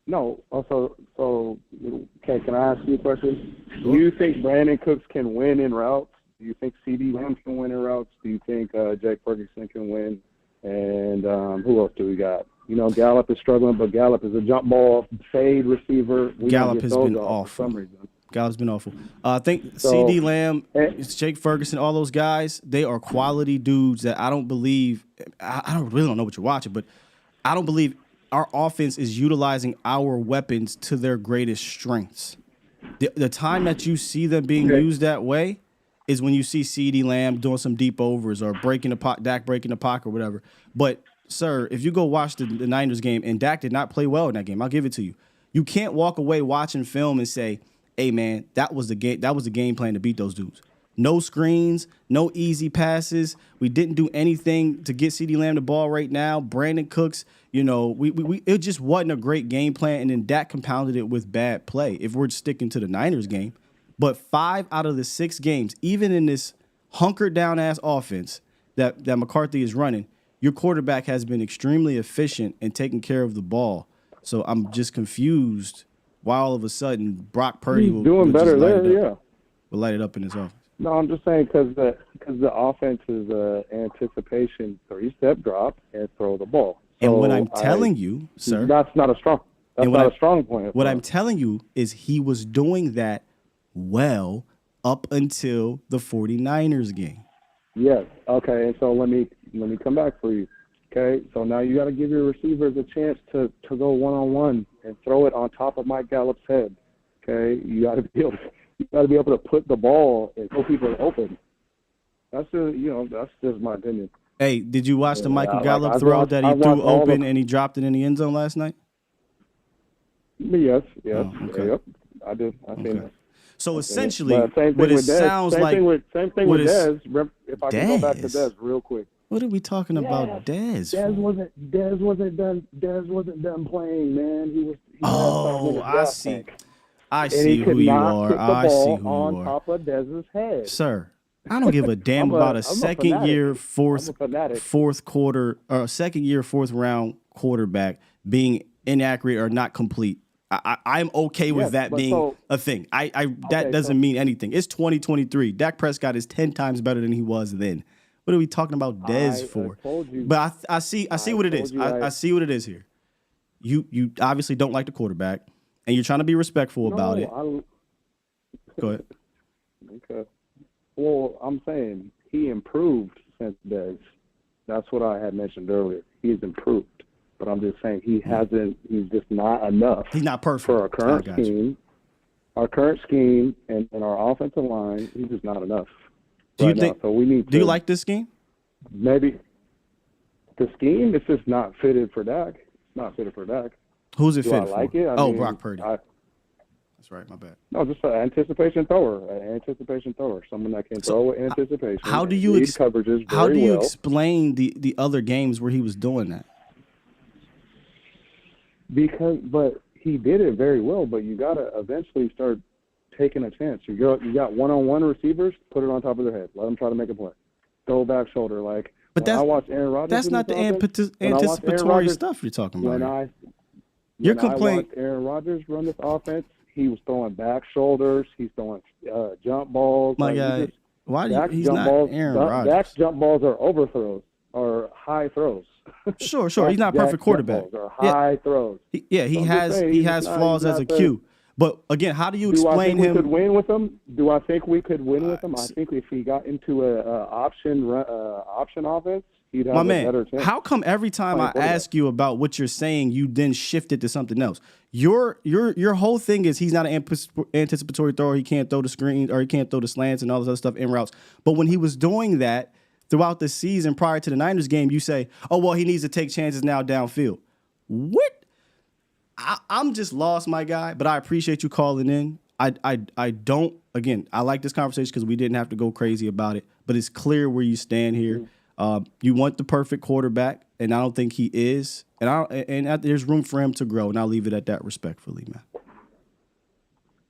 No. Also, okay, can I ask you a question? Do you think Brandon Cooks can win in routes? Do you think CD Lamb can win in routes? Do you think Jake Ferguson can win? And who else do we got? Gallup is struggling, but Gallup is a jump ball fade receiver. Gallup has been awful for some reason. Gallup's been awful. I think CD Lamb, Jake Ferguson, all those guys, they are quality dudes that I don't believe. I really don't know what you're watching, but I don't believe our offense is utilizing our weapons to their greatest strengths. The time that you see them being used that way is when you see CD Lamb doing some deep overs or breaking the pocket, Dak breaking the pocket or whatever. But, sir, if you go watch the Niners game, and Dak did not play well in that game, I'll give it to you. You can't walk away watching film and say, hey, man, that was the game plan to beat those dudes. No screens, no easy passes. We didn't do anything to get CD Lamb the ball right now. Brandon Cooks, it just wasn't a great game plan, and then Dak compounded it with bad play, if we're sticking to the Niners game. But 5 out of the 6 games, even in this hunkered down ass offense that McCarthy is running, your quarterback has been extremely efficient in taking care of the ball. So I'm just confused why all of a sudden Brock Purdy will light it up in his office. No, I'm just saying because the offense is anticipation 3-step drop and throw the ball. So and what I'm telling you, sir, that's not a strong. That's not a strong point. What I'm telling you is he was doing that well up until the 49ers game. Yes. Okay. And so let me come back for you. Okay. So now you got to give your receivers a chance to go one-on-one and throw it on top of Mike Gallup's head. Okay. You got to be able to put the ball and throw people open. That's just my opinion. Hey, did you watch the Michael Gallup throw that he threw open and he dropped it in the end zone last night? Yes. Oh, okay. Yep. I did. I seen it. So essentially, what it sounds like. Same thing with Dez. If I can go back to Dez real quick. What are we talking about, Dez? Dez wasn't done playing, man. He I see. I see who you are. I see who you are. On top of Dez's head, sir. I don't give a damn about a second year, fourth round quarterback being inaccurate or not complete. I'm okay with that being a thing. That doesn't mean anything. It's 2023. Dak Prescott is 10 times better than he was then. What are we talking about Dez for? But I see what it is. I see what it is here. You obviously don't like the quarterback, and you're trying to be respectful about it. Go ahead. Okay. Well, I'm saying he improved since Dez. That's what I had mentioned earlier. He's improved. But I'm just saying he's just not enough. He's not perfect for our current scheme. Our current scheme and our offensive line, he's just not enough. Do you like this scheme? Maybe. The scheme is just not fitted for Dak. It's not fitted for Dak. Who's it fitted for? I like it. Brock Purdy. That's right, my bad. No, just an anticipation thrower. Someone that can throw with anticipation. How do you explain the other games where he was doing that? But he did it very well. But you got to eventually start taking a chance. You got one-on-one receivers, put it on top of their head. Let them try to make a play. Throw back shoulder. I watch Aaron Rodgers. That's not the anticipatory stuff you're talking about. You're complaining. I watched Aaron Rodgers run this offense. He was throwing back shoulders. He's throwing jump balls. My guy, he's not Aaron Rodgers. Dak's jump balls are overthrows or high throws. Sure. He's not a perfect quarterback. Or high throws. He has flaws as a Q. But again, how do you Do I explain think we him? could win with him? Do I think we could win with him? I think if he got into a option offense, he'd have My a better man, chance. how come every time I Playing quarterback. ask you about what you're saying, you then shift it to something else? Your whole thing is he's not an anticipatory thrower. He can't throw the screen or he can't throw the slants and all this other stuff in routes. But when he was doing that throughout the season prior to the Niners game, you say, "Oh well, he needs to take chances now downfield." What? I'm just lost, my guy. But I appreciate you calling in. I don't. Again, I like this conversation because we didn't have to go crazy about it. But it's clear where you stand here. You want the perfect quarterback, and I don't think he is. And there's room for him to grow, and I'll leave it at that respectfully, man.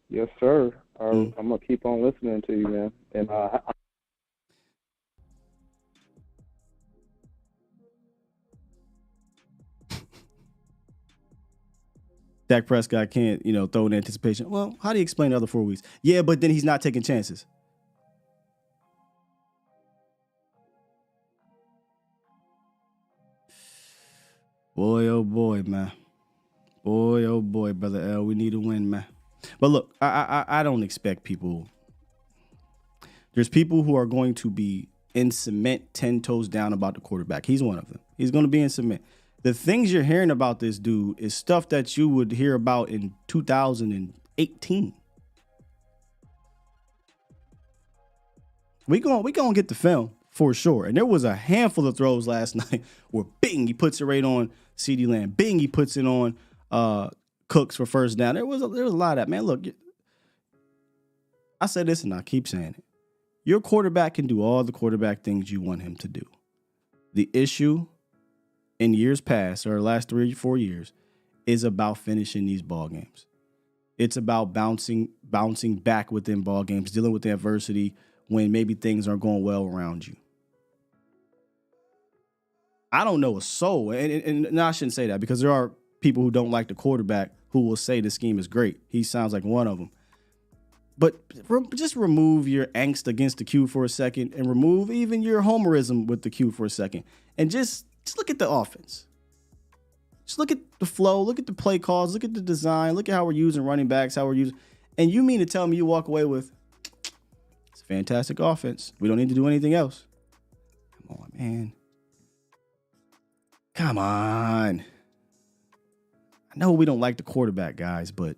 Yes, sir. I'm gonna keep on listening to you, man. And Dak Prescott can't, throw in anticipation. Well, how do you explain the other 4 weeks? Yeah, but then he's not taking chances. Boy, oh boy, man. Boy, oh boy, brother L. We need a win, man. But look, I don't expect people. There's people who are going to be in cement 10 toes down about the quarterback. He's one of them. He's going to be in cement. The things you're hearing about this dude is stuff that you would hear about in 2018. We gonna get the film for sure. And there was a handful of throws last night where bing, he puts it right on CeeDee Lamb. Bing, he puts it on Cooks for first down. There was a lot of that. Man, look, I said this and I keep saying it. Your quarterback can do all the quarterback things you want him to do. The issue in years past, or the last 3 or 4 years, is about finishing these ball games. It's about bouncing back within ball games, dealing with the adversity when maybe things aren't going well around you. I don't know a soul, and I shouldn't say that because there are people who don't like the quarterback who will say the scheme is great. He sounds like one of them. But just remove your angst against the Q for a second and remove even your homerism with the Q for a second. And just look at the offense. Just look at the flow, look at the play calls, look at the design, look at how we're using running backs, how we're using. And you mean to tell me you walk away with, it's a fantastic offense. We don't need to do anything else. Come on, man. Come on. I know we don't like the quarterback, guys, but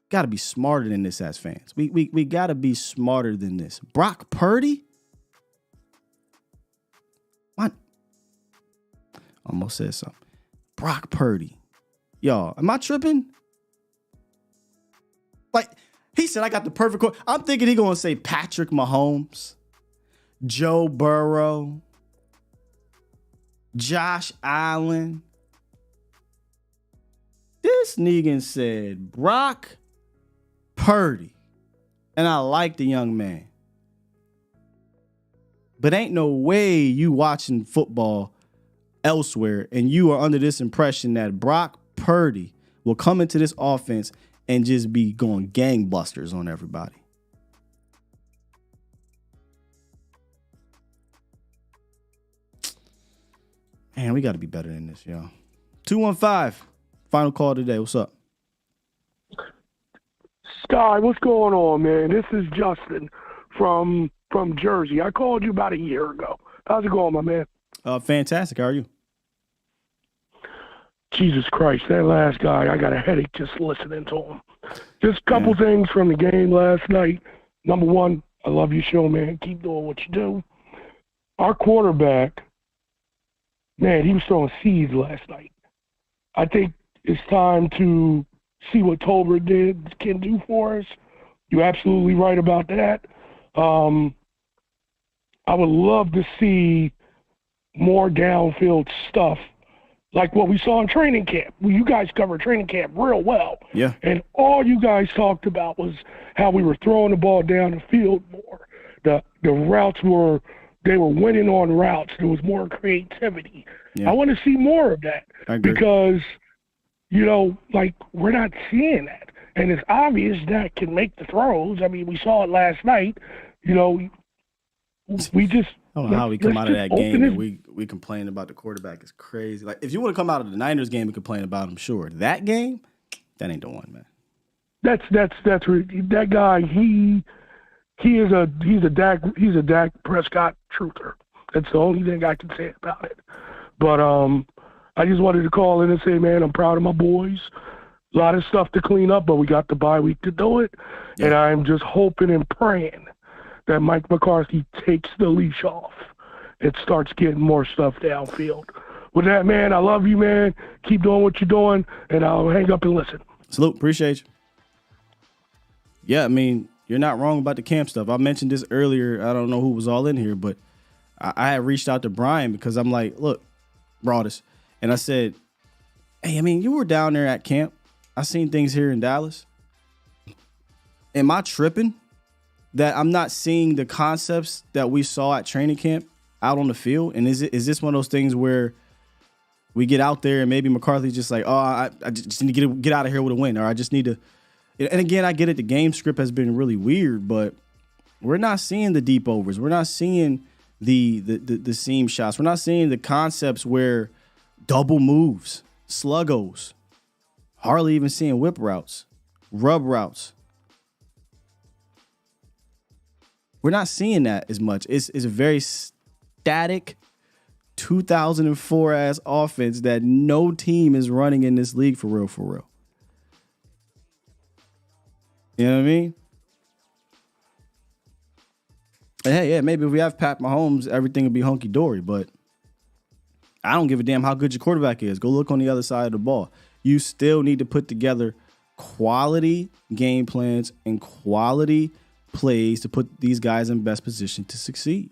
got to be smarter than this as fans. We got to be smarter than this. Brock Purdy? What? Almost said something. Brock Purdy. Y'all, am I tripping? Like, he said I got the perfect quarterback. I'm thinking he going to say Patrick Mahomes, Joe Burrow, Josh Allen. This Negan said Brock Purdy. And I like the young man. But ain't no way you watching football elsewhere and you are under this impression that Brock Purdy will come into this offense and just be going gangbusters on everybody. Man, we got to be better than this, y'all. 215, final call today. What's up? Sky, what's going on, man? This is Justin from Jersey. I called you about a year ago. How's it going, my man? Fantastic. How are you? Jesus Christ, that last guy, I got a headache just listening to him. Just a couple things from the game last night. Number one, I love your show, man. Keep doing what you do. Our quarterback, man, he was throwing seeds last night. I think it's time to see what Tolbert can do for us. You're absolutely right about that. I would love to see more downfield stuff like what we saw in training camp. Well, you guys covered training camp real well. Yeah. And all you guys talked about was how we were throwing the ball down the field more. The routes they were winning on routes. There was more creativity. Yeah. I want to see more of that because, we're not seeing that. And it's obvious that can make the throws. I mean, we saw it last night. We just I don't know how we come out of that game and we complain about the quarterback. It's crazy. Like, if you want to come out of the Niners game and complain about him, sure. That game, that ain't the one, man. That's that guy. He's a Dak Prescott truther. That's the only thing I can say about it. But I just wanted to call in and say, man, I'm proud of my boys. A lot of stuff to clean up, but we got the bye week to do it. Yeah. And I'm just hoping and praying that Mike McCarthy takes the leash off and starts getting more stuff downfield. With that, man, I love you, man. Keep doing what you're doing, and I'll hang up and listen. Salute. Appreciate you. Yeah, I mean, you're not wrong about the camp stuff. I mentioned this earlier. I don't know who was all in here, but I had reached out to Brian because I'm like, look, Broadus, and I said, hey, I mean, you were down there at camp. I seen things here in Dallas. Am I tripping that I'm not seeing the concepts that we saw at training camp out on the field? And is this one of those things where we get out there and maybe McCarthy's just like, oh, I just need to get out of here with a win, or I just need to. And again, I get it. The game script has been really weird, but we're not seeing the deep overs. We're not seeing the seam shots. We're not seeing the concepts where double moves, sluggos, hardly even seeing whip routes, rub routes. We're not seeing that as much. It's a very static 2004 ass offense that no team is running in this league for real, for real. You know what I mean? And hey, yeah, maybe if we have Pat Mahomes, everything would be hunky-dory, but I don't give a damn how good your quarterback is. Go look on the other side of the ball. You still need to put together quality game plans and quality plays to put these guys in best position to succeed.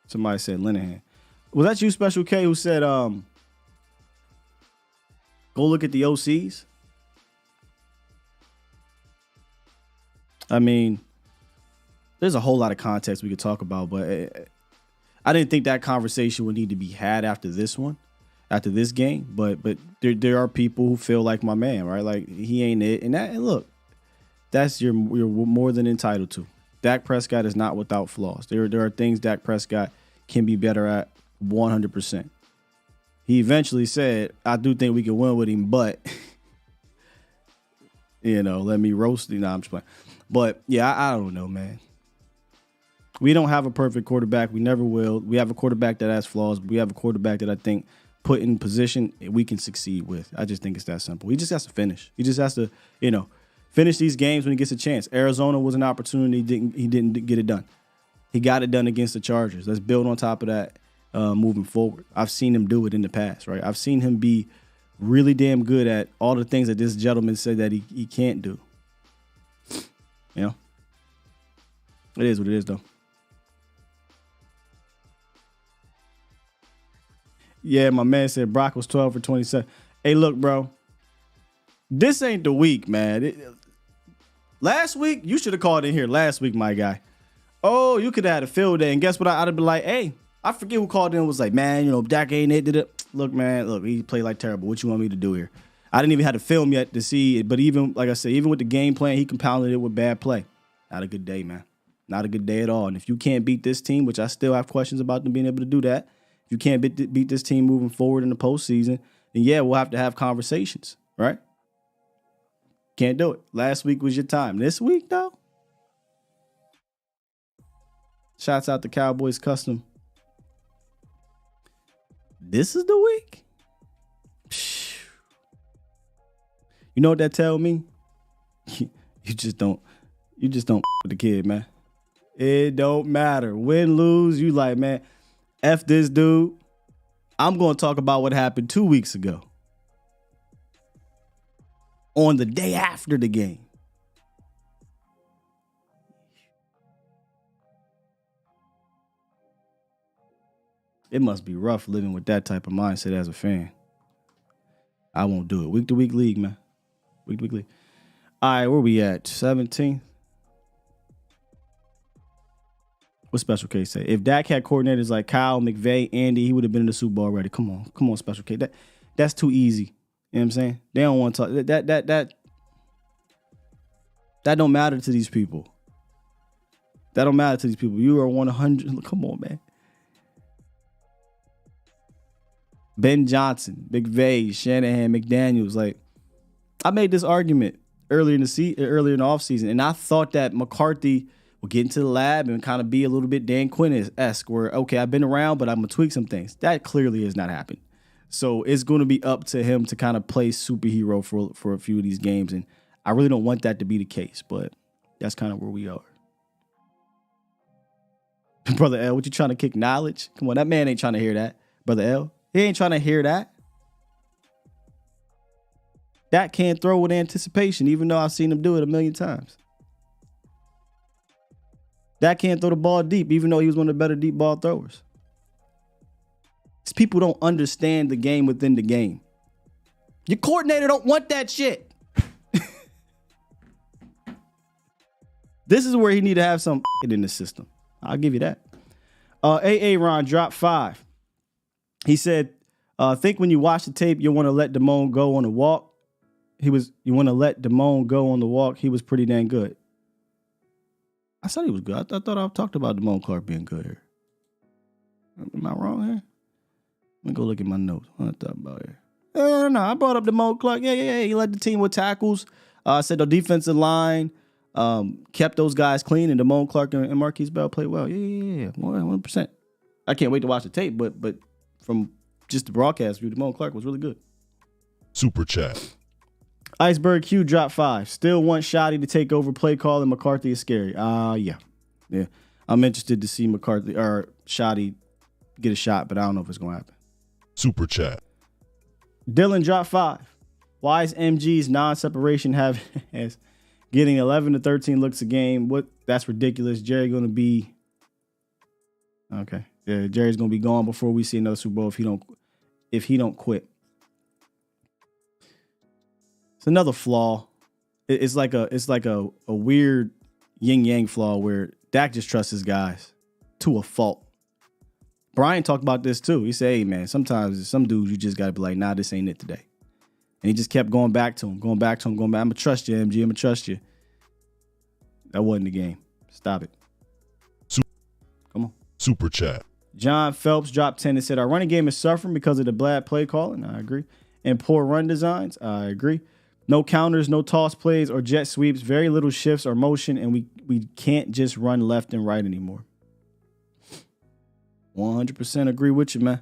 Somebody said Linehan. Was that you, Special K, who said, go look at the OCs? I mean, there's a whole lot of context we could talk about, but I didn't think that conversation would need to be had after this one, after this game. But there are people who feel like my man, right? Like he ain't it. And look, that's you're more than entitled to. Dak Prescott is not without flaws. There are things Dak Prescott can be better at 100%. He eventually said, I do think we can win with him, but let me roast him. Nah, I'm just playing. But yeah, I don't know, man. We don't have a perfect quarterback. We never will. We have a quarterback that has flaws. We have a quarterback that I think put in position we can succeed with. I just think it's that simple. He just has to finish. He just has to, finish these games when he gets a chance. Arizona was an opportunity. He didn't get it done. He got it done against the Chargers. Let's build on top of that moving forward. I've seen him do it in the past, right? I've seen him be really damn good at all the things that this gentleman said that he can't do. It is what it is, though. Yeah, my man said Brock was 12 for 27. Hey, look, bro. This ain't the week, man. Last week, you should have called in here last week, my guy. Oh, you could have had a field day. And guess what? I'd have been like, hey, I forget who called in and was like, man, Dak ain't it. Did it. Look, man, he played like terrible. What you want me to do here? I didn't even have to film yet to see it. But even, like I said, even with the game plan, he compounded it with bad play. Not a good day, man. Not a good day at all. And if you can't beat this team, which I still have questions about them being able to do that, if you can't beat this team moving forward in the postseason, then yeah, we'll have to have conversations, right? Can't do it. Last week was your time. This week, though? Shouts out to Cowboys Custom. This is the week? You know what that tell me? You just don't with the kid, man. It don't matter. Win, lose, you like, man, F this dude. I'm going to talk about what happened 2 weeks ago. On the day after the game. It must be rough living with that type of mindset as a fan. I won't do it. Week to week league, man. Week to week league. All right, where we at? 17th. What Special K say? If Dak had coordinators like Kyle, McVay, Andy, he would have been in the Super Bowl already. Come on, Special K. That's too easy. You know what I'm saying? They don't want to talk. That don't matter to these people. That don't matter to these people. You are 100. Come on, man. Ben Johnson, McVay, Shanahan, McDaniels. Like, I made this argument earlier in the offseason, and I thought that McCarthy would get into the lab and kind of be a little bit Dan Quinn-esque, where, okay, I've been around, but I'm going to tweak some things. That clearly has not happened. So it's going to be up to him to kind of play superhero for a few of these games, and I really don't want that to be the case, but that's kind of where we are. Brother L, what you trying to kick knowledge? Come on, that man ain't trying to hear that. Brother L, he ain't trying to hear that. Dak can't throw with anticipation, even though I've seen him do it a million times. Dak can't throw the ball deep, even though he was one of the better deep ball throwers. These people don't understand the game within the game. Your coordinator don't want that shit. This is where he need to have some in the system. I'll give you that. AA Ron dropped 5. He said, think when you watch the tape, you want to let Damone go on the walk. You want to let Damone go on the walk. He was pretty dang good. I said he was good. I thought I talked about Damone Clark being good here. Am I wrong here? Let me go look at my notes. What I thought about here. No, I brought up Damone Clark. Yeah. He led the team with tackles. I said the defensive line kept those guys clean, and Damone Clark and Marquise Bell played well. Yeah. 100%. I can't wait to watch the tape, but from just the broadcast view, Damone Clark was really good. Super chat. Iceberg Q dropped 5. Still want Shoddy to take over play call, and McCarthy is scary. Yeah. I'm interested to see McCarthy or Shoddy get a shot, but I don't know if it's gonna happen. Super chat. Dylan dropped 5. Why is MG's non-separation have as getting 11 to 13 looks a game? That's ridiculous. Jerry gonna be okay. Yeah, Jerry's gonna be gone before we see another Super Bowl if he don't quit. It's another flaw. It's like a weird yin yang flaw where Dak just trusts his guys to a fault. Brian talked about this too. He said, "Hey man, sometimes some dudes you just gotta be like, nah, this ain't it today." And he just kept going back to him. I'm gonna trust you, MG. I'm gonna trust you. That wasn't the game. Stop it. Come on. Super chat. John Phelps dropped 10 and said, our running game is suffering because of the bad play calling. I agree. And poor run designs. I agree. No counters, no toss plays or jet sweeps, very little shifts or motion, and we can't just run left and right anymore. 100% agree with you, man.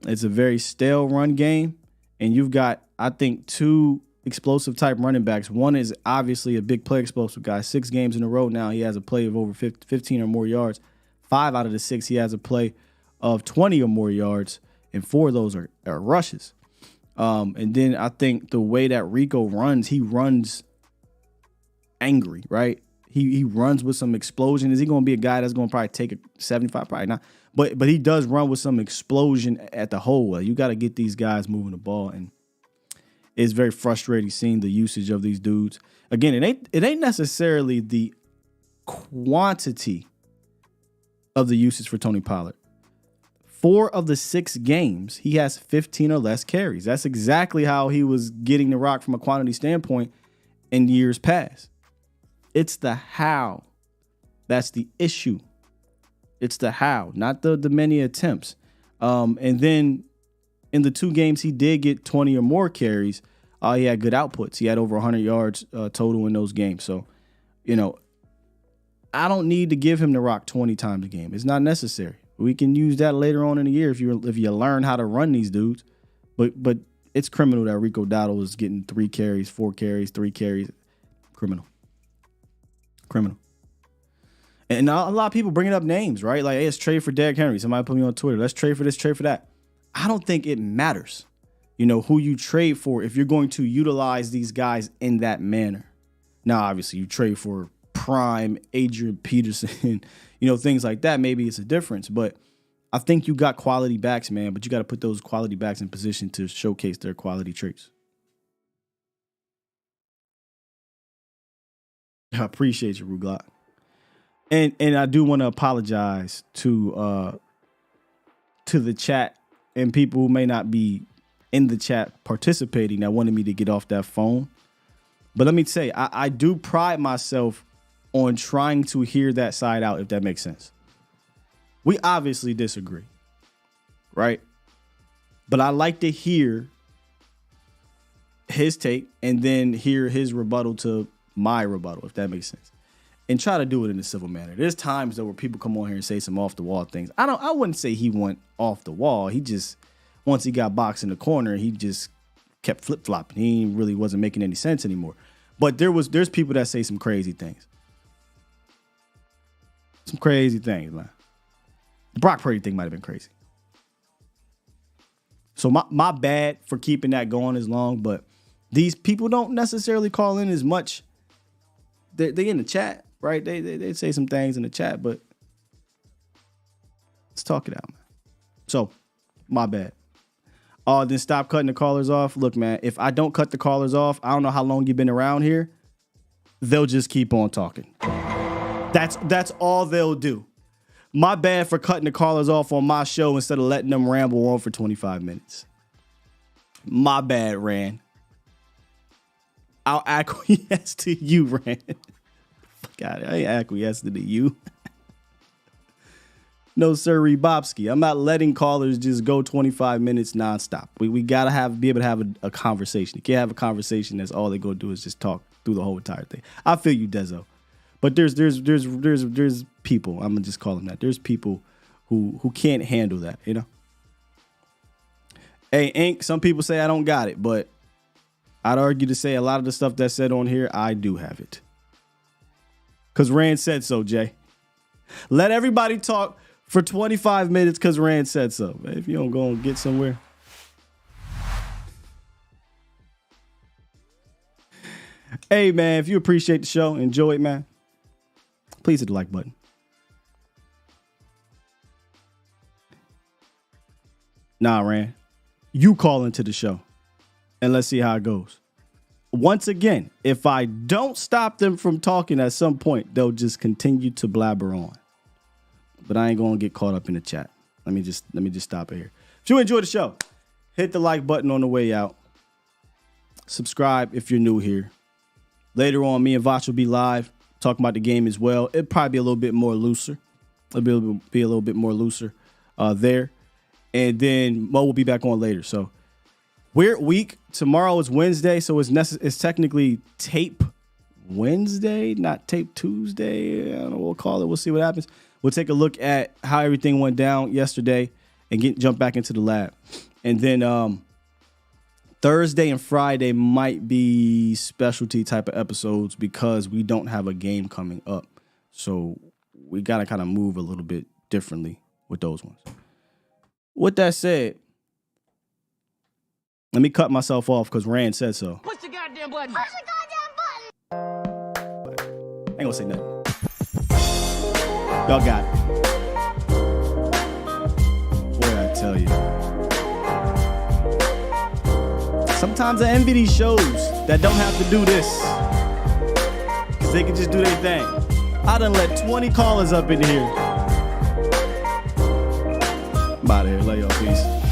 It's a very stale run game, and you've got, I think, 2 explosive type running backs. One is obviously a big play explosive guy. 6 games in a row now, he has a play of over 15 or more yards. 5 out of the 6, he has a play of 20 or more yards, and 4 of those are rushes. And then I think the way that Rico runs, he runs angry, right? He runs with some explosion. Is he going to be a guy that's going to probably take a 75? Probably not. But he does run with some explosion at the hole. You got to get these guys moving the ball, and it's very frustrating seeing the usage of these dudes. Again, it ain't necessarily the quantity of the usage for Tony Pollard. 4 of the 6 games, he has 15 or less carries. That's exactly how he was getting the rock from a quantity standpoint in years past. It's the how. That's the issue. It's the how, not the many attempts. And then in the 2 games he did get 20 or more carries, he had good outputs. He had over 100 yards total in those games. So, I don't need to give him the rock 20 times a game. It's not necessary. We can use that later on in the year if you learn how to run these dudes. But it's criminal that Rico Dowdle is getting 3 carries, 4 carries, 3 carries. Criminal. And a lot of people bringing up names, right? Like, hey, let's trade for Derrick Henry. Somebody put me on Twitter. Let's trade for this, trade for that. I don't think it matters, who you trade for if you're going to utilize these guys in that manner. Now, obviously, you trade for prime Adrian Peterson, things like that. Maybe it's a difference, but I think you got quality backs, man, but you got to put those quality backs in position to showcase their quality traits. I appreciate you, Ruglot. And I do want to apologize to the chat and people who may not be in the chat participating that wanted me to get off that phone. But let me say, I do pride myself on trying to hear that side out, if that makes sense. We obviously disagree, right? But I like to hear his take and then hear his rebuttal to my rebuttal, if that makes sense. And try to do it in a civil manner. There's times though where people come on here and say some off the wall things. I wouldn't say he went off the wall. He just, once he got boxed in the corner, he just kept flip-flopping. He really wasn't making any sense anymore. But there's people that say some crazy things. Some crazy things, man. The Brock Purdy thing might have been crazy. So my bad for keeping that going as long, but these people don't necessarily call in as much. They in the chat. Right, they say some things in the chat, but let's talk it out, man. So, my bad. Then stop cutting the callers off. Look, man, if I don't cut the callers off, I don't know how long you've been around here. They'll just keep on talking. That's all they'll do. My bad for cutting the callers off on my show instead of letting them ramble on for 25 minutes. My bad, Rand. I'll acquiesce to you, Rand. God, I ain't acquiescing to you. No, sir, Bobski. I'm not letting callers just go 25 minutes nonstop. We gotta be able to have a conversation. You can't have a conversation that's all they gonna do is just talk through the whole entire thing. I feel you, Dezo. But there's people. I'm gonna just call them that. There's people who can't handle that. You know. Hey, Ink. Some people say I don't got it, but I'd argue to say a lot of the stuff that's said on here, I do have it. Because Rand said so, Jay. Let everybody talk for 25 minutes because Rand said so. If you don't go and get somewhere. Hey, man, if you appreciate the show, enjoy it, man, please hit the like button. Nah, Rand. You call into the show. And let's see how it goes. Once again, if I don't stop them from talking at some point, they'll just continue to blabber on. But I ain't gonna get caught up in the chat. Let me just stop it here. If you enjoy the show, hit the like button on the way out. Subscribe if you're new here. Later on, me and Vach will be live talking about the game as well. It'll probably be a little bit more looser. It'll be a little bit more looser there. And then Mo will be back on later. So weird week. Tomorrow is Wednesday, so it's technically tape Wednesday, not tape Tuesday. I don't know what we'll call it. We'll see what happens. We'll take a look at how everything went down yesterday and jump back into the lab. And then Thursday and Friday might be specialty type of episodes because we don't have a game coming up. So we got to kind of move a little bit differently with those ones. With that said, let me cut myself off because Rand said so. Push the goddamn button. Push the goddamn button. I ain't gonna say nothing. Y'all got it. Boy, I tell you. Sometimes I envy these shows that don't have to do this. Because they can just do their thing. I done let 20 callers up in here. I'm out of here. Love y'all. Peace.